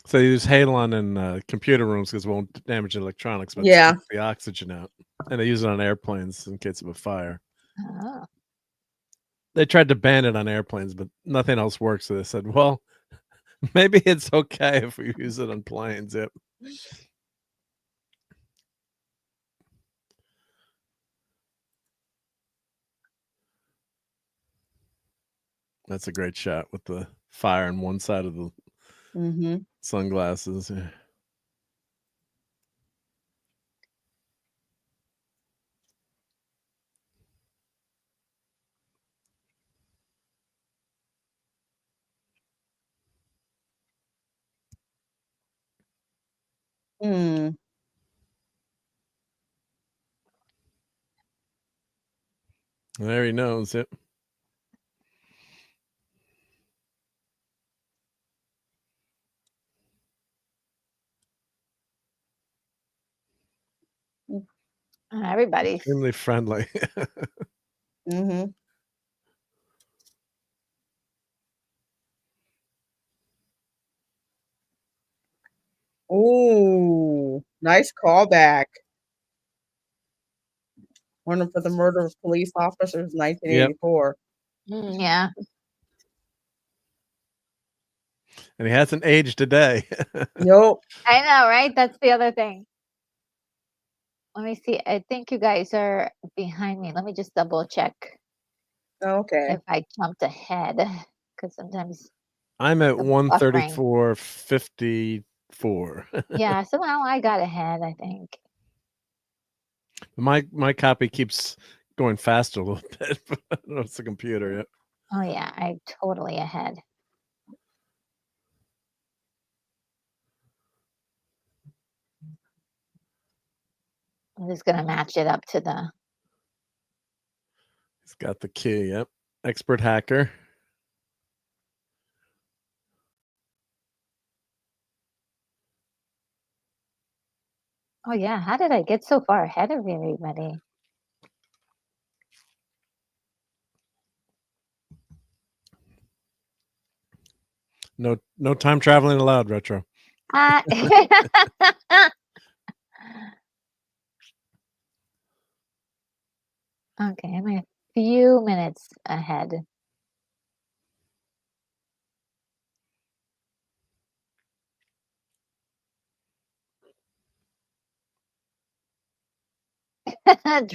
So they use halon in computer rooms because it won't damage electronics, but Yeah. sucks the oxygen out. And they use it on airplanes in case of a fire. Oh. They tried to ban it on airplanes, but nothing else works. So they said, well, maybe it's okay if we use it on planes. Yep. That's a great shot with the fire on one side of the Mhm. sunglasses. Yeah. Mm. There he knows it. Everybody's Extremely friendly. Mhm. Ooh, nice callback. One for the murder of police officers, 1984. yeah. And he hasn't aged today. Nope. I know, right? That's the other thing. Let me see. I think you guys are behind me. Let me just double check Okay. if I jumped ahead because sometimes I'm at the buffering. 134.54. Yeah, somehow I got ahead, I think. My copy keeps going faster a little bit, but I don't know if it's the computer yet. Oh yeah, I'm totally ahead. I'm just gonna match it up to the. He's got the key. Yep. Expert hacker. Oh yeah, how did I get so far ahead of everybody? No time traveling allowed, Retro. Okay, I'm a few minutes ahead. I'm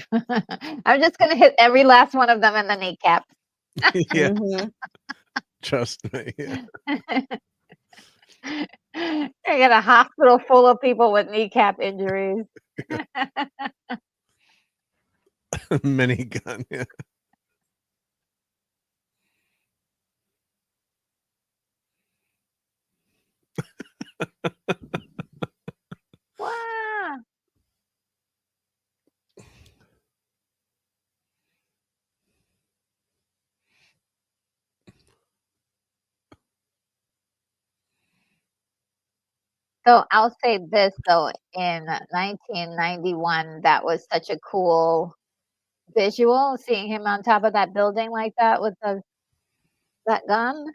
just gonna hit every last one of them in the kneecap. Yeah, Mhm. trust me. Yeah. I got a hospital full of people with kneecap injuries. Minigun. Yeah. Wow. So I'll say this though, in 1991, that was such a cool visual, seeing him on top of that building like that with that gun.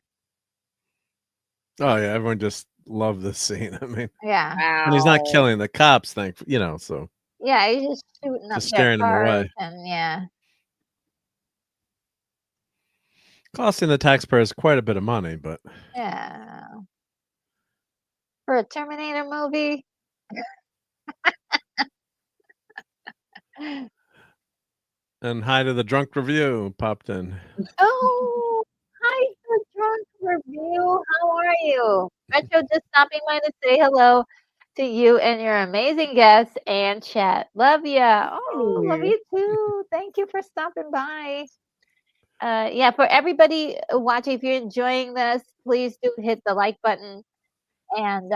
Oh yeah, everyone just loved this scene. I mean, Yeah. and he's not Wow. killing the cops, so Yeah, he's just shooting up just their scaring them cars away, and yeah. costing the taxpayers quite a bit of money. But Yeah. For a Terminator movie. and hi to the drunk review popped in. Oh, hi, the drunk review. How are you? Retro just stopping by to say hello to you and your amazing guests and chat. Love ya. Oh, love Hey. you too. Thank you for stopping by. Yeah, for everybody watching, if you're enjoying this, please do hit the like button. And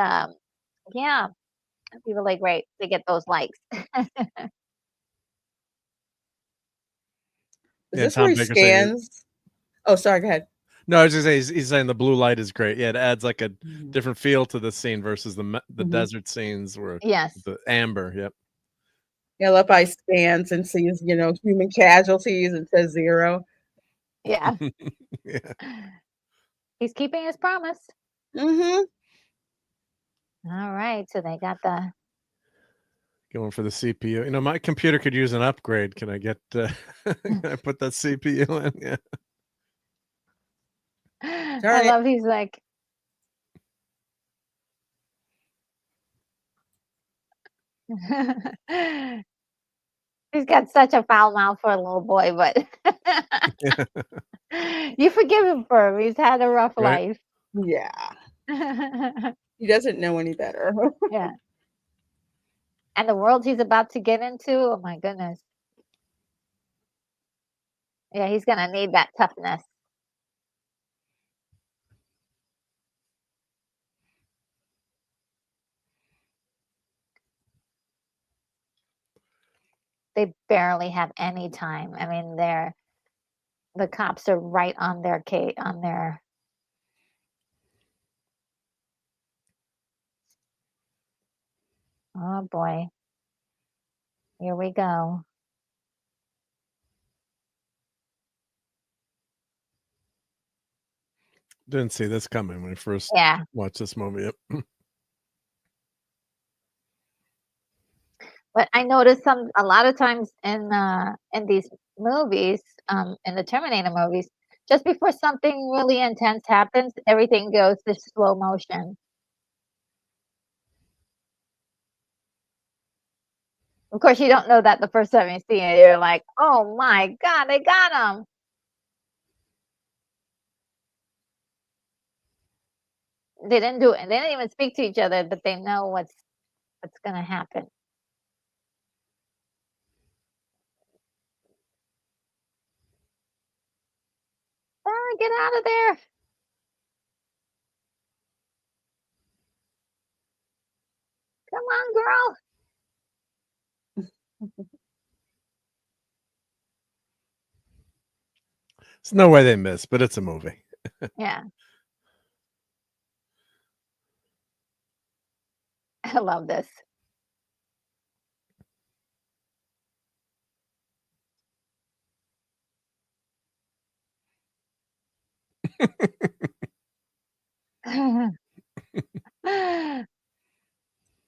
yeah, it'd be really great to get those likes. Is Yeah, this where Tom he Baker saying, scans? Oh, sorry, go ahead. no, I was just saying he's saying the blue light is great. Yeah, it adds like a Mhm. different feel to the scene versus the Mhm. desert scenes where Yes. the amber. Yep. Yeah, I love how he scans and sees, human casualties and says 0. Yeah. Yeah. He's keeping his promise. Mhm. All right. So they got the Going for the CPU. My computer could use an upgrade. Can I get? Can I put that CPU in? Yeah. I Turn it. love he's like he's got such a foul mouth for a little boy, but Yeah. you forgive him for him. He's had a rough Right. life. Yeah. He doesn't know any better. Yeah. And the world he's about to get into, oh my goodness. Yeah, he's gonna need that toughness. They barely have any time. I mean, the cops are right on their on their oh boy. Here we go. Didn't see this coming when I first Yeah. watched this movie. Yep. But I noticed a lot of times in these movies, in the Terminator movies, just before something really intense happens, everything goes to slow motion. Of course, you don't know that the first time you see it. You're like, "Oh my god, they got him!" They didn't do it. They didn't even speak to each other, but they know what's gonna happen. Ah, get out of there! Come on, girl! There's no way they miss, but it's a movie. Yeah, I love this.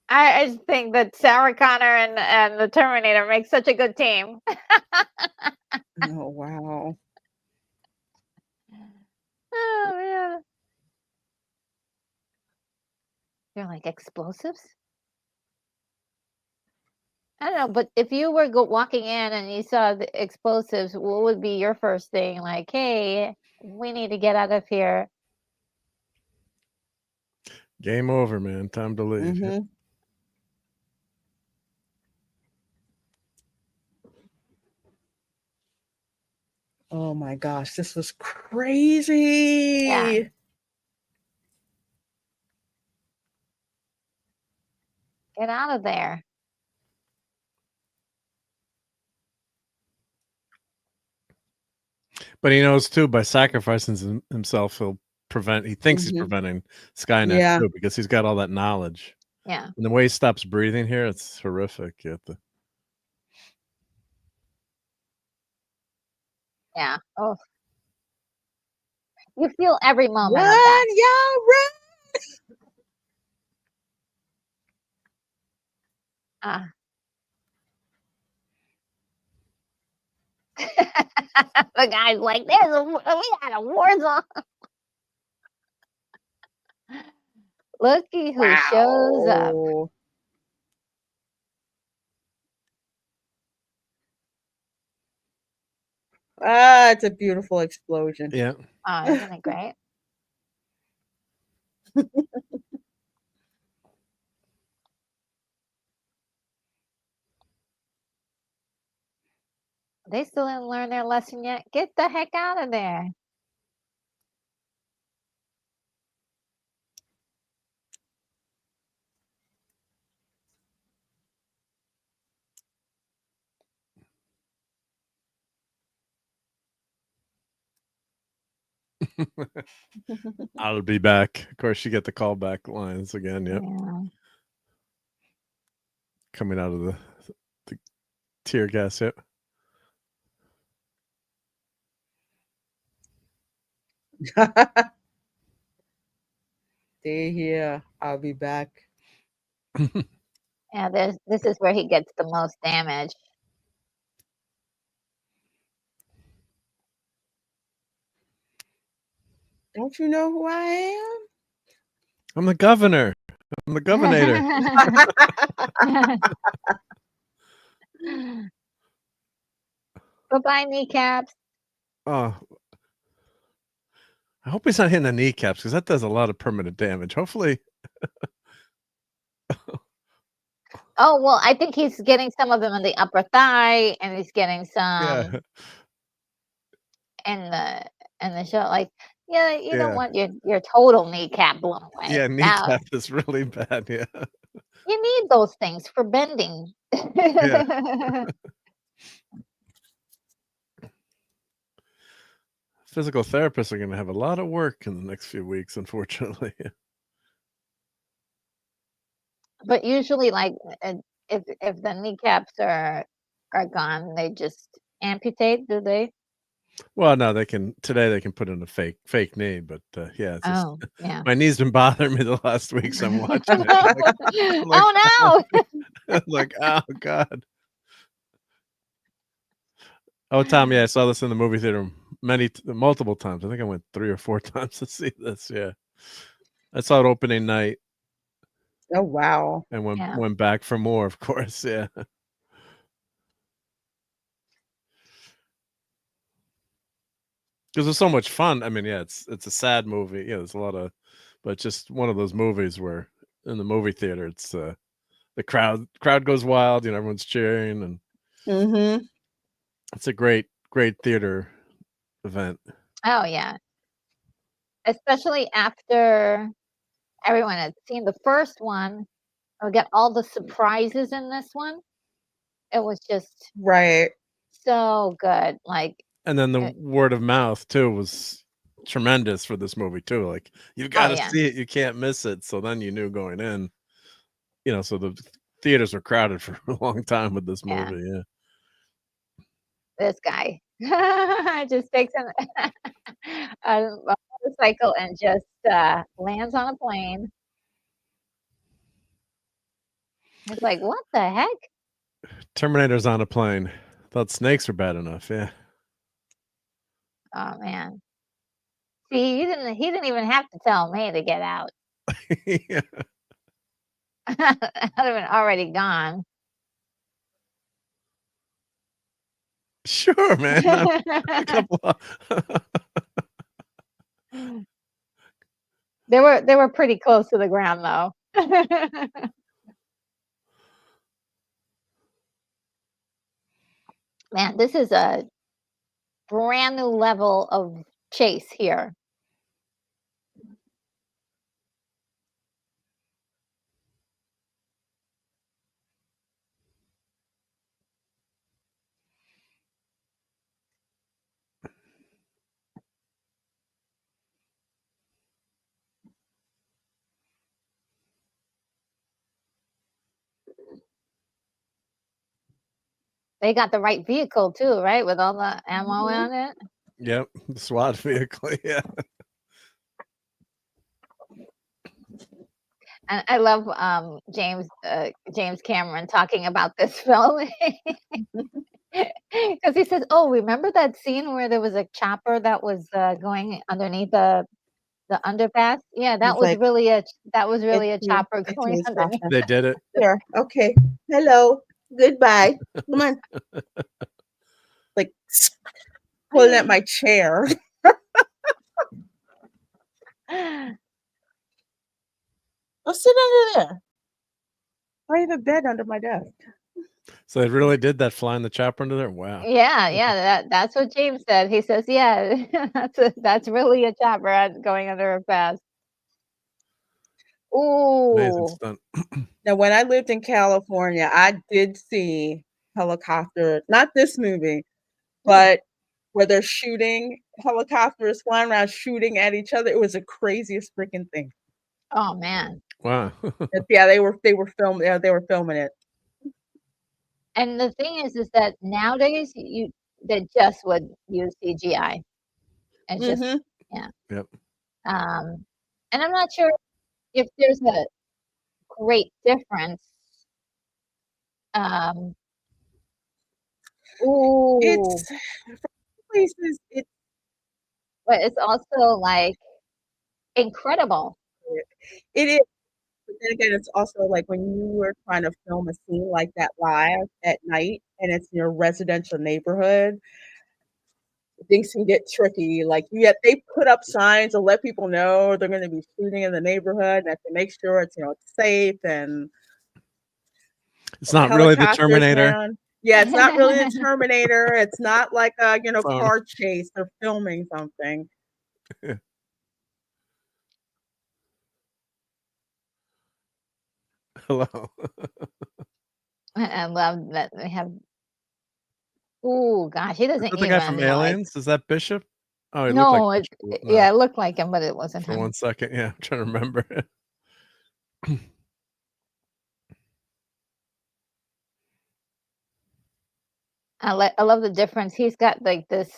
I just think that Sarah Connor and the Terminator make such a good team. Oh, wow. Oh man. They're like explosives? I don't know, but if you were walking in and you saw the explosives, what would be your first thing? Like, hey, we need to get out of here. Game over, man. Time to leave. Mm-hmm. Oh my gosh, this was crazy. Get out of there. But he knows too, by sacrificing himself, he thinks he's Mhm. preventing Skynet Yeah. too, because he's got all that knowledge. Yeah. And the way he stops breathing here, it's horrific. You have to, Yeah. Oh, you feel every moment of Run, that. y'all, run. Ah. The guy's like, we got a war zone. Looky who shows up. Wow. Ah, it's a beautiful explosion. yeah. Oh, isn't it great? They still didn't learn their lesson yet. Get the heck out of there. I'll be back. Of course, you get the callback lines again. Yep. Yeah. Coming out of the tear gas. Yep. Stay here. I'll be back. Yeah, this is where he gets the most damage. Don't you know who I am? I'm the governor. I'm the governor. Bye-bye, kneecaps. Oh, I hope he's not hitting the kneecaps, because that does a lot of permanent damage. Hopefully, Oh, well, I think he's getting some of them in the upper thigh, and he's getting some yeah, in the shoulder. Like, yeah, you don't yeah, want your total kneecap blown away. yeah. Now, Kneecap is really bad. Yeah, you need those things for bending. yeah. Physical therapists are going to have a lot of work in the next few weeks, unfortunately. But usually, like, if the kneecaps are gone, they just amputate, do they? Well, no, they can put in a fake knee, but yeah, it's just Oh, yeah. my knee's been bothering me the last weeks. I'm watching it. Oh, no. Like, oh god. Oh, Tom, yeah, I saw this in the movie theater multiple times. I think I went 3 or 4 times to see this. Yeah, I saw it opening night Oh, wow. and Yeah. went back for more. Of course, yeah. Because it's so much fun. I mean, yeah, it's a sad movie. Yeah, there's a lot of, but just one of those movies where in the movie theater, it's the crowd goes wild. You know, everyone's cheering, and Mm-hmm. it's a great theater event. Oh, yeah. Especially after everyone had seen the first one, we got all the surprises in this one. It was just Right. so good. Like, And then the it, word of mouth too was tremendous for this movie too. Like, you got oh to yeah, see it, you can't miss it. So then you knew going in, you know, so the theaters were crowded for a long time with this yeah. movie. Yeah. This guy just takes a motorcycle and just lands on a plane. It's like, what the heck? Terminator's on a plane. Thought snakes were bad enough. Yeah. Oh man. See, he didn't even have to tell me to get out. Yeah. I'd have been already gone. Sure, man. A couple They were pretty close to the ground though. Man, this is a brand new level of chase here. They got the right vehicle too, right? With all the ammo on it. Yep, the SWAT vehicle. Yeah. And I love James Cameron talking about this film because he says, "Oh, remember that scene where there was a chopper that was going underneath the underpass? Yeah, that He's was like, really a chopper It's going me, under." Spencer. They did it. There. Okay. Hello. Goodbye. Come on. Like pulling at my chair. I'll sit under there. I have a bed under my desk. So they really did that, flying the chopper under there. Wow. Yeah, that's what James said. He says, "Yeah, that's really a chopper going under a pass." Amazing Ooh, stunt. Now, when I lived in California, I did see helicopter, not this movie, but where they're shooting helicopters flying around shooting at each other. It was the craziest freaking thing. oh man. Wow. Yeah, they were filming. Yeah, they were filming it. And the thing is that nowadays they just would use CGI. It's just Mm-hmm. yeah. Yep. And I'm not sure if there's a great difference. Um, ooh, It's places. but it's also like incredible. It is. But then again, it's also like when you were trying to film a scene like that live at night, and it's in your residential neighborhood. Things can get tricky. Like they put up signs to let people know they're going to be shooting in the neighborhood, and have to make sure it's safe and It's not really the helicopters Terminator. around. Yeah, it's not really the Terminator. It's not like a Phone. car chase. They're filming something. Hello. I love that they have. Ooh, gosh, he Is doesn't that the guy from even like. Aliens? Is that Bishop? Oh, he looked like No, Bishop. yeah, it looked like him, but it wasn't For him. 1 second. Yeah, I'm trying to remember. I love the difference. He's got like this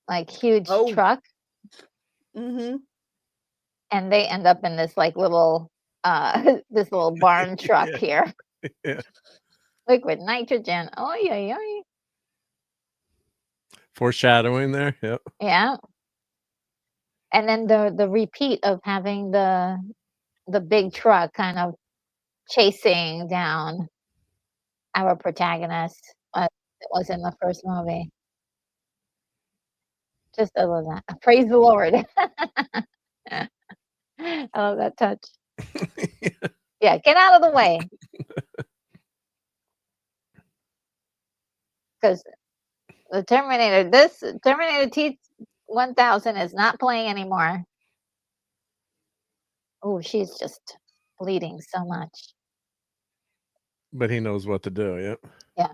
like huge Oh. truck, Mm-hmm. and they end up in this like little this little barn truck Yeah. here. Yeah. Liquid nitrogen. Oh yeah. Foreshadowing there. Yep. Yeah. And then the repeat of having the big truck kind of chasing down our protagonist. It was in the first movie. Just I love that. Praise the Lord. I love that touch. Yeah, get out of the way. Because the Terminator, this Terminator T1000 is not playing anymore. Oh, she's just bleeding so much. But he knows what to do. Yep. Yeah.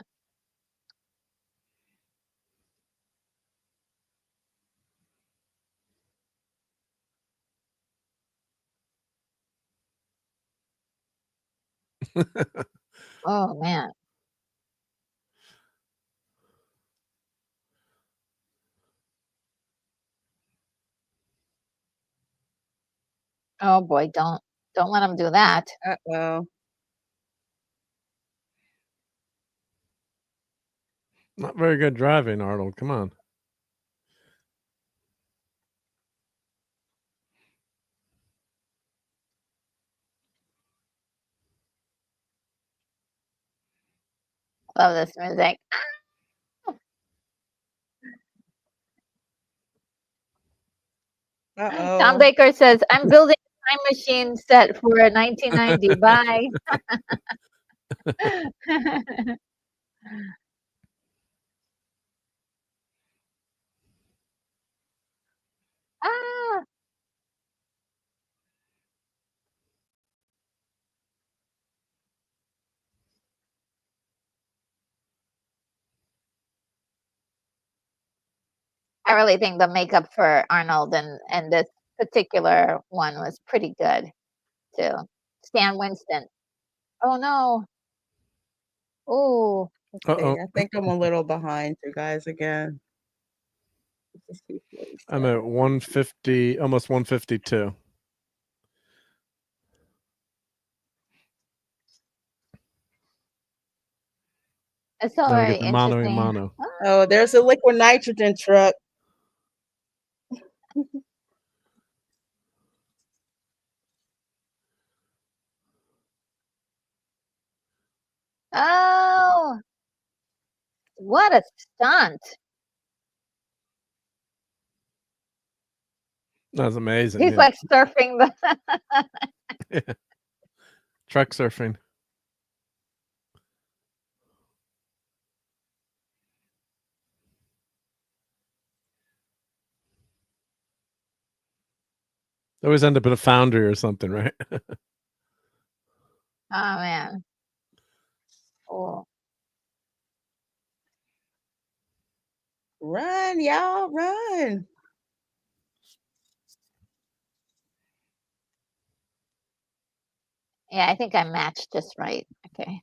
Oh man. Oh boy, don't let him do that. Uh-oh. Not very good driving, Arnold. Come on. Love this music. Tom Uh-oh. Baker says, I'm building a time machine set for 1990. Bye. Ah, I really think the makeup for Arnold and this particular one was pretty good too. Stan Winston. Oh no. Oh, Let's see. Uh-oh. I think I'm a little behind you guys again. Let's see what he I'm said. at 150, almost 152. it's so Now we very get the mano a interesting. mano. Oh, there's a liquid nitrogen truck. Oh, what a stunt. That's amazing. He's Yeah. like surfing the Truck surfing. They always end up at a foundry or something, right? Oh man. Oh. Run, y'all, run. Yeah, I think I matched just right. Okay.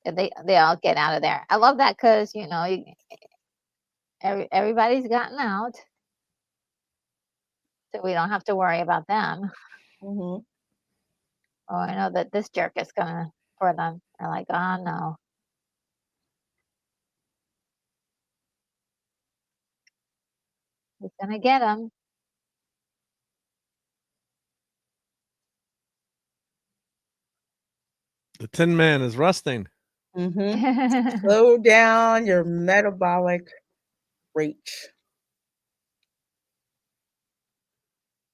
And they all get out of there. I love that because everybody's gotten out, so we don't have to worry about them. Mm-hmm. Oh, I know that this jerk is gonna for them. They're like, oh no. He's gonna get him. The Tin Man is rusting. Mm-hmm. Slow down your metabolic rate.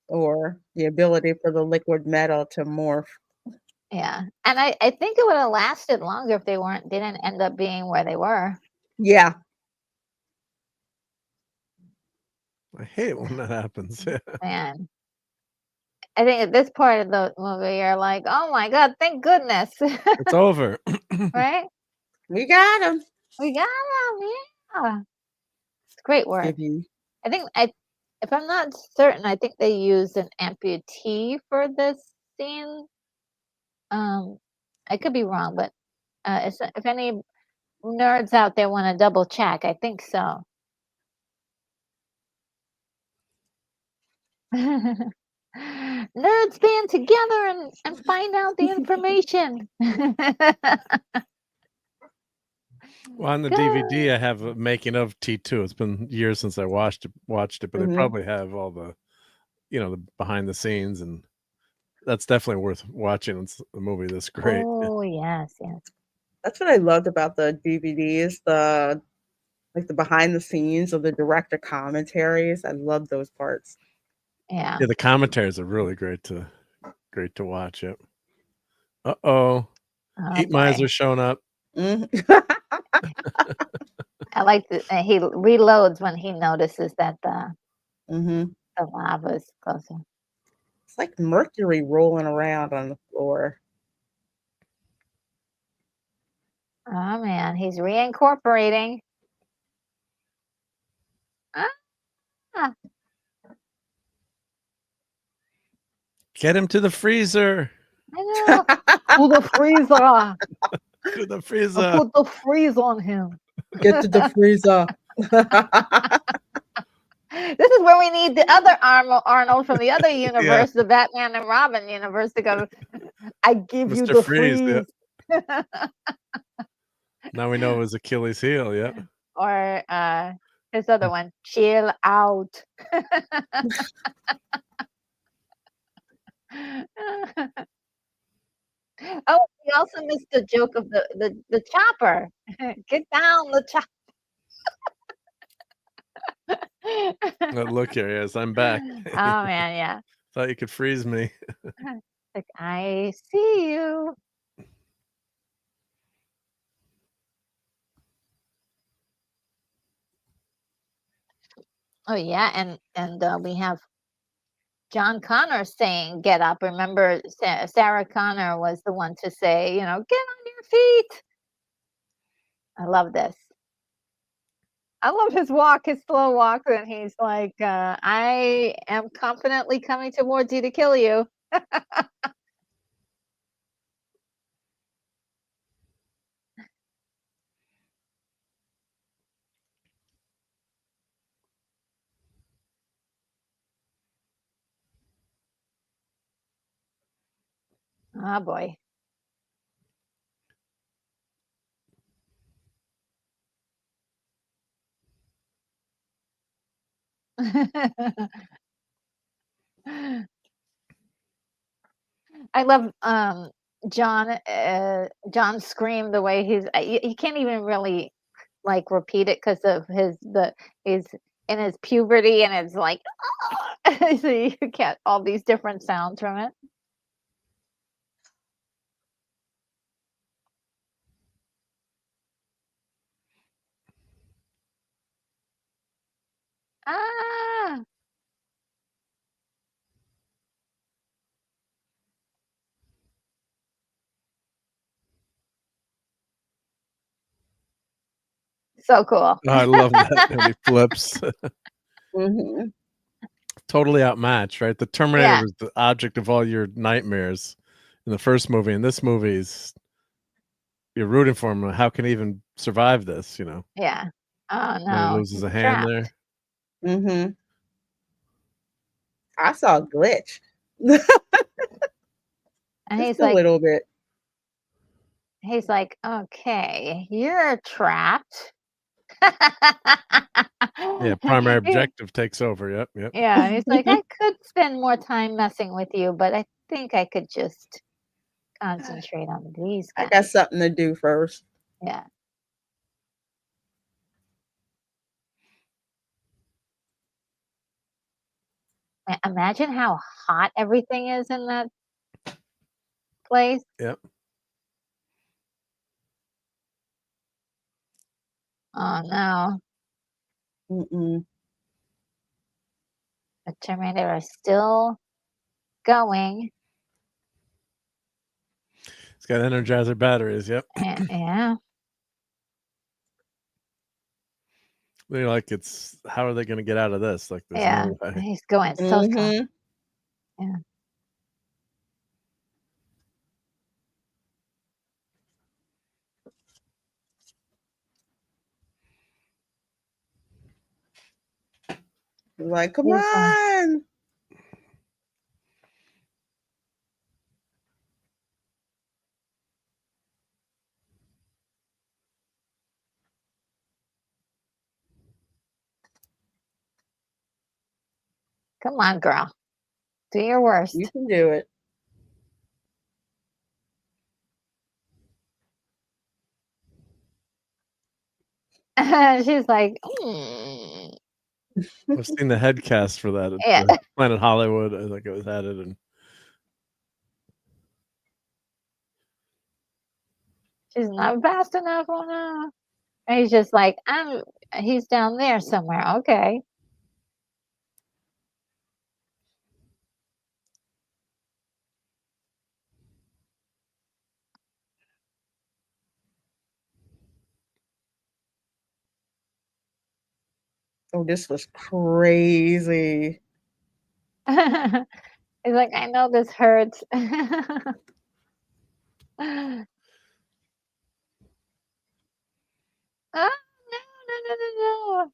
Or the ability for the liquid metal to morph. Yeah. And I think it would have lasted longer if they didn't end up being where they were. Yeah. I hate when that happens. Man. I think at this part of the movie, you're like, oh my God, thank goodness. It's over. Right? We got him. We got him. Yeah. It's great work. Give you. I think if I'm not certain, I think they used an amputee for this scene. I could be wrong, but if any nerds out there want to double check, I think so. Nerds band together and find out the information. Well, on the Good. DVD, I have a making of T2. It's been years since I watched it, but I Mhm. probably have all the, the behind the scenes, and that's definitely worth watching. It's a movie that's great. Oh yes. That's what I loved about the DVDs, the behind the scenes of the director commentaries. I love those parts. Yeah. Yeah, the commentaries are really great to watch. Yep. Uh-oh. Oh, Heat boy. Miser showing up. Mhm. I like that he reloads when he notices that Mhm. the lava is closer. It's like mercury rolling around on the floor. Oh man, he's reincorporating. Ah, Get him to the freezer. I know. To the freezer. To the freezer. Put the freeze on him. Get to the freezer. This is where we need the other Arnold from the other universe, the Batman and Robin universe, to go. I give you Mr. the Freeze, freeze. Now we know it was Achilles' heel. Yeah. or his other one, chill out. Oh, we also missed the joke of the chopper. Get down the chopper. Look here, yes, I'm back. Oh man, yeah. Thought you could freeze me. Like, I see you. Oh yeah, and we have John Connor saying "Get up." Remember, Sarah Connor was the one to say, "Get on your feet." I love this. I love his walk, his slow walk, and he's like, "I am confidently coming towards you to kill you." Oh boy. I love John's scream, the way he can't even really like repeat it because of he's in his puberty, and it's like so you get all these different sounds from it. Ah, so cool. Oh, I love that when he flips. Mhm. Totally outmatched, right? The Terminator Yeah, was the object of all your nightmares in the first movie. In this movie's you're rooting for him. How can he even survive this, yeah. Oh When he no, loses he's a hand trapped. there? Mhm. I saw a glitch. And Just a little bit. he's like, okay, you're trapped. Yeah, primary Yeah, objective takes over. Yep, yep. yeah, and he's like, I could spend more time messing with you, but I think I could just concentrate on these I guys. got something to do first. Yeah. Imagine how hot everything is in that place. Yep. Oh no, Mm-mm. the Terminator is still going. It's got Energizer batteries. Yep. Yeah, They're like, how are they going to get out of this? Like, there's yeah, no way. he's going so strong. Mhm. Yeah. Like, come He's on. come on, girl, do your worst. You can do it. She's like, mm. I've seen the head cast for that at Yeah. Planet Hollywood. I think it was added, and She's not fast enough on her. And he's just like, he's down there somewhere. Okay. Oh, this was crazy. He's like, I know this hurts. Oh, no, no, no, no, no.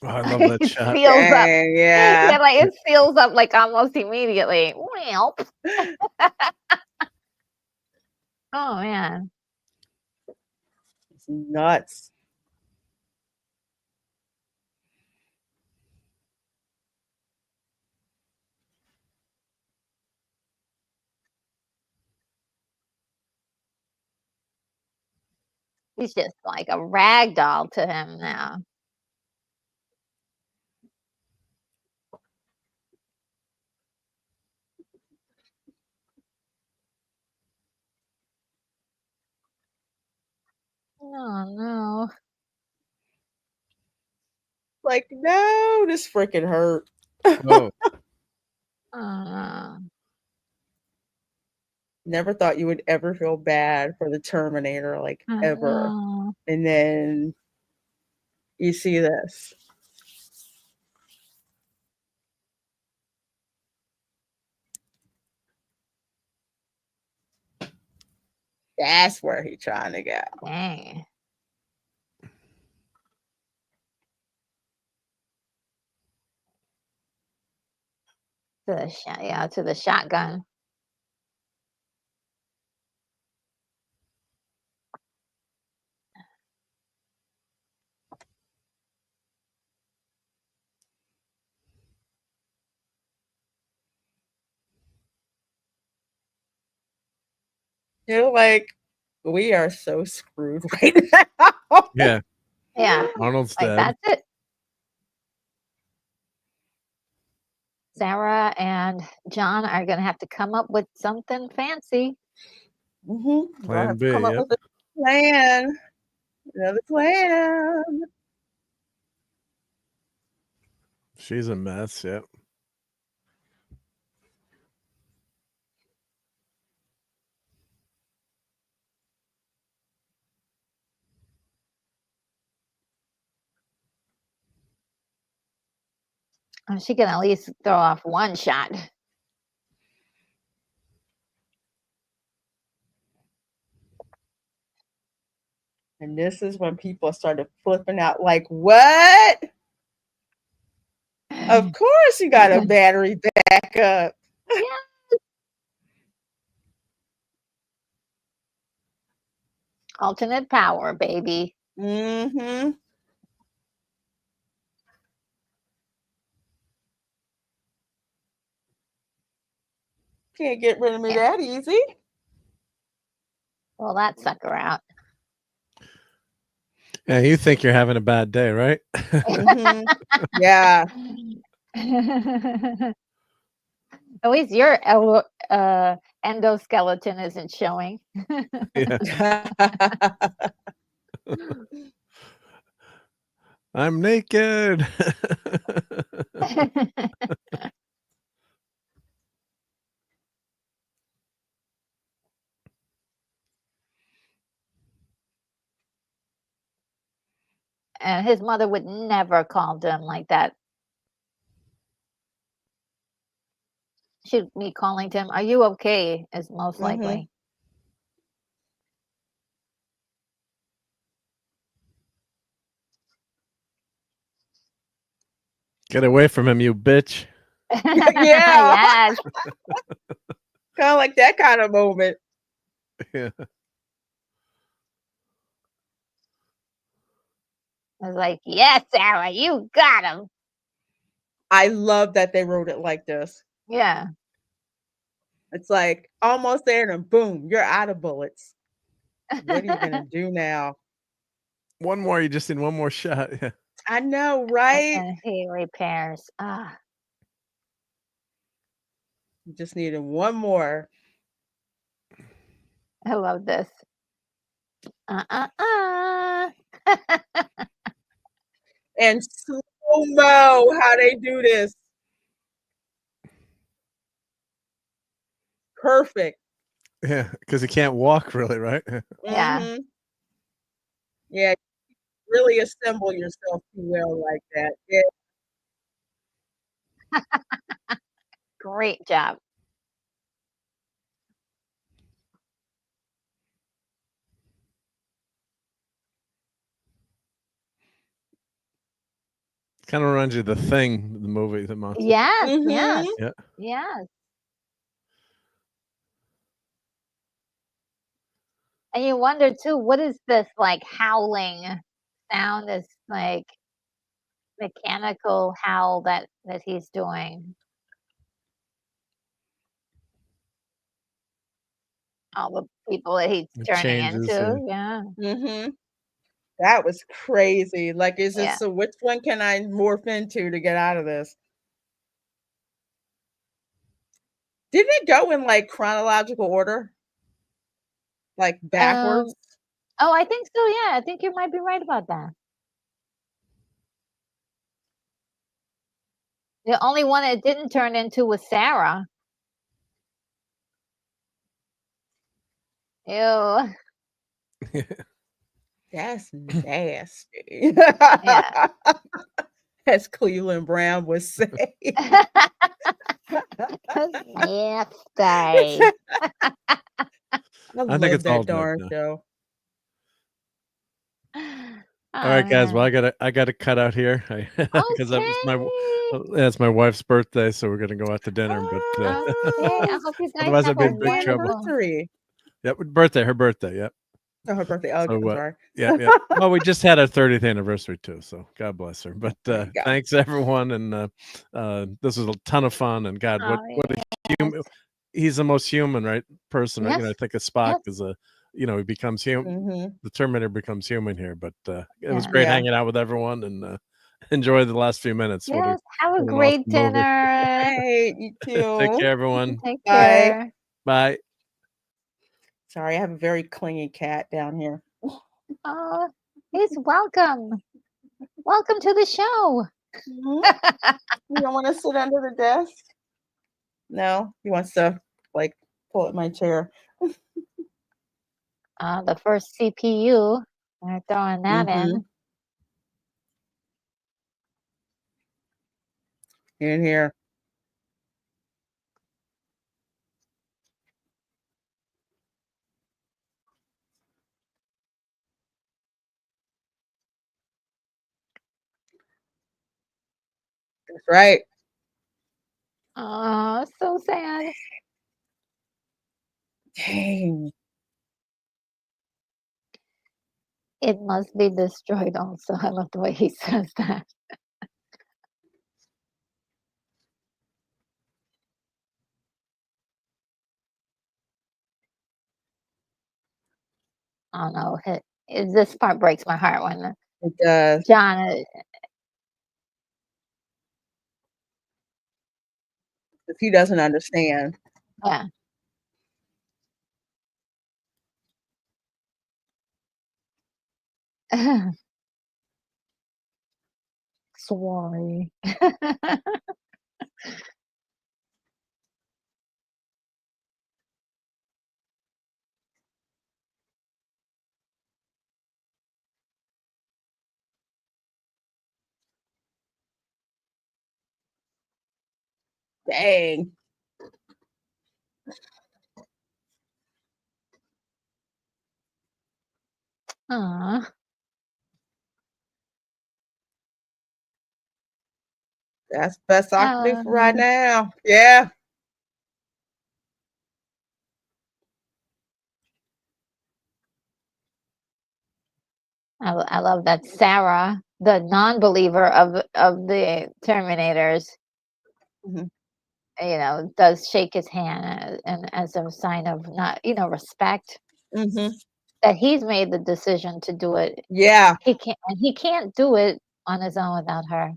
Oh, I love that It shot. seals up. Dang, yeah. Yeah, like it seals up like almost immediately. Well. Oh man. It's nuts. He's just like a rag doll to him now. Oh no. Like, no, this freaking hurt. Oh, Oh, Never thought you would ever feel bad for the Terminator, like ever. no. And then you see this. That's where he's trying to go. Dang. To the yeah, to the shotgun. You're like, we are so screwed right now. yeah. Yeah. Arnold's Like dead. that's it. Sarah and John are gonna have to come up with something fancy. We'll Plan have to B. come up Yep. with a plan. Another plan. She's a mess. Yep. She can at least throw off one shot. And this is when people started flipping out, like, what? Of course you got a battery backup. Yeah. Alternate power, baby. Mm-hmm. Can't get rid of me Yeah. that easy. Pull that sucker out. Yeah, you think you're having a bad day, right? Mm-hmm. Yeah. At least your endoskeleton isn't showing. Yeah. I'm naked. And his mother would never call him like that. She'd be calling to him, "Are you okay?" is most Mm-hmm. likely. Get away from him, you bitch. Yeah. Yes. Kind of like that kind of moment. Yeah. I was like, "Yes, Sarah, you got him." I love that they wrote it like this. Yeah. It's like almost there, and then boom, you're out of bullets. What are you gonna do now? One more. You just need one more shot. Yeah. I know, And right? then he repairs. Ah, You just needed one more. I love this. Uh. And slow-mo, how they do this. Perfect. Yeah. Because he can't walk really, right? Yeah. Mm-hmm. Yeah, really assemble yourself too well like that. Yeah. Great job. Kind of reminds you of The Thing, the movie, the monster. Yes, yes, Mm-hmm. Yeah. yes. And you wonder too, what is this like howling sound? This like mechanical howl that he's doing. All the people that he's It turning changes. into. Yeah, Mm-hmm. That was crazy. Like, is yeah. this so? Which one can I morph into to get out of this? Didn't it go in like chronological order, like backwards? Oh, I think so. Yeah, I think you might be right about that. The only one it didn't turn into was Sarah. Ew. That's nasty. Yeah. As Cleveland Brown would say. Nasty. I think it's all that dead darn now. show. All right, guys. Well, man. I gotta cut out here because it's my wife's birthday, so we're gonna go out to dinner. But Okay, I hope you guys otherwise, have I'd be a in big trouble. wonderful. Anniversary. Yep, her birthday. Yep. Oh, her birthday. Oh, So I'm sorry. yeah. Well, we just had our 30th anniversary too, so God bless her. But There you go. thanks everyone, and this was a ton of fun. And God, what a human! He's the most human, right? Person, right? You know, I think a Spock is a, you know, he becomes human. Mm-hmm. The Terminator becomes human here. But it was Yeah. great Yeah. hanging out with everyone, and enjoy the last few minutes. Yes, have a what an great awesome movie. dinner. Hey, you too. Take care, everyone. Take Bye. care. Bye. Sorry, I have a very clingy cat down here. Oh, he's welcome. Welcome to the show. Mhm. You don't want to sit under the desk? No, he wants to like pull at my chair. The first CPU. We're throwing that in. In here. That's right. Oh, so sad. Dang. It must be destroyed also. I love the way he says that. Oh no, this part breaks my heart when It does. John. If he doesn't understand. Yeah. Sorry. Dang. Aw. That's the best I can do for right now. Yeah. I love that Sarah, the non-believer of the Terminators, Mhm. you know, does shake his hand and as a sign of not, you know, respect Mhm. that he's made the decision to do it. Yeah. He can't do it on his own without her.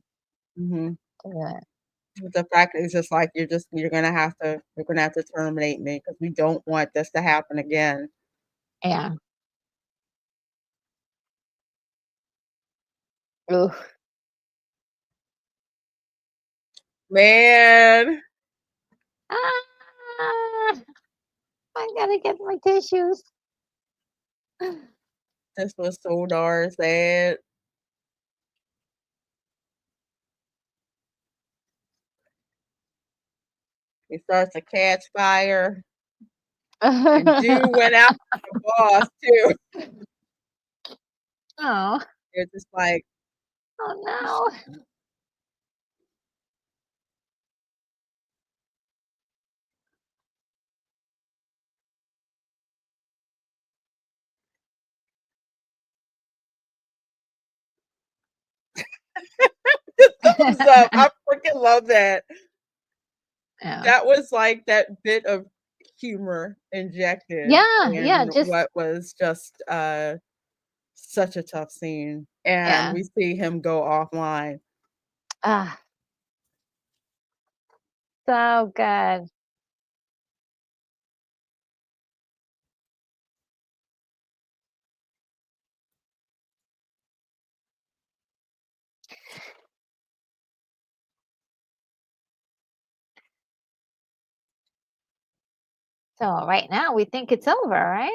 Mhm. To do it. The fact that it's just like you're gonna have to terminate me because we don't want this to happen again. Yeah. Ooh. Man, Ah, I gotta get my tissues. this was so darn sad. He starts to catch fire. And Dew went out to the boss too. Oh. It's just like, Oh no. thumbs up. I freaking love that. Yeah. That was like that bit of humor injected Yeah, in just what was just such a tough scene. And yeah. we see him go offline. Ah, so good. So right now we think it's over, right?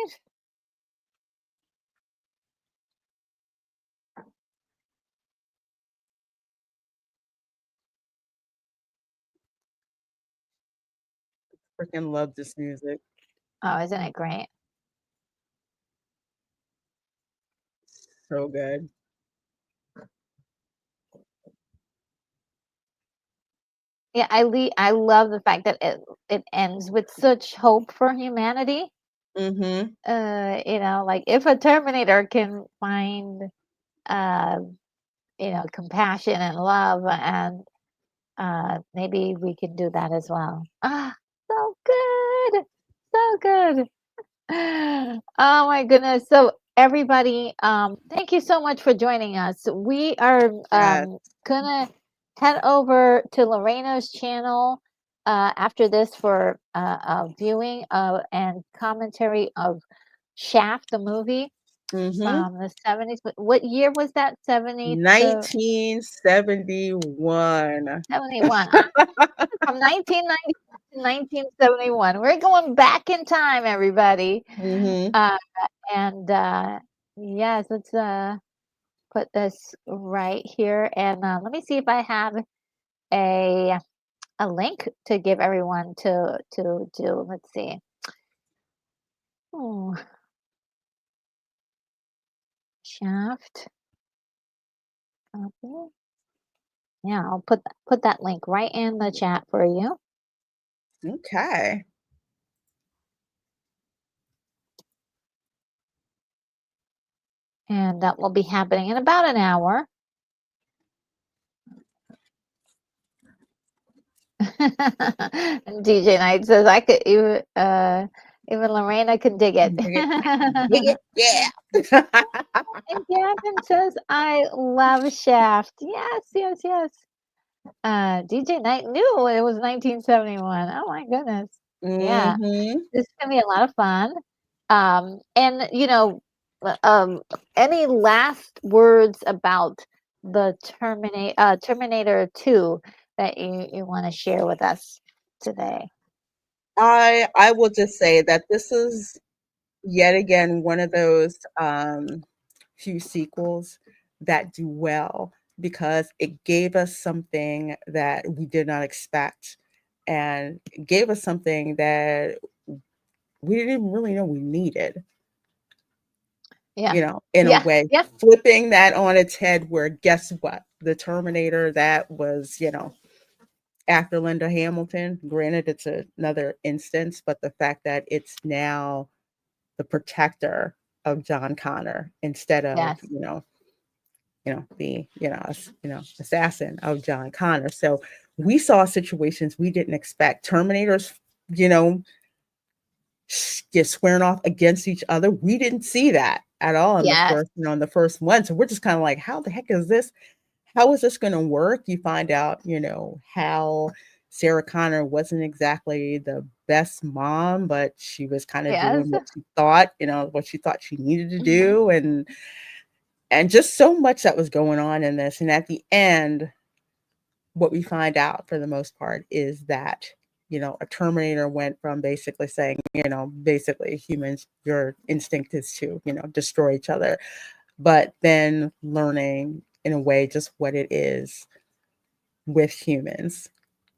Freaking love this music. Oh, isn't it great? So good. Yeah, I love the fact that it ends with such hope for humanity. Mm-hmm. Like if a Terminator can find uh, compassion and love, and maybe we can do that as well. Ah, so good. So good. Oh my goodness. So everybody, thank you so much for joining us. We are Yes. gonna head over to Lorena's channel after this for a viewing and commentary of Shaft, the movie Mm-hmm. from the 70s. What year was that? 70 to 1971. 71. From 1990 to 1971. We're going back in time, everybody. Mm-hmm. Uh, and yes, let's put this right here. And let me see if I have a a link to give everyone to do. Let's see. Oh, Shaft. Copy. Yeah, I'll put that link right in the chat for you. Okay. And that will be happening in about an hour. And DJ Knight says I could even Lorena can dig it. Dig it. Dig it. Yeah. And Gavin says I love Shaft. Yes, yes, yes. DJ Knight knew it was 1971. Oh my goodness. Yeah. Mm-hmm. This is gonna be a lot of fun. And any last words about the Terminator 2 that you want to share with us today? I will just say that this is yet again one of those few sequels that do well because it gave us something that we did not expect, and it gave us something that we didn't even really know we needed. Yeah. In a Yeah. way, Yeah. flipping that on its head, where guess what? The Terminator that was, after Linda Hamilton, granted it's another instance, but the fact that it's now the protector of John Connor instead of, Yes. the, assassin of John Connor. So we saw situations we didn't expect. Terminators, you know, get squaring off against each other. We didn't see that at all in the Yes. first, in the first one. So we're just kind of like, how the heck is this? How is this going to work? You find out, how Sarah Connor wasn't exactly the best mom, but she was kind of Yes. doing what she thought she needed to Mhm. do, and just so much that was going on in this. And at the end, what we find out for the most part is that a Terminator went from basically saying, basically humans, your instinct is to, destroy each other, but then learning in a way just what it is with humans.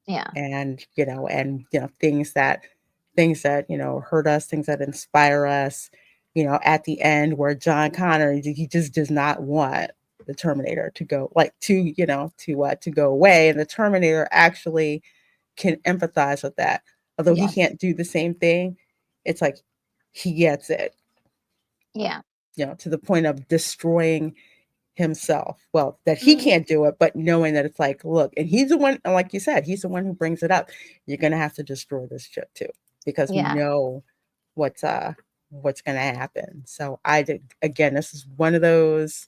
Yeah. And things that hurt us, things that inspire us, at the end, where John Connor, he just does not want the Terminator to go, to go away, and the Terminator actually can empathize with that, although he Yes. can't do the same thing. It's like he gets it, Yeah. to the point of destroying himself. Well, that he Mhm. can't do it, but knowing that it's like, look, and he's the one, like you said, he's the one who brings it up. You're gonna have to destroy this ship too, because we Yeah. know what's gonna happen. So I did, again, this is one of those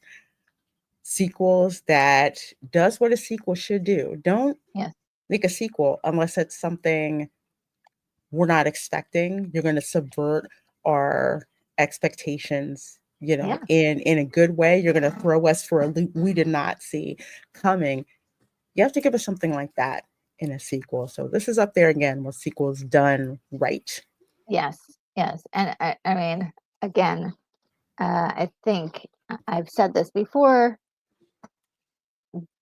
sequels that does what a sequel should do. Don't Yes. make a sequel unless it's something we're not expecting. You're going to subvert our expectations, Yeah. in a good way. You're going to throw us for a loop we did not see coming. You have to give us something like that in a sequel. So this is up there again with sequels done right. Yes. Yes. And I mean, again, I think I've said this before.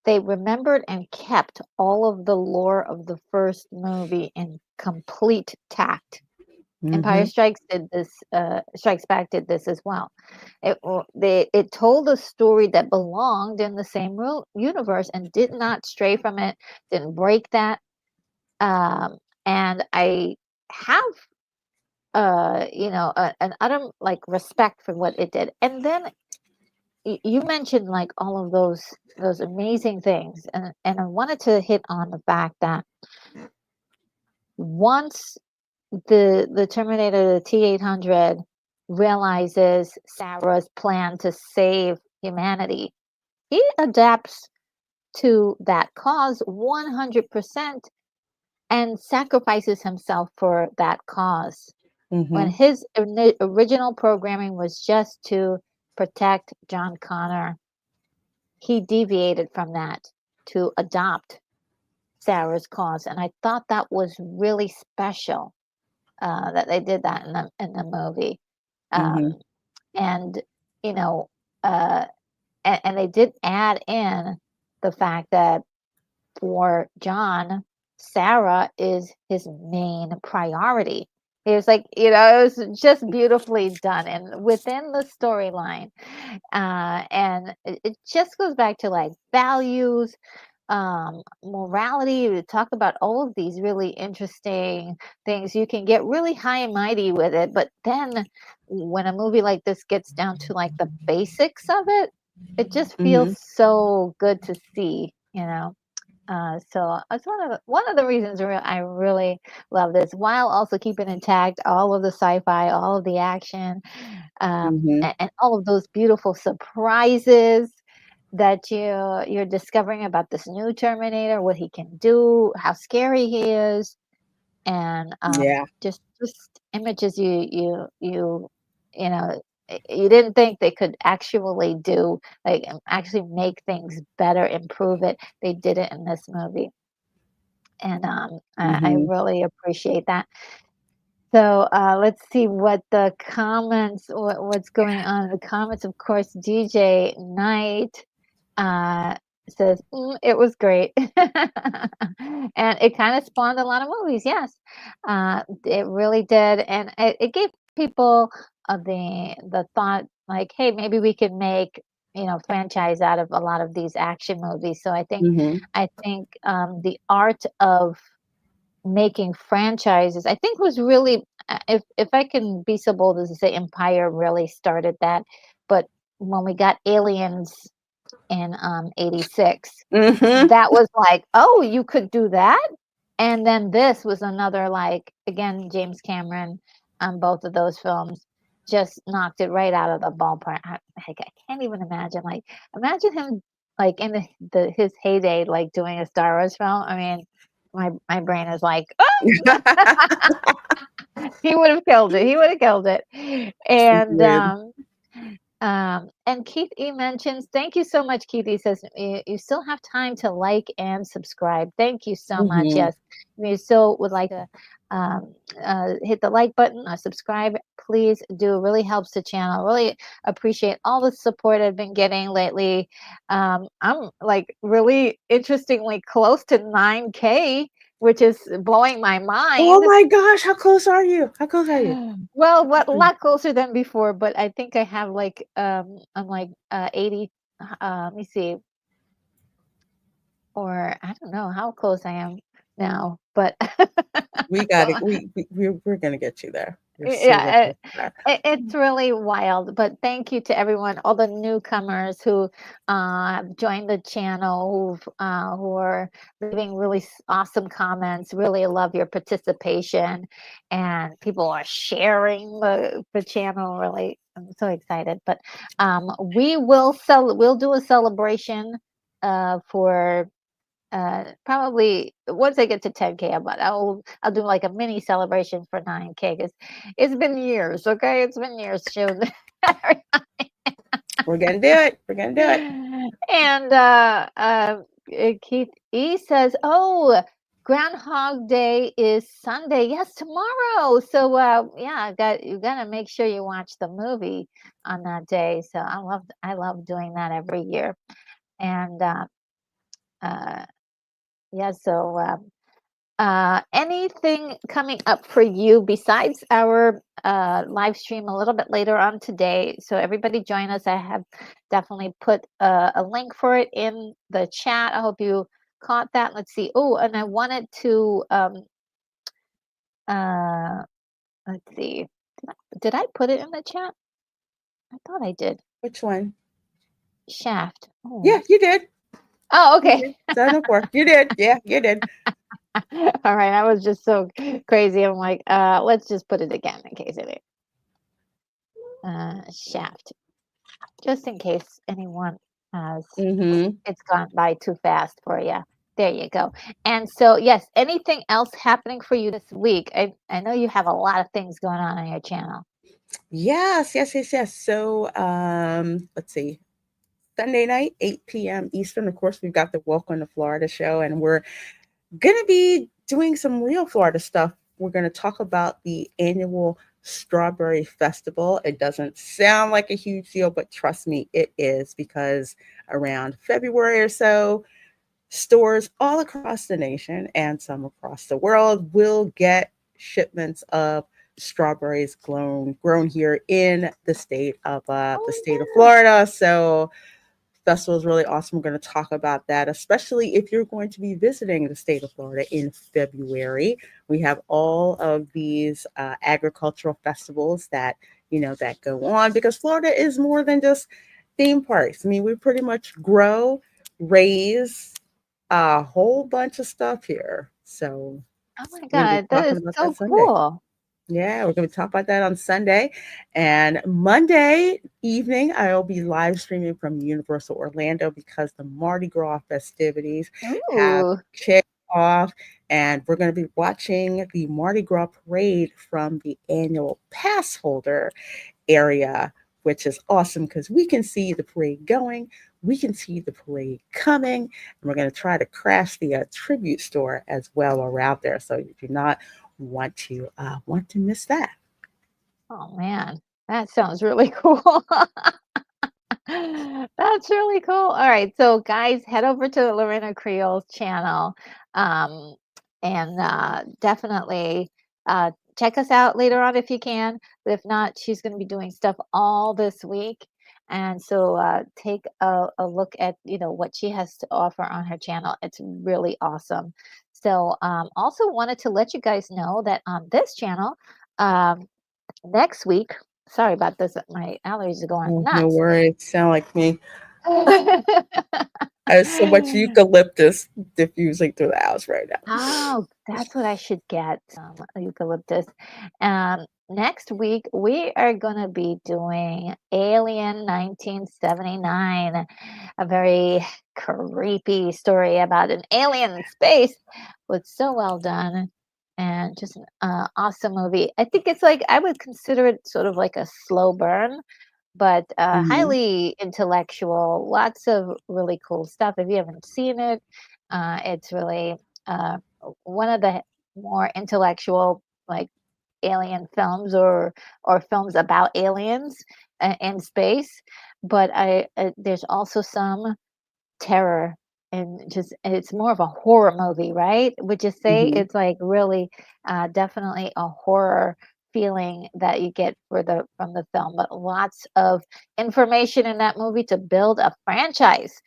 They remembered and kept all of the lore of the first movie in complete tact. Empire Mm-hmm. Strikes Back did this as well. It told a story that belonged in the same universe and did not stray from it, didn't break that. And I have, an utter like respect for what it did. And then you mentioned like all of those amazing things, and I wanted to hit on the fact that once the Terminator, the T-800, realizes Sarah's plan to save humanity, he adapts to that cause 100% and sacrifices himself for that cause. When Mm-hmm. his original programming was just to protect John Connor, he deviated from that to adopt Sarah's cause, and I thought that was really special, that they did that in the movie. Mm-hmm. Um, and you know, uh, and they did add in the fact that for John, Sarah is his main priority. It was like, it was just beautifully done and within the storyline. And it just goes back to like values, morality. We talk about all of these really interesting things. You can get really high and mighty with it, but then when a movie like this gets down to like the basics of it, it just feels Mm-hmm. so good to see. So it's one of the reasons I really love this, while also keeping intact all of the sci-fi, all of the action, Mm-hmm. and all of those beautiful surprises that you're discovering about this new Terminator, what he can do, how scary he is, and Yeah. just images you didn't think they could actually do, like, actually make things better, improve it. They did it in this movie, and I Mm-hmm. really appreciate that. So let's see what's going on in the comments. Of course, DJ Knight uh, says, it was great. And it kind of spawned a lot of movies. Yes, it really did. And it gave people the thought, like, hey, maybe we could make, franchise out of a lot of these action movies. So Mm-hmm. I think the art of making franchises, I think, was really, if I can be so bold as to say, Empire really started that. But when we got Aliens in 86, Mm-hmm. that was like, oh, you could do that. And then this was another, like, again, James Cameron on both of those films just knocked it right out of the ballpark. I can't even imagine him like in his heyday, like doing a Star Wars film. I mean, my brain is like, he would have killed it. He would have killed it. And Agreed. and Keith E mentions, thank you so much, Keith. He says, you still have time to like and subscribe. Thank you so much. Mm-hmm. Yes, if you still would like to hit the like button or subscribe, please do. It really helps the channel. Really appreciate all the support I've been getting lately. I'm like really interestingly close to 9K, which is blowing my Oh mind. my gosh, how close are you? How close are you? Well, what a lot closer than before, but I think I have like I'm like 80, let me see, or I don't know how close I am now, but We got so it. We're gonna get you there. You're so Yeah, welcome for that. it's really wild, but thank you to everyone, all the newcomers who have joined the channel, who are leaving really awesome comments. Really love your participation, and people are sharing the channel. Really, I'm so excited. But we'll do a celebration for probably once I get to 10K, but I'll do like a mini celebration for 9K because it's been years. Okay, it's been years. We're gonna do it. We're gonna do it. And Keith E says, "Oh, Groundhog Day is Sunday. Yes, tomorrow. So yeah, you gotta make sure you watch the movie on that day. So I love doing that every year. And uh, yeah, so. Anything coming up for you besides our live stream a little bit later on today? So everybody join us. I have definitely put a link for it in the chat. I hope you caught that. Let's see. Oh, and I wanted to uh let's see. Did I put it in the chat? I thought I did. Which one? Shaft. Oh. Yeah, you did. Oh, okay. 704. You did. Yeah, you did. All right. I was just so crazy. I'm like, let's just put it again in case it is. Shaft. Just in case anyone has, it's gone by too fast for you. There you go. And so, yes, anything else happening for you this week? I know you have a lot of things going on your channel. Yes. So, let's see. Sunday night, 8 p.m. Eastern. Of course, we've got the Welcome to Florida show, and we're going to be doing some real Florida stuff. We're going to talk about the annual Strawberry Festival. It doesn't sound like a huge deal, but trust me, it is, because around February or so, stores all across the nation and some across the world will get shipments of strawberries grown here in the state of Florida. So festival is really awesome. We're going to talk about that, especially if you're going to be visiting the state of Florida in February. We have all of these agricultural festivals that go on, because Florida is more than just theme parks. I mean, we pretty much grow, raise a whole bunch of stuff here. So, oh my God, that is so cool. Yeah, we're going to talk about that on Sunday. And Monday evening, I'll be live streaming from Universal Orlando, because the Mardi Gras festivities have kicked off. And we're going to be watching the Mardi Gras parade from the annual pass holder area, which is awesome because we can see the parade going, we can see the parade coming, and we're going to try to crash the tribute store as well around there. So you do not want to miss that. Oh man, that sounds really cool. That's really cool. All right, so guys, head over to Lorena Creole's channel, and definitely check us out later on if you can. But if not, she's going to be doing stuff all this week, and so take a look at what she has to offer on her channel. It's really awesome. So also wanted to let you guys know that on this channel, next week. Sorry about this. My allergies are going nuts. No worries. Sound like me. There's so much eucalyptus diffusing through the house right now. Oh, that's what I should get, some eucalyptus. Next week, we are going to be doing Alien 1979, a very creepy story about an alien in space. Was so well done, and just an awesome movie. I think it's like, I would consider it sort of like a slow burn, but highly intellectual. Lots of really cool stuff. If you haven't seen it, it's really one of the more intellectual, like, alien films, or films about aliens in space. But there's also some terror, and it's more of a horror movie, right? Would you say it's like really definitely a horror feeling that you get from the film, but lots of information in that movie to build a franchise,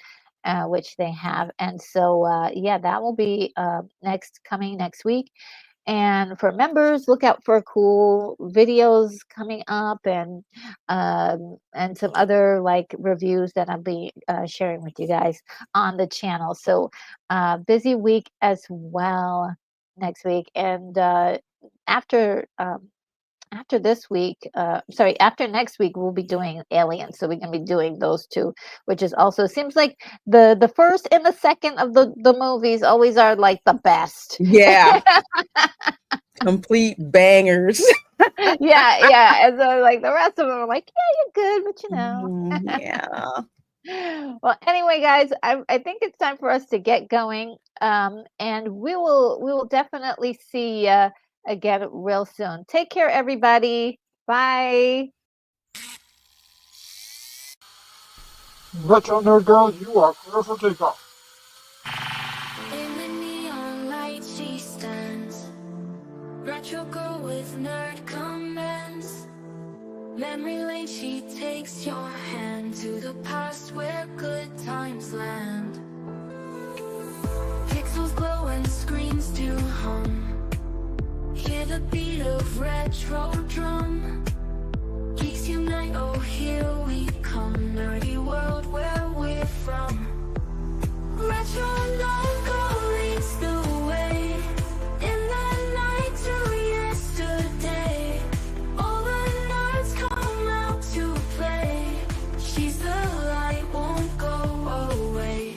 which they have. And so yeah, that will be coming next week. And for members, look out for cool videos coming up, and some other like reviews that I'll be sharing with you guys on the channel. So busy week as well next week. And after this week, after next week, we'll be doing Aliens. So we're gonna be doing those two, which is also seems like the first and the second of the movies always are like the best. Yeah. Complete bangers. Yeah. And so like the rest of them are like, yeah, you're good, but you know. Yeah. Well, anyway, guys, I think it's time for us to get going. And we will definitely see again real soon. Take care, everybody. Bye. Retro Nerd Girl, you are clear for takeoff. In the neon light she stands, retro girl with nerd commands. Memory lane she takes your hand to the past where good times land. Pixels glow and screens do hum, hear the beat of retro drum. Geeks unite, oh here we come, nerdy world where we're from. Retro logo leads the way, in the night to yesterday. All the nerds come out to play, she's the light, won't go away.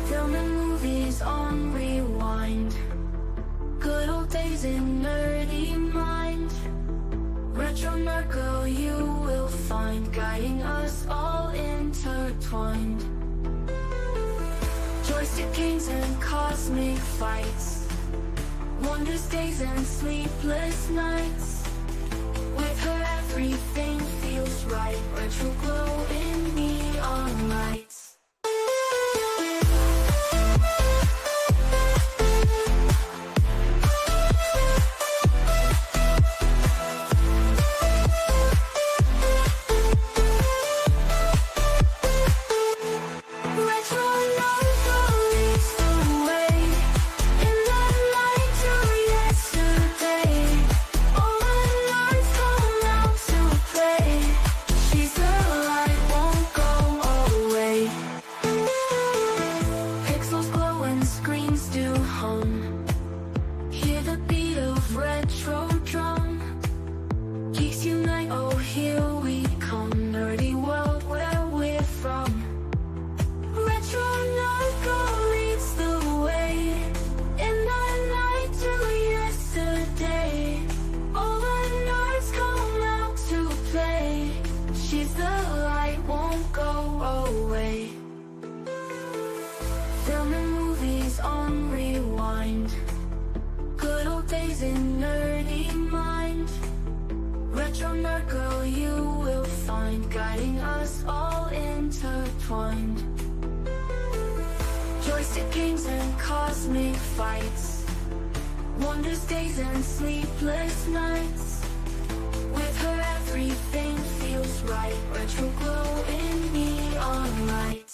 Film and movies on rewind, good old days in nerdy mind. Retro nerd girl you will find, guiding us all intertwined. Joystick games and cosmic fights, wonders days and sleepless nights. With her everything feels right, retro glow in neon lights. Guiding us all intertwined. Joystick games and cosmic fights, wonders days and sleepless nights. With her everything feels right, retro glow in neon lights.